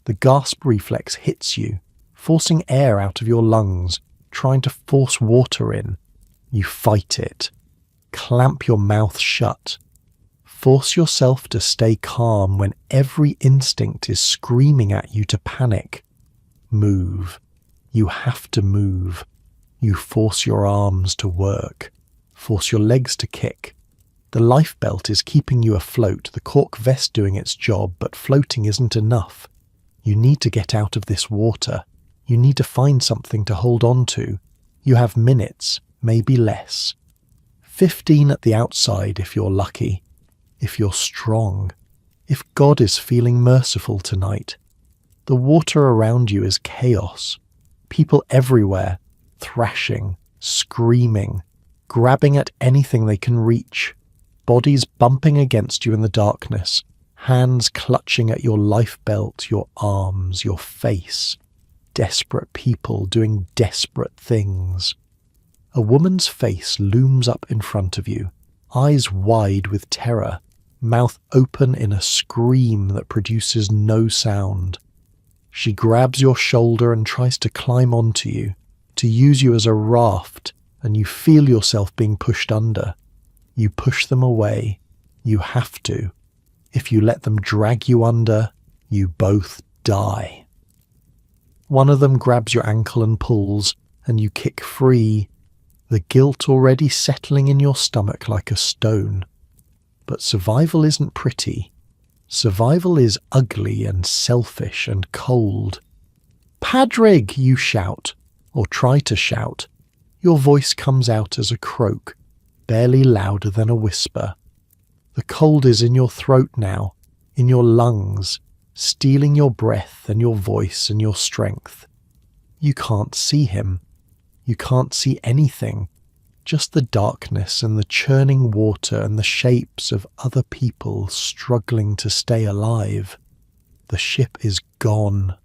The gasp reflex hits you, forcing air out of your lungs, trying to force water in. You fight it. Clamp your mouth shut. Force yourself to stay calm when every instinct is screaming at you to panic. Move. You have to move. You force your arms to work. Force your legs to kick. The life belt is keeping you afloat, the cork vest doing its job, but floating isn't enough. You need to get out of this water. You need to find something to hold on to. You have minutes, maybe less. 15 at the outside if you're lucky. If you're strong. If God is feeling merciful tonight. The water around you is chaos. People everywhere, thrashing, screaming, grabbing at anything they can reach. Bodies bumping against you in the darkness. Hands clutching at your life belt, your arms, your face. Desperate people doing desperate things. A woman's face looms up in front of you, eyes wide with terror, mouth open in a scream that produces no sound. She grabs your shoulder and tries to climb onto you, to use you as a raft, and you feel yourself being pushed under. You push them away. You have to. If you let them drag you under, you both die. One of them grabs your ankle and pulls, and you kick free, the guilt already settling in your stomach like a stone. But survival isn't pretty. Survival is ugly and selfish and cold. "Padrig!" you shout, or try to shout. Your voice comes out as a croak, barely louder than a whisper. The cold is in your throat now, in your lungs, stealing your breath and your voice and your strength. You can't see him. You can't see anything, just the darkness and the churning water and the shapes of other people struggling to stay alive. The ship is gone,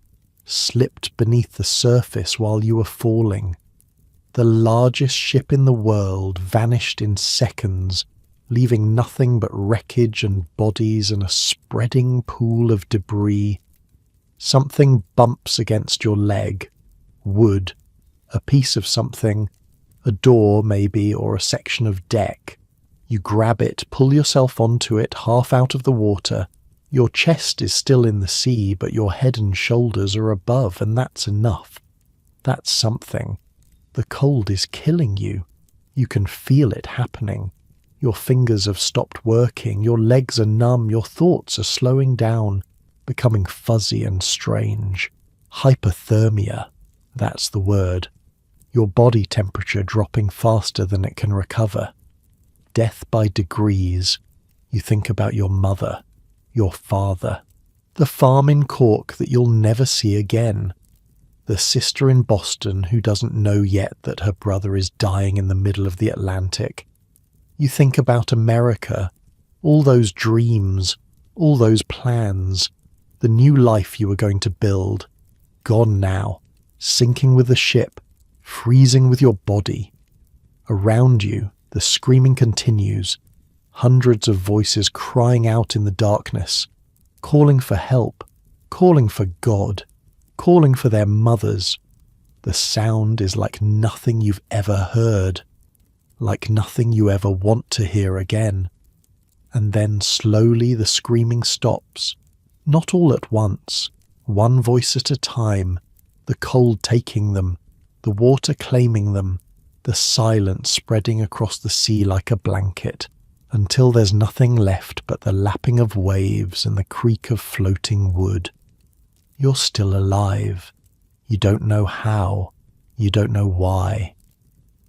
slipped beneath the surface while you were falling. The largest ship in the world vanished in seconds, leaving nothing but wreckage and bodies and a spreading pool of debris. Something bumps against your leg. Wood. A piece of something. A door, maybe, or a section of deck. You grab it, pull yourself onto it, half out of the water. Your chest is still in the sea, but your head and shoulders are above, and that's enough. That's something. The cold is killing you. You can feel it happening. Your fingers have stopped working, your legs are numb, your thoughts are slowing down, becoming fuzzy and strange. Hypothermia, that's the word. Your body temperature dropping faster than it can recover. Death by degrees. You think about your mother, your father, the farm in Cork that you'll never see again, the sister in Boston who doesn't know yet that her brother is dying in the middle of the Atlantic. You think about America, all those dreams, all those plans, the new life you were going to build, gone now, sinking with the ship, freezing with your body. Around you, the screaming continues, hundreds of voices crying out in the darkness, calling for help, calling for God, calling for their mothers. The sound is like nothing you've ever heard, like nothing you ever want to hear again. And then slowly the screaming stops, not all at once, one voice at a time, the cold taking them, the water claiming them, the silence spreading across the sea like a blanket, until there's nothing left but the lapping of waves and the creak of floating wood. You're still alive. You don't know how, you don't know why,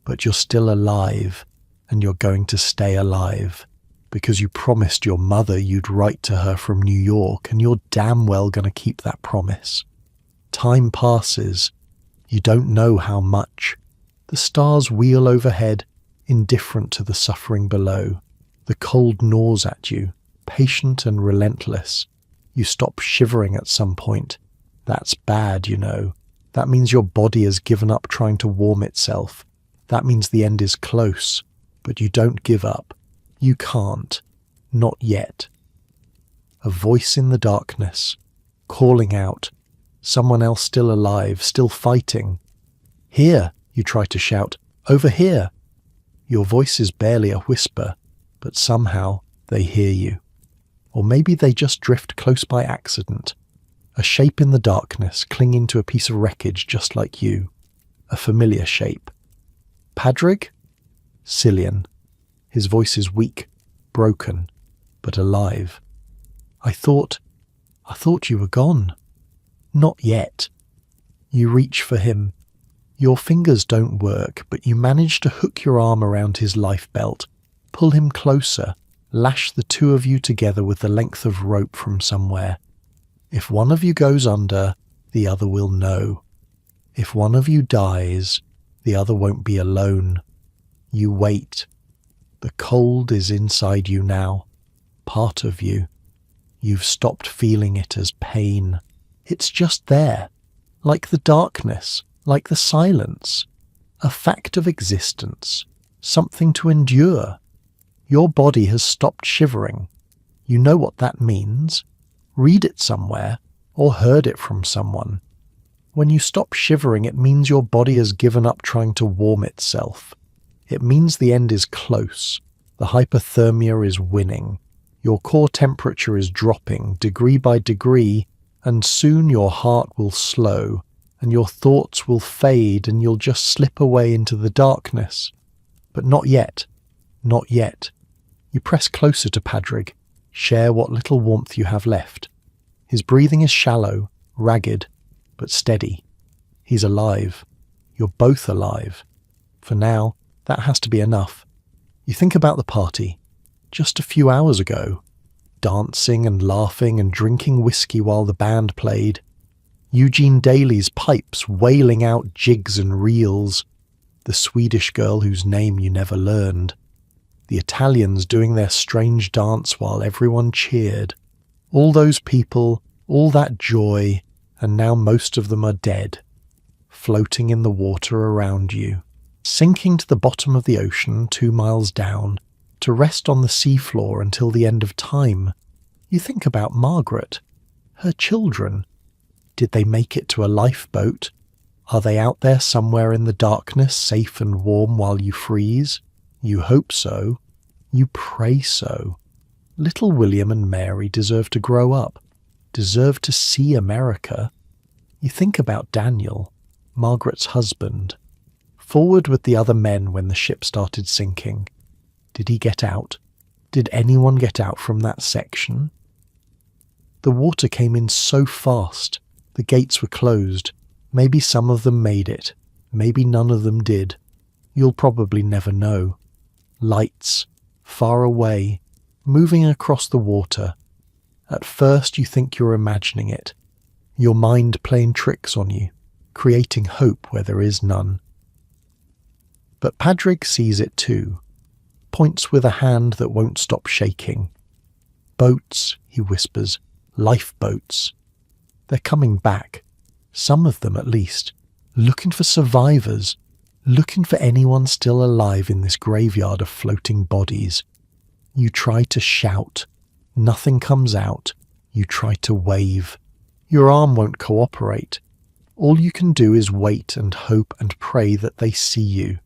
but you're still alive, and you're going to stay alive because you promised your mother you'd write to her from New York, and you're damn well going to keep that promise. Time passes. You don't know how much. The stars wheel overhead, indifferent to the suffering below. The cold gnaws at you, patient and relentless. You stop shivering at some point. That's bad, you know. That means your body has given up trying to warm itself. That means the end is close. But you don't give up. You can't. Not yet. A voice in the darkness, calling out. Someone else still alive, still fighting. Here, you try to shout. Over here. Your voice is barely a whisper, but somehow they hear you. Or maybe they just drift close by accident. A shape in the darkness clinging to a piece of wreckage just like you. A familiar shape. Padrig? Cillian. His voice is weak, broken, but alive. I thought you were gone. Not yet. You reach for him. Your fingers don't work, but you manage to hook your arm around his life belt, pull him closer, lash the two of you together with the length of rope from somewhere. If one of you goes under, the other will know. If one of you dies, the other won't be alone. You wait. The cold is inside you now, part of you. You've stopped feeling it as pain. It's just there, like the darkness, like the silence, a fact of existence, something to endure. Your body has stopped shivering. You know what that means. Read it somewhere, or heard it from someone. When you stop shivering, it means your body has given up trying to warm itself. It means the end is close. The hypothermia is winning. Your core temperature is dropping degree by degree, and soon your heart will slow, and your thoughts will fade, and you'll just slip away into the darkness. But not yet. Not yet. You press closer to Padrig, share what little warmth you have left. His breathing is shallow, ragged, but steady. He's alive. You're both alive. For now, that has to be enough. You think about the party, just a few hours ago, dancing and laughing and drinking whiskey while the band played, Eugene Daly's pipes wailing out jigs and reels, the Swedish girl whose name you never learned, the Italians doing their strange dance while everyone cheered, all those people, all that joy, and now most of them are dead, floating in the water around you, sinking to the bottom of the ocean 2 miles down, to rest on the seafloor until the end of time. You think about Margaret, her children. Did they make it to a lifeboat? Are they out there somewhere in the darkness, safe and warm while you freeze? You hope so. You pray so. Little William and Mary deserve to grow up, deserve to see America. You think about Daniel, Margaret's husband, forward with the other men when the ship started sinking. Did he get out? Did anyone get out from that section? The water came in so fast. The gates were closed. Maybe some of them made it. Maybe none of them did. You'll probably never know. Lights, far away, moving across the water. At first you think you're imagining it. Your mind playing tricks on you, creating hope where there is none. But Padrig sees it too, points with a hand that won't stop shaking. Boats, he whispers, lifeboats. They're coming back, some of them at least, looking for survivors, looking for anyone still alive in this graveyard of floating bodies. You try to shout. Nothing comes out. You try to wave. Your arm won't cooperate. All you can do is wait and hope and pray that they see you,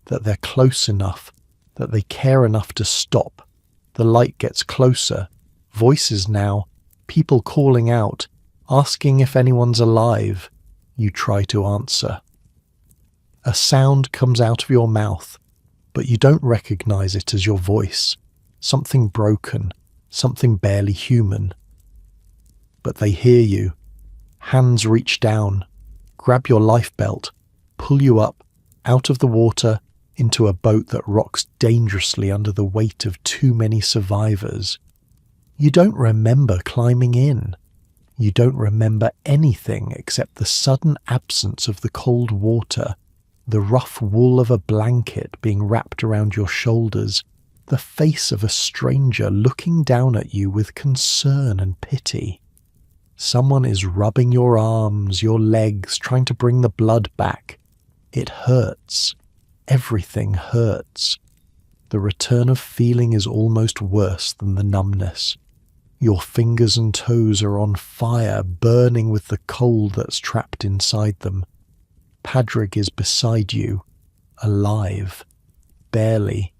that they're close enough, that they care enough to stop. The light gets closer. Voices now. People calling out, asking if anyone's alive. You try to answer. A sound comes out of your mouth, but you don't recognize it as your voice. Something broken, something barely human. But they hear you. Hands reach down, grab your life belt, pull you up, out of the water, into a boat that rocks dangerously under the weight of too many survivors. You don't remember climbing in. You don't remember anything except the sudden absence of the cold water, the rough wool of a blanket being wrapped around your shoulders, the face of a stranger looking down at you with concern and pity. Someone is rubbing your arms, your legs, trying to bring the blood back. It hurts. Everything hurts. The return of feeling is almost worse than the numbness. Your fingers and toes are on fire, burning with the cold that's trapped inside them. Padraig is beside you, alive. Barely,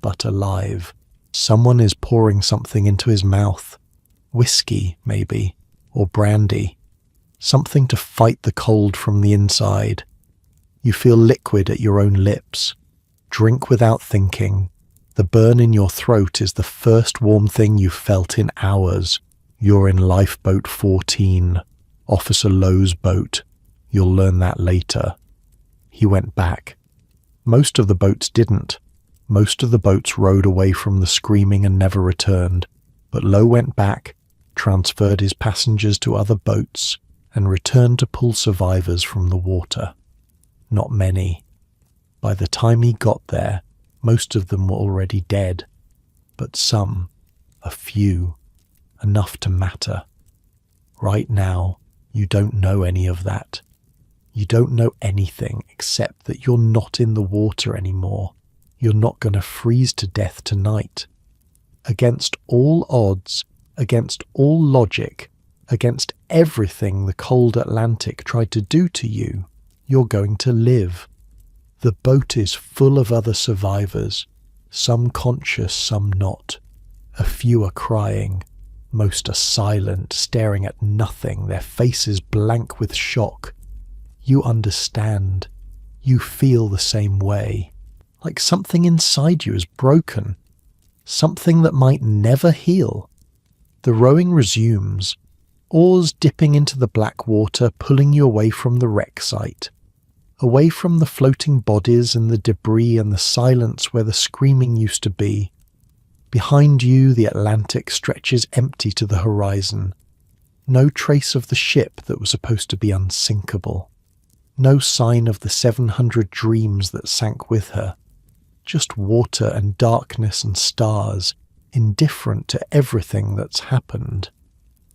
but alive. Someone is pouring something into his mouth. Whiskey, maybe, or brandy. Something to fight the cold from the inside. You feel liquid at your own lips. Drink without thinking. The burn in your throat is the first warm thing you've felt in hours. You're in lifeboat 14, Officer Lowe's boat. You'll learn that later. He went back. Most of the boats didn't. Most of the boats rowed away from the screaming and never returned. But Lowe went back, transferred his passengers to other boats, and returned to pull survivors from the water. Not many. By the time he got there, most of them were already dead. But some, a few, enough to matter. Right now, you don't know any of that. You don't know anything except that you're not in the water anymore. You're not going to freeze to death tonight. Against all odds, against all logic, against everything the cold Atlantic tried to do to you, you're going to live. The boat is full of other survivors, some conscious, some not. A few are crying. Most are silent, staring at nothing, their faces blank with shock. You understand. You feel the same way. Like something inside you is broken. Something that might never heal. The rowing resumes, oars dipping into the black water, pulling you away from the wreck site. Away from the floating bodies and the debris and the silence where the screaming used to be. Behind you, the Atlantic stretches empty to the horizon. No trace of the ship that was supposed to be unsinkable. No sign of the 700 dreams that sank with her. Just water and darkness and stars, indifferent to everything that's happened.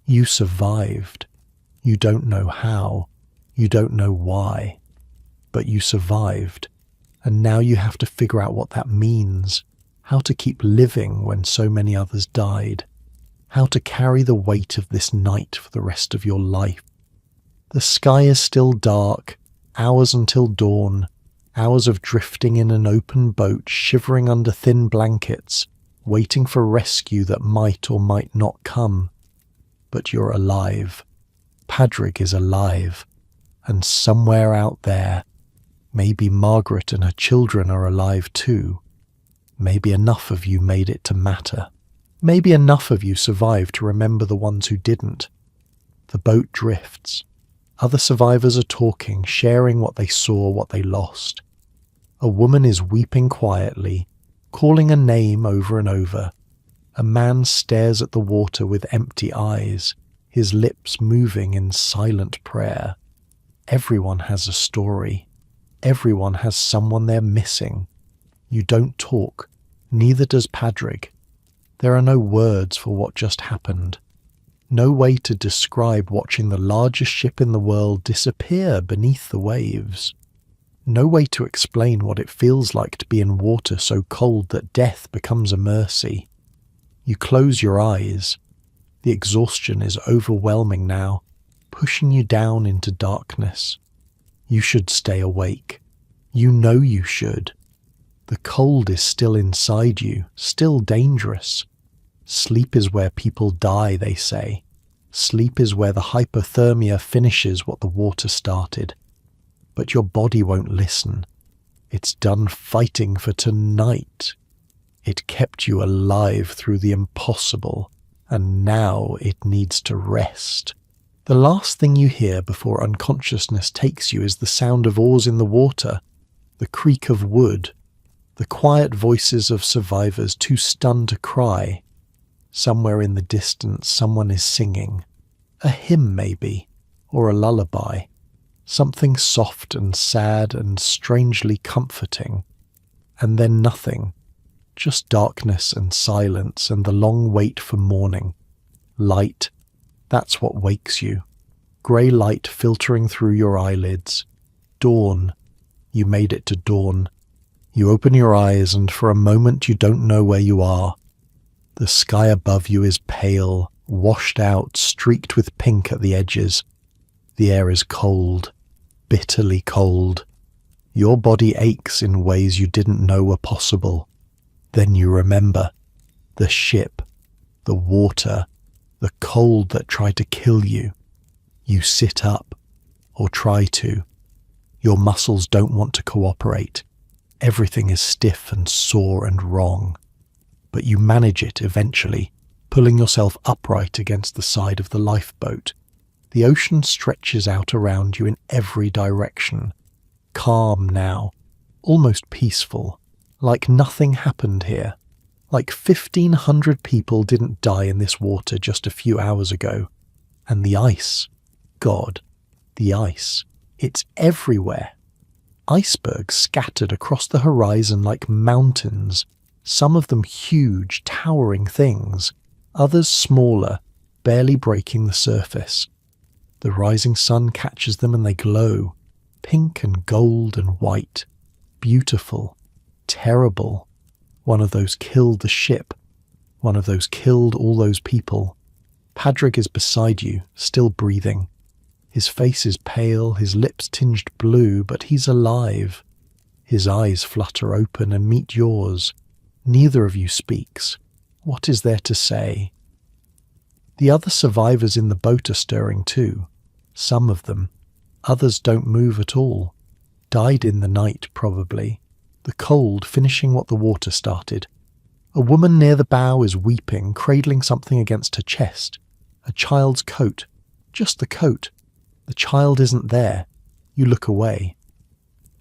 You survived. You don't know how. You don't know why. But you survived, and now you have to figure out what that means, how to keep living when so many others died, how to carry the weight of this night for the rest of your life. The sky is still dark, hours until dawn, hours of drifting in an open boat, shivering under thin blankets, waiting for rescue that might or might not come. But you're alive. Padraig is alive, and somewhere out there, maybe Margaret and her children are alive too. Maybe enough of you made it to matter. Maybe enough of you survived to remember the ones who didn't. The boat drifts. Other survivors are talking, sharing what they saw, what they lost. A woman is weeping quietly, calling a name over and over. A man stares at the water with empty eyes, his lips moving in silent prayer. Everyone has a story. Everyone has someone they're missing. You don't talk, neither does Padraig. There are no words for what just happened. No way to describe watching the largest ship in the world disappear beneath the waves. No way to explain what it feels like to be in water so cold that death becomes a mercy. You close your eyes. The exhaustion is overwhelming now, pushing you down into darkness. You should stay awake. You know you should. The cold is still inside you, still dangerous. Sleep is where people die, they say. Sleep is where the hypothermia finishes what the water started. But your body won't listen. It's done fighting for tonight. It kept you alive through the impossible, and now it needs to rest. The last thing you hear before unconsciousness takes you is the sound of oars in the water, the creak of wood, The quiet voices of survivors too stunned to cry. Somewhere in the distance someone is singing. A hymn maybe, or a lullaby. Something soft and sad and strangely comforting. And then nothing. Just darkness and silence and the long wait for morning. Light. That's what wakes you. Grey light filtering through your eyelids. Dawn. You made it to dawn. You open your eyes and for a moment you don't know where you are. The sky above you is pale, washed out, streaked with pink at the edges. The air is cold, bitterly cold. Your body aches in ways you didn't know were possible. Then you remember. The ship, the water, the cold that tried to kill you. You sit up, or try to. Your muscles don't want to cooperate. Everything is stiff and sore and wrong. But you manage it eventually, pulling yourself upright against the side of the lifeboat. The ocean stretches out around you in every direction. Calm now, almost peaceful, like nothing happened here. Like 1,500 people didn't die in this water just a few hours ago. And the ice, God, the ice, it's everywhere. Icebergs scattered across the horizon like mountains, some of them huge, towering things, others smaller, barely breaking the surface. The rising sun catches them and they glow, pink and gold and white, beautiful, terrible. One of those killed the ship. One of those killed all those people. Padraig is beside you, still breathing. His face is pale, his lips tinged blue, but he's alive. His eyes flutter open and meet yours. Neither of you speaks. What is there to say? The other survivors in the boat are stirring too. Some of them. Others don't move at all. Died in the night, probably. The cold finishing what the water started. A woman near the bow is weeping, cradling something against her chest. A child's coat. Just the coat. The child isn't there. You look away.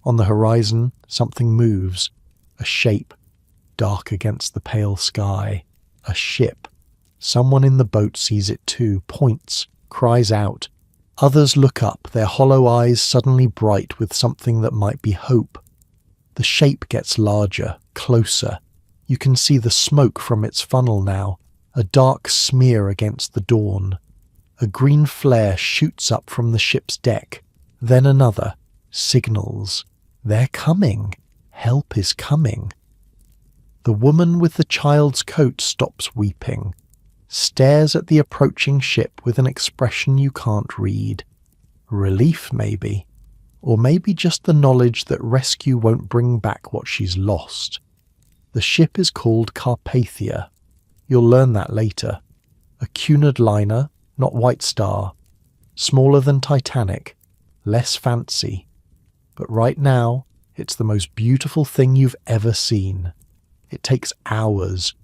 On the horizon, something moves. A shape. Dark against the pale sky. A ship. Someone in the boat sees it too, points, cries out. Others look up, their hollow eyes suddenly bright with something that might be hope. The shape gets larger, closer. You can see the smoke from its funnel now, a dark smear against the dawn. A green flare shoots up from the ship's deck, then another. Signals. They're coming. Help is coming. The woman with the child's coat stops weeping, stares at the approaching ship with an expression you can't read. Relief, maybe. Or maybe just the knowledge that rescue won't bring back what she's lost. The ship is called Carpathia. You'll learn that later. A Cunard liner, not White Star. Smaller than Titanic. Less fancy. But right now, it's the most beautiful thing you've ever seen. It takes hours.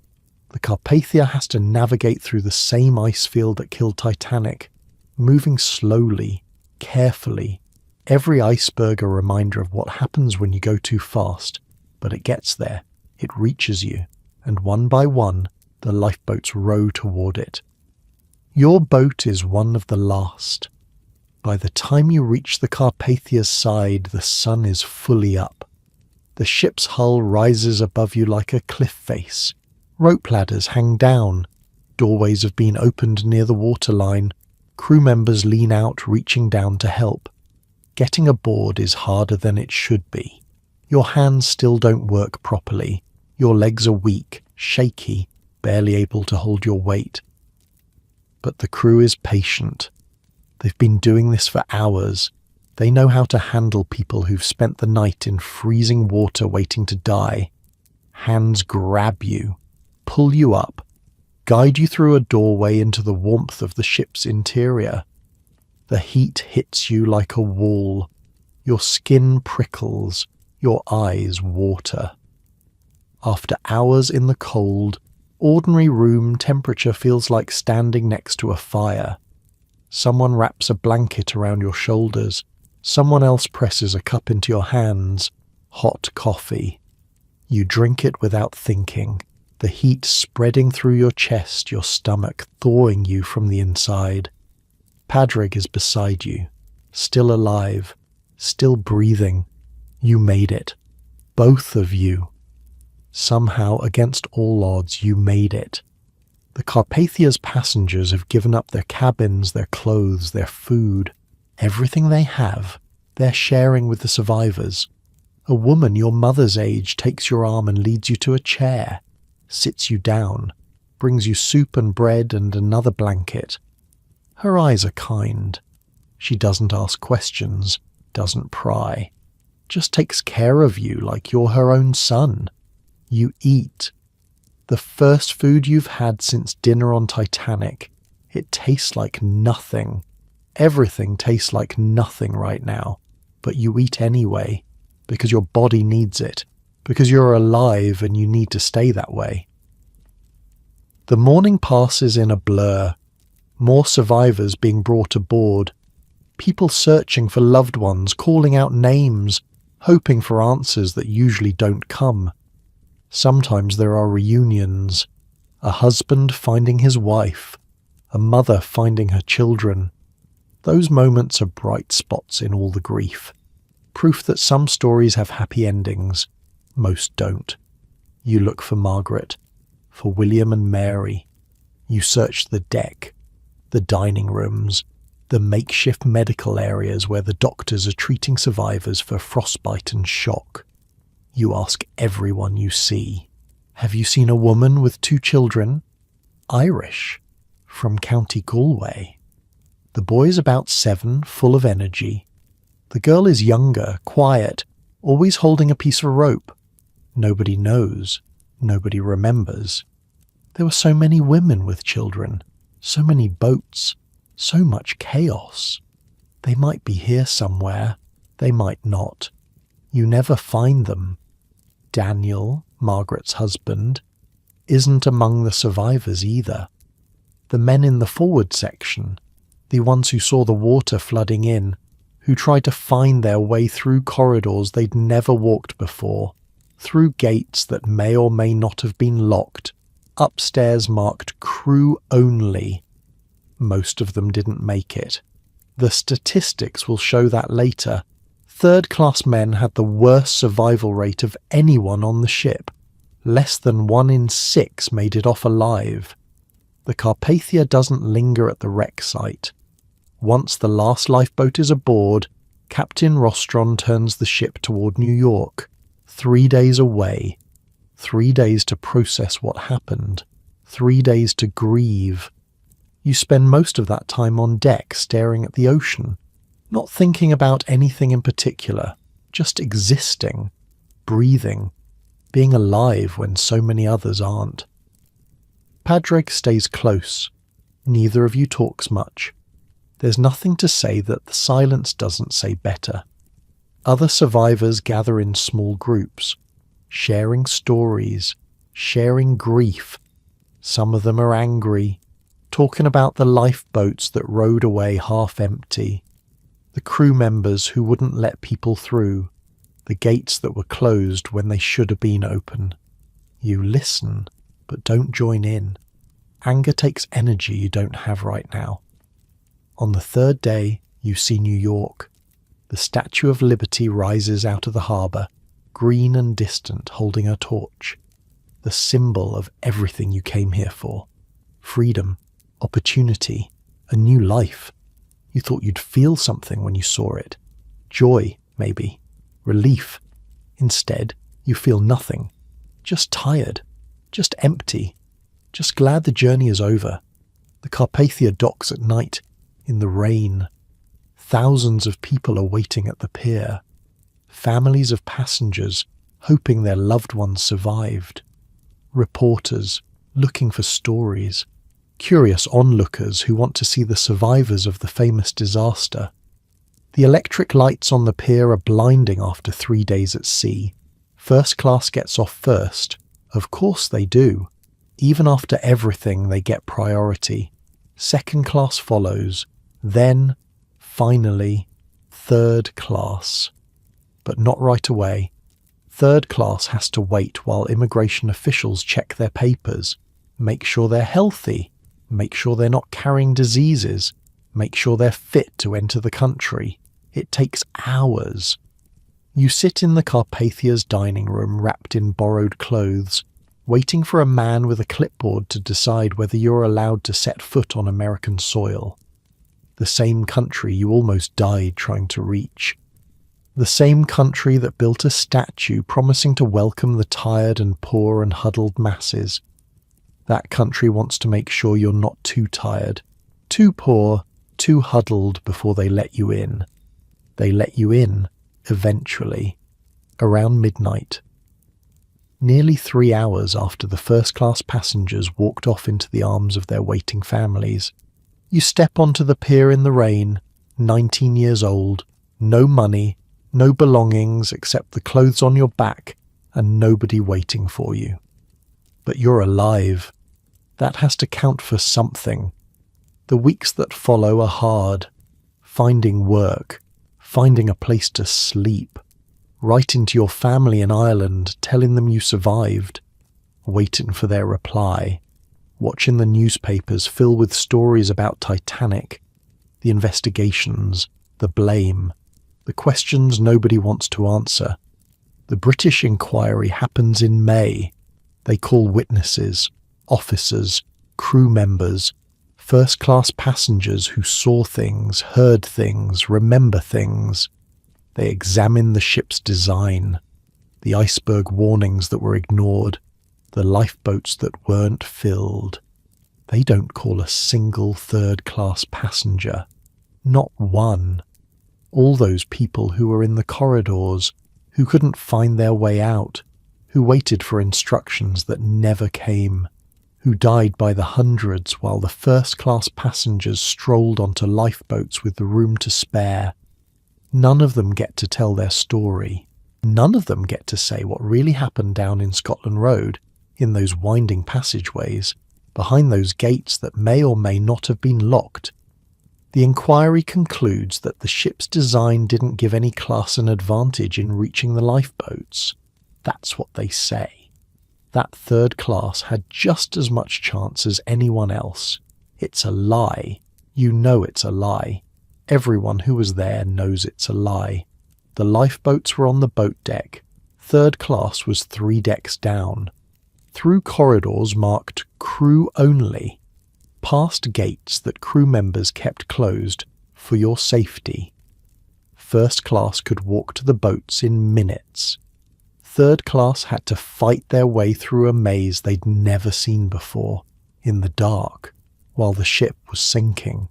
The Carpathia has to navigate through the same ice field that killed Titanic, moving slowly, carefully. Every iceberg a reminder of what happens when you go too fast, but it gets there, it reaches you, and one by one, the lifeboats row toward it. Your boat is one of the last. By the time you reach the Carpathia's side, the sun is fully up. The ship's hull rises above you like a cliff face. Rope ladders hang down. Doorways have been opened near the waterline. Crew members lean out, reaching down to help. Getting aboard is harder than it should be. Your hands still don't work properly. Your legs are weak, shaky, barely able to hold your weight. But the crew is patient. They've been doing this for hours. They know how to handle people who've spent the night in freezing water waiting to die. Hands grab you, pull you up, guide you through a doorway into the warmth of the ship's interior. The heat hits you like a wall. Your skin prickles, your eyes water. After hours in the cold, ordinary room temperature feels like standing next to a fire. Someone wraps a blanket around your shoulders. Someone else presses a cup into your hands. Hot coffee. You drink it without thinking, the heat spreading through your chest, your stomach thawing you from the inside. Padraig is beside you, still alive, still breathing. You made it. Both of you. Somehow, against all odds, you made it. The Carpathia's passengers have given up their cabins, their clothes, their food. Everything they have, they're sharing with the survivors. A woman your mother's age takes your arm and leads you to a chair, sits you down, brings you soup and bread and another blanket. Her eyes are kind. She doesn't ask questions, doesn't pry, just takes care of you like you're her own son. You eat. The first food you've had since dinner on Titanic. It tastes like nothing. Everything tastes like nothing right now, but you eat anyway, because your body needs it, because you're alive and you need to stay that way. The morning passes in a blur. More survivors being brought aboard. People searching for loved ones, calling out names, hoping for answers that usually don't come. Sometimes there are reunions. A husband finding his wife. A mother finding her children. Those moments are bright spots in all the grief. Proof that some stories have happy endings. Most don't. You look for Margaret. For William and Mary. You search the deck. The dining rooms. The makeshift medical areas where the doctors are treating survivors for frostbite and shock. You ask everyone you see. Have you seen a woman with 2 children? Irish. From County Galway. The boy's about 7, full of energy. The girl is younger, quiet, always holding a piece of rope. Nobody knows. Nobody remembers. There were so many women with children, so many boats, so much chaos. They might be here somewhere. They might not. You never find them. Daniel, Margaret's husband, isn't among the survivors either. The men in the forward section, the ones who saw the water flooding in, who tried to find their way through corridors they'd never walked before, through gates that may or may not have been locked, upstairs marked crew only. Most of them didn't make it. The statistics will show that later. Third-class men had the worst survival rate of anyone on the ship. Less than 1 in 6 made it off alive. The Carpathia doesn't linger at the wreck site. Once the last lifeboat is aboard, Captain Rostron turns the ship toward New York. 3 days away. 3 days to process what happened. 3 days to grieve. You spend most of that time on deck staring at the ocean, not thinking about anything in particular, just existing, breathing, being alive when so many others aren't. Padraig stays close. Neither of you talks much. There's nothing to say that the silence doesn't say better. Other survivors gather in small groups, sharing stories, sharing grief. Some of them are angry, talking about the lifeboats that rowed away half empty, the crew members who wouldn't let people through, the gates that were closed when they should have been open. You listen, but don't join in. Anger takes energy you don't have right now. On the 3rd day, you see New York. The Statue of Liberty rises out of the harbour, green and distant, holding a torch. The symbol of everything you came here for. Freedom, opportunity, a new life. You thought you'd feel something when you saw it. Joy, maybe. Relief. Instead, you feel nothing. Just tired. Just empty. Just glad the journey is over. The Carpathia docks at night, in the rain. Thousands of people are waiting at the pier. Families of passengers hoping their loved ones survived. Reporters looking for stories. Curious onlookers who want to see the survivors of the famous disaster. The electric lights on the pier are blinding after 3 days at sea. First class gets off first. Of course they do. Even after everything, they get priority. Second class follows. Then, finally, third class. But not right away. Third class has to wait while immigration officials check their papers, make sure they're healthy, make sure they're not carrying diseases, make sure they're fit to enter the country. It takes hours. You sit in the Carpathia's dining room wrapped in borrowed clothes, waiting for a man with a clipboard to decide whether you're allowed to set foot on American soil. The same country you almost died trying to reach. The same country that built a statue promising to welcome the tired and poor and huddled masses. That country wants to make sure you're not too tired, too poor, too huddled before they let you in. They let you in, eventually, around midnight. Nearly 3 hours after the first-class passengers walked off into the arms of their waiting families, you step onto the pier in the rain, 19 years old, no money, no belongings except the clothes on your back, and nobody waiting for you. But you're alive. That has to count for something. The weeks that follow are hard. Finding work, finding a place to sleep, writing to your family in Ireland, telling them you survived, waiting for their reply, watching the newspapers fill with stories about Titanic, the investigations, the blame, the questions nobody wants to answer. The British inquiry happens in May. They call witnesses, officers, crew members, first-class passengers who saw things, heard things, remember things. They examine the ship's design, the iceberg warnings that were ignored, the lifeboats that weren't filled. They don't call a single third-class passenger. Not one. All those people who were in the corridors, who couldn't find their way out, who waited for instructions that never came, who died by the hundreds while the first-class passengers strolled onto lifeboats with the room to spare. None of them get to tell their story. None of them get to say what really happened down in Scotland Road, in those winding passageways, behind those gates that may or may not have been locked. The inquiry concludes that the ship's design didn't give any class an advantage in reaching the lifeboats. That's what they say. That third class had just as much chance as anyone else. It's a lie. You know it's a lie. Everyone who was there knows it's a lie. The lifeboats were on the boat deck. Third class was 3 decks down. Through corridors marked crew only. Past gates that crew members kept closed for your safety. First class could walk to the boats in minutes. Third class had to fight their way through a maze they'd never seen before, in the dark, while the ship was sinking.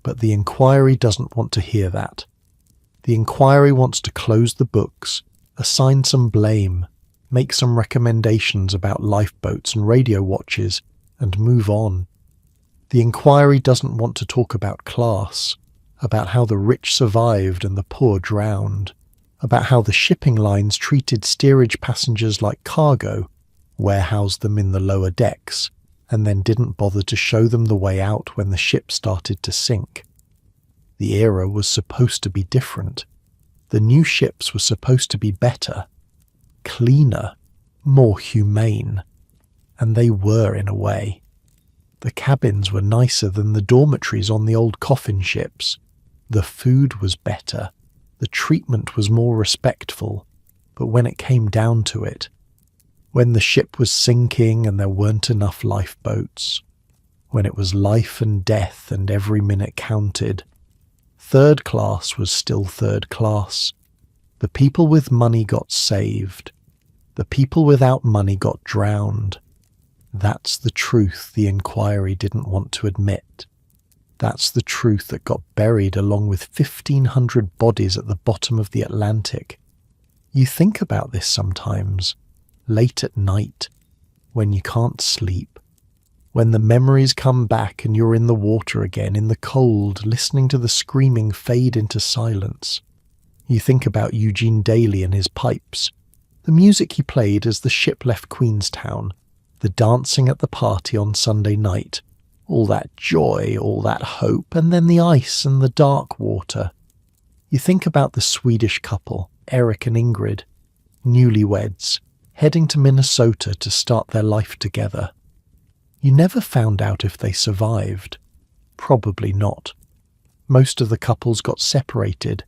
But the inquiry doesn't want to hear that. The inquiry wants to close the books, assign some blame, make some recommendations about lifeboats and radio watches, and move on. The inquiry doesn't want to talk about class, about how the rich survived and the poor drowned, about how the shipping lines treated steerage passengers like cargo, warehoused them in the lower decks, and then didn't bother to show them the way out when the ship started to sink. The era was supposed to be different. The new ships were supposed to be better, cleaner, more humane. And they were in a way. The cabins were nicer than the dormitories on the old coffin ships. The food was better. The treatment was more respectful. But when it came down to it, when the ship was sinking and there weren't enough lifeboats, when it was life and death and every minute counted, third class was still third class. The people with money got saved. The people without money got drowned. That's the truth the inquiry didn't want to admit. That's the truth that got buried along with 1,500 bodies at the bottom of the Atlantic. You think about this sometimes, late at night, when you can't sleep, when the memories come back and you're in the water again, in the cold, listening to the screaming fade into silence. You think about Eugene Daly and his pipes, the music he played as the ship left Queenstown, the dancing at the party on Sunday night, all that joy, all that hope, and then the ice and the dark water. You think about the Swedish couple, Eric and Ingrid, newlyweds, heading to Minnesota to start their life together. You never found out if they survived. Probably not. Most of the couples got separated,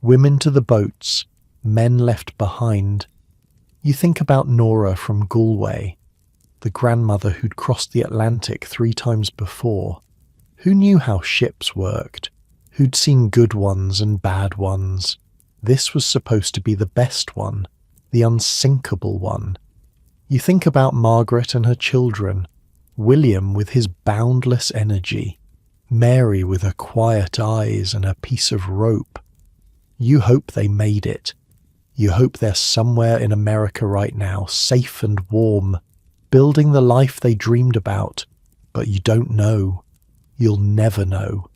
women to the boats, men left behind. You think about Nora from Galway, the grandmother who'd crossed the Atlantic 3 times before, who knew how ships worked, who'd seen good ones and bad ones. This was supposed to be the best one, the unsinkable one. You think about Margaret and her children, William with his boundless energy, Mary with her quiet eyes and her piece of rope. You hope they made it. You hope they're somewhere in America right now, safe and warm, building the life they dreamed about. But you don't know. You'll never know.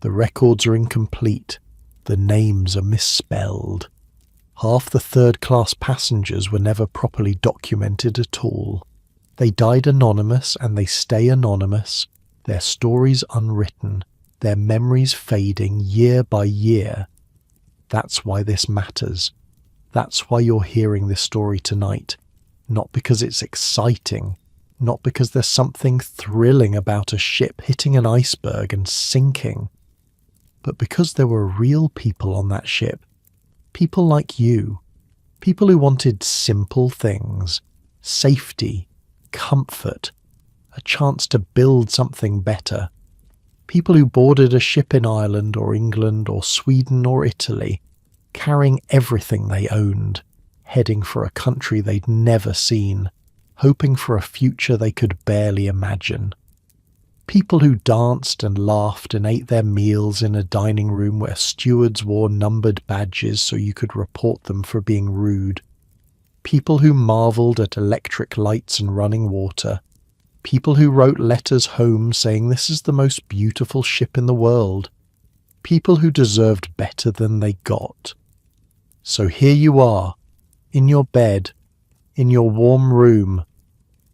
The records are incomplete. The names are misspelled. Half the third-class passengers were never properly documented at all. They died anonymous and they stay anonymous, their stories unwritten, their memories fading year by year. That's why this matters. That's why you're hearing this story tonight. Not because it's exciting, not because there's something thrilling about a ship hitting an iceberg and sinking, but because there were real people on that ship. People like you. People who wanted simple things, safety, comfort, a chance to build something better. People who boarded a ship in Ireland or England or Sweden or Italy, carrying everything they owned, heading for a country they'd never seen, hoping for a future they could barely imagine. People who danced and laughed and ate their meals in a dining room where stewards wore numbered badges so you could report them for being rude. People who marvelled at electric lights and running water. People who wrote letters home saying this is the most beautiful ship in the world. People who deserved better than they got. So here you are, in your bed, in your warm room,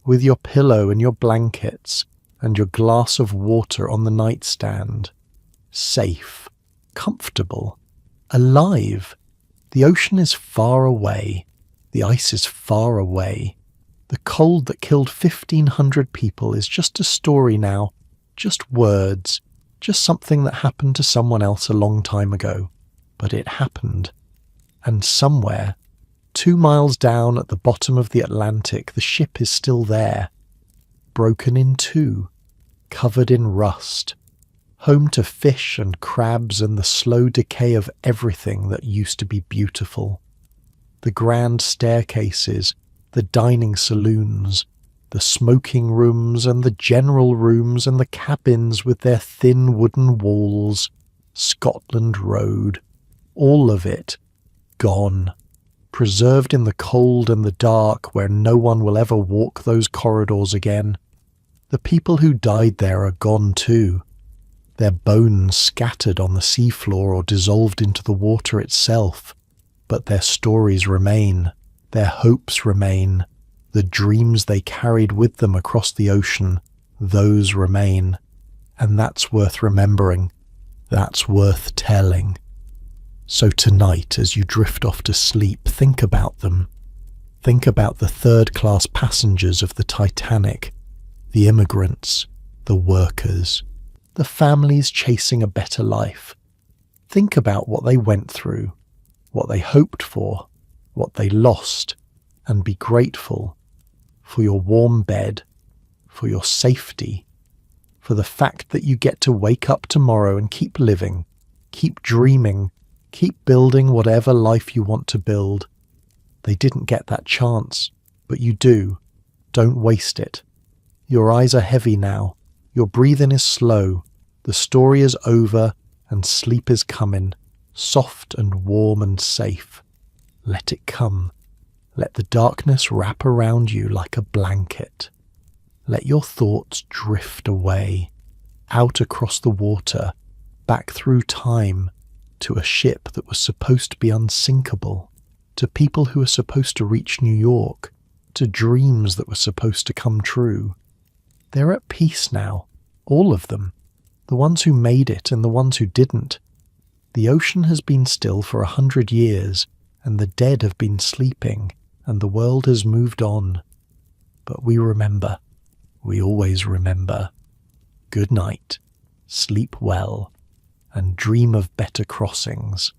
with your pillow and your blankets, and your glass of water on the nightstand. Safe, comfortable, alive. The ocean is far away. The ice is far away. The cold that killed 1,500 people is just a story now, just words, just something that happened to someone else a long time ago. But it happened. And somewhere, 2 miles down at the bottom of the Atlantic, the ship is still there, broken in 2, covered in rust, home to fish and crabs and the slow decay of everything that used to be beautiful. The grand staircases, the dining saloons, the smoking rooms and the general rooms and the cabins with their thin wooden walls, Scotland Road, all of it gone, preserved in the cold and the dark where no one will ever walk those corridors again. The people who died there are gone too, their bones scattered on the seafloor or dissolved into the water itself, but their stories remain, their hopes remain, the dreams they carried with them across the ocean, those remain, and that's worth remembering, that's worth telling. So tonight, as you drift off to sleep, think about them. Think about the third-class passengers of the Titanic, the immigrants, the workers, the families chasing a better life. Think about what they went through, what they hoped for, what they lost, and be grateful for your warm bed, for your safety, for the fact that you get to wake up tomorrow and keep living, keep dreaming, keep building whatever life you want to build. They didn't get that chance, but you do. Don't waste it. Your eyes are heavy now. Your breathing is slow. The story is over and sleep is coming, soft and warm and safe. Let it come. Let the darkness wrap around you like a blanket. Let your thoughts drift away, out across the water, back through time, to a ship that was supposed to be unsinkable, to people who were supposed to reach New York, to dreams that were supposed to come true. They're at peace now, all of them, the ones who made it and the ones who didn't. The ocean has been still for 100 years, and the dead have been sleeping. and the world has moved on. But we remember, we always remember. Good night, sleep well, and dream of better crossings.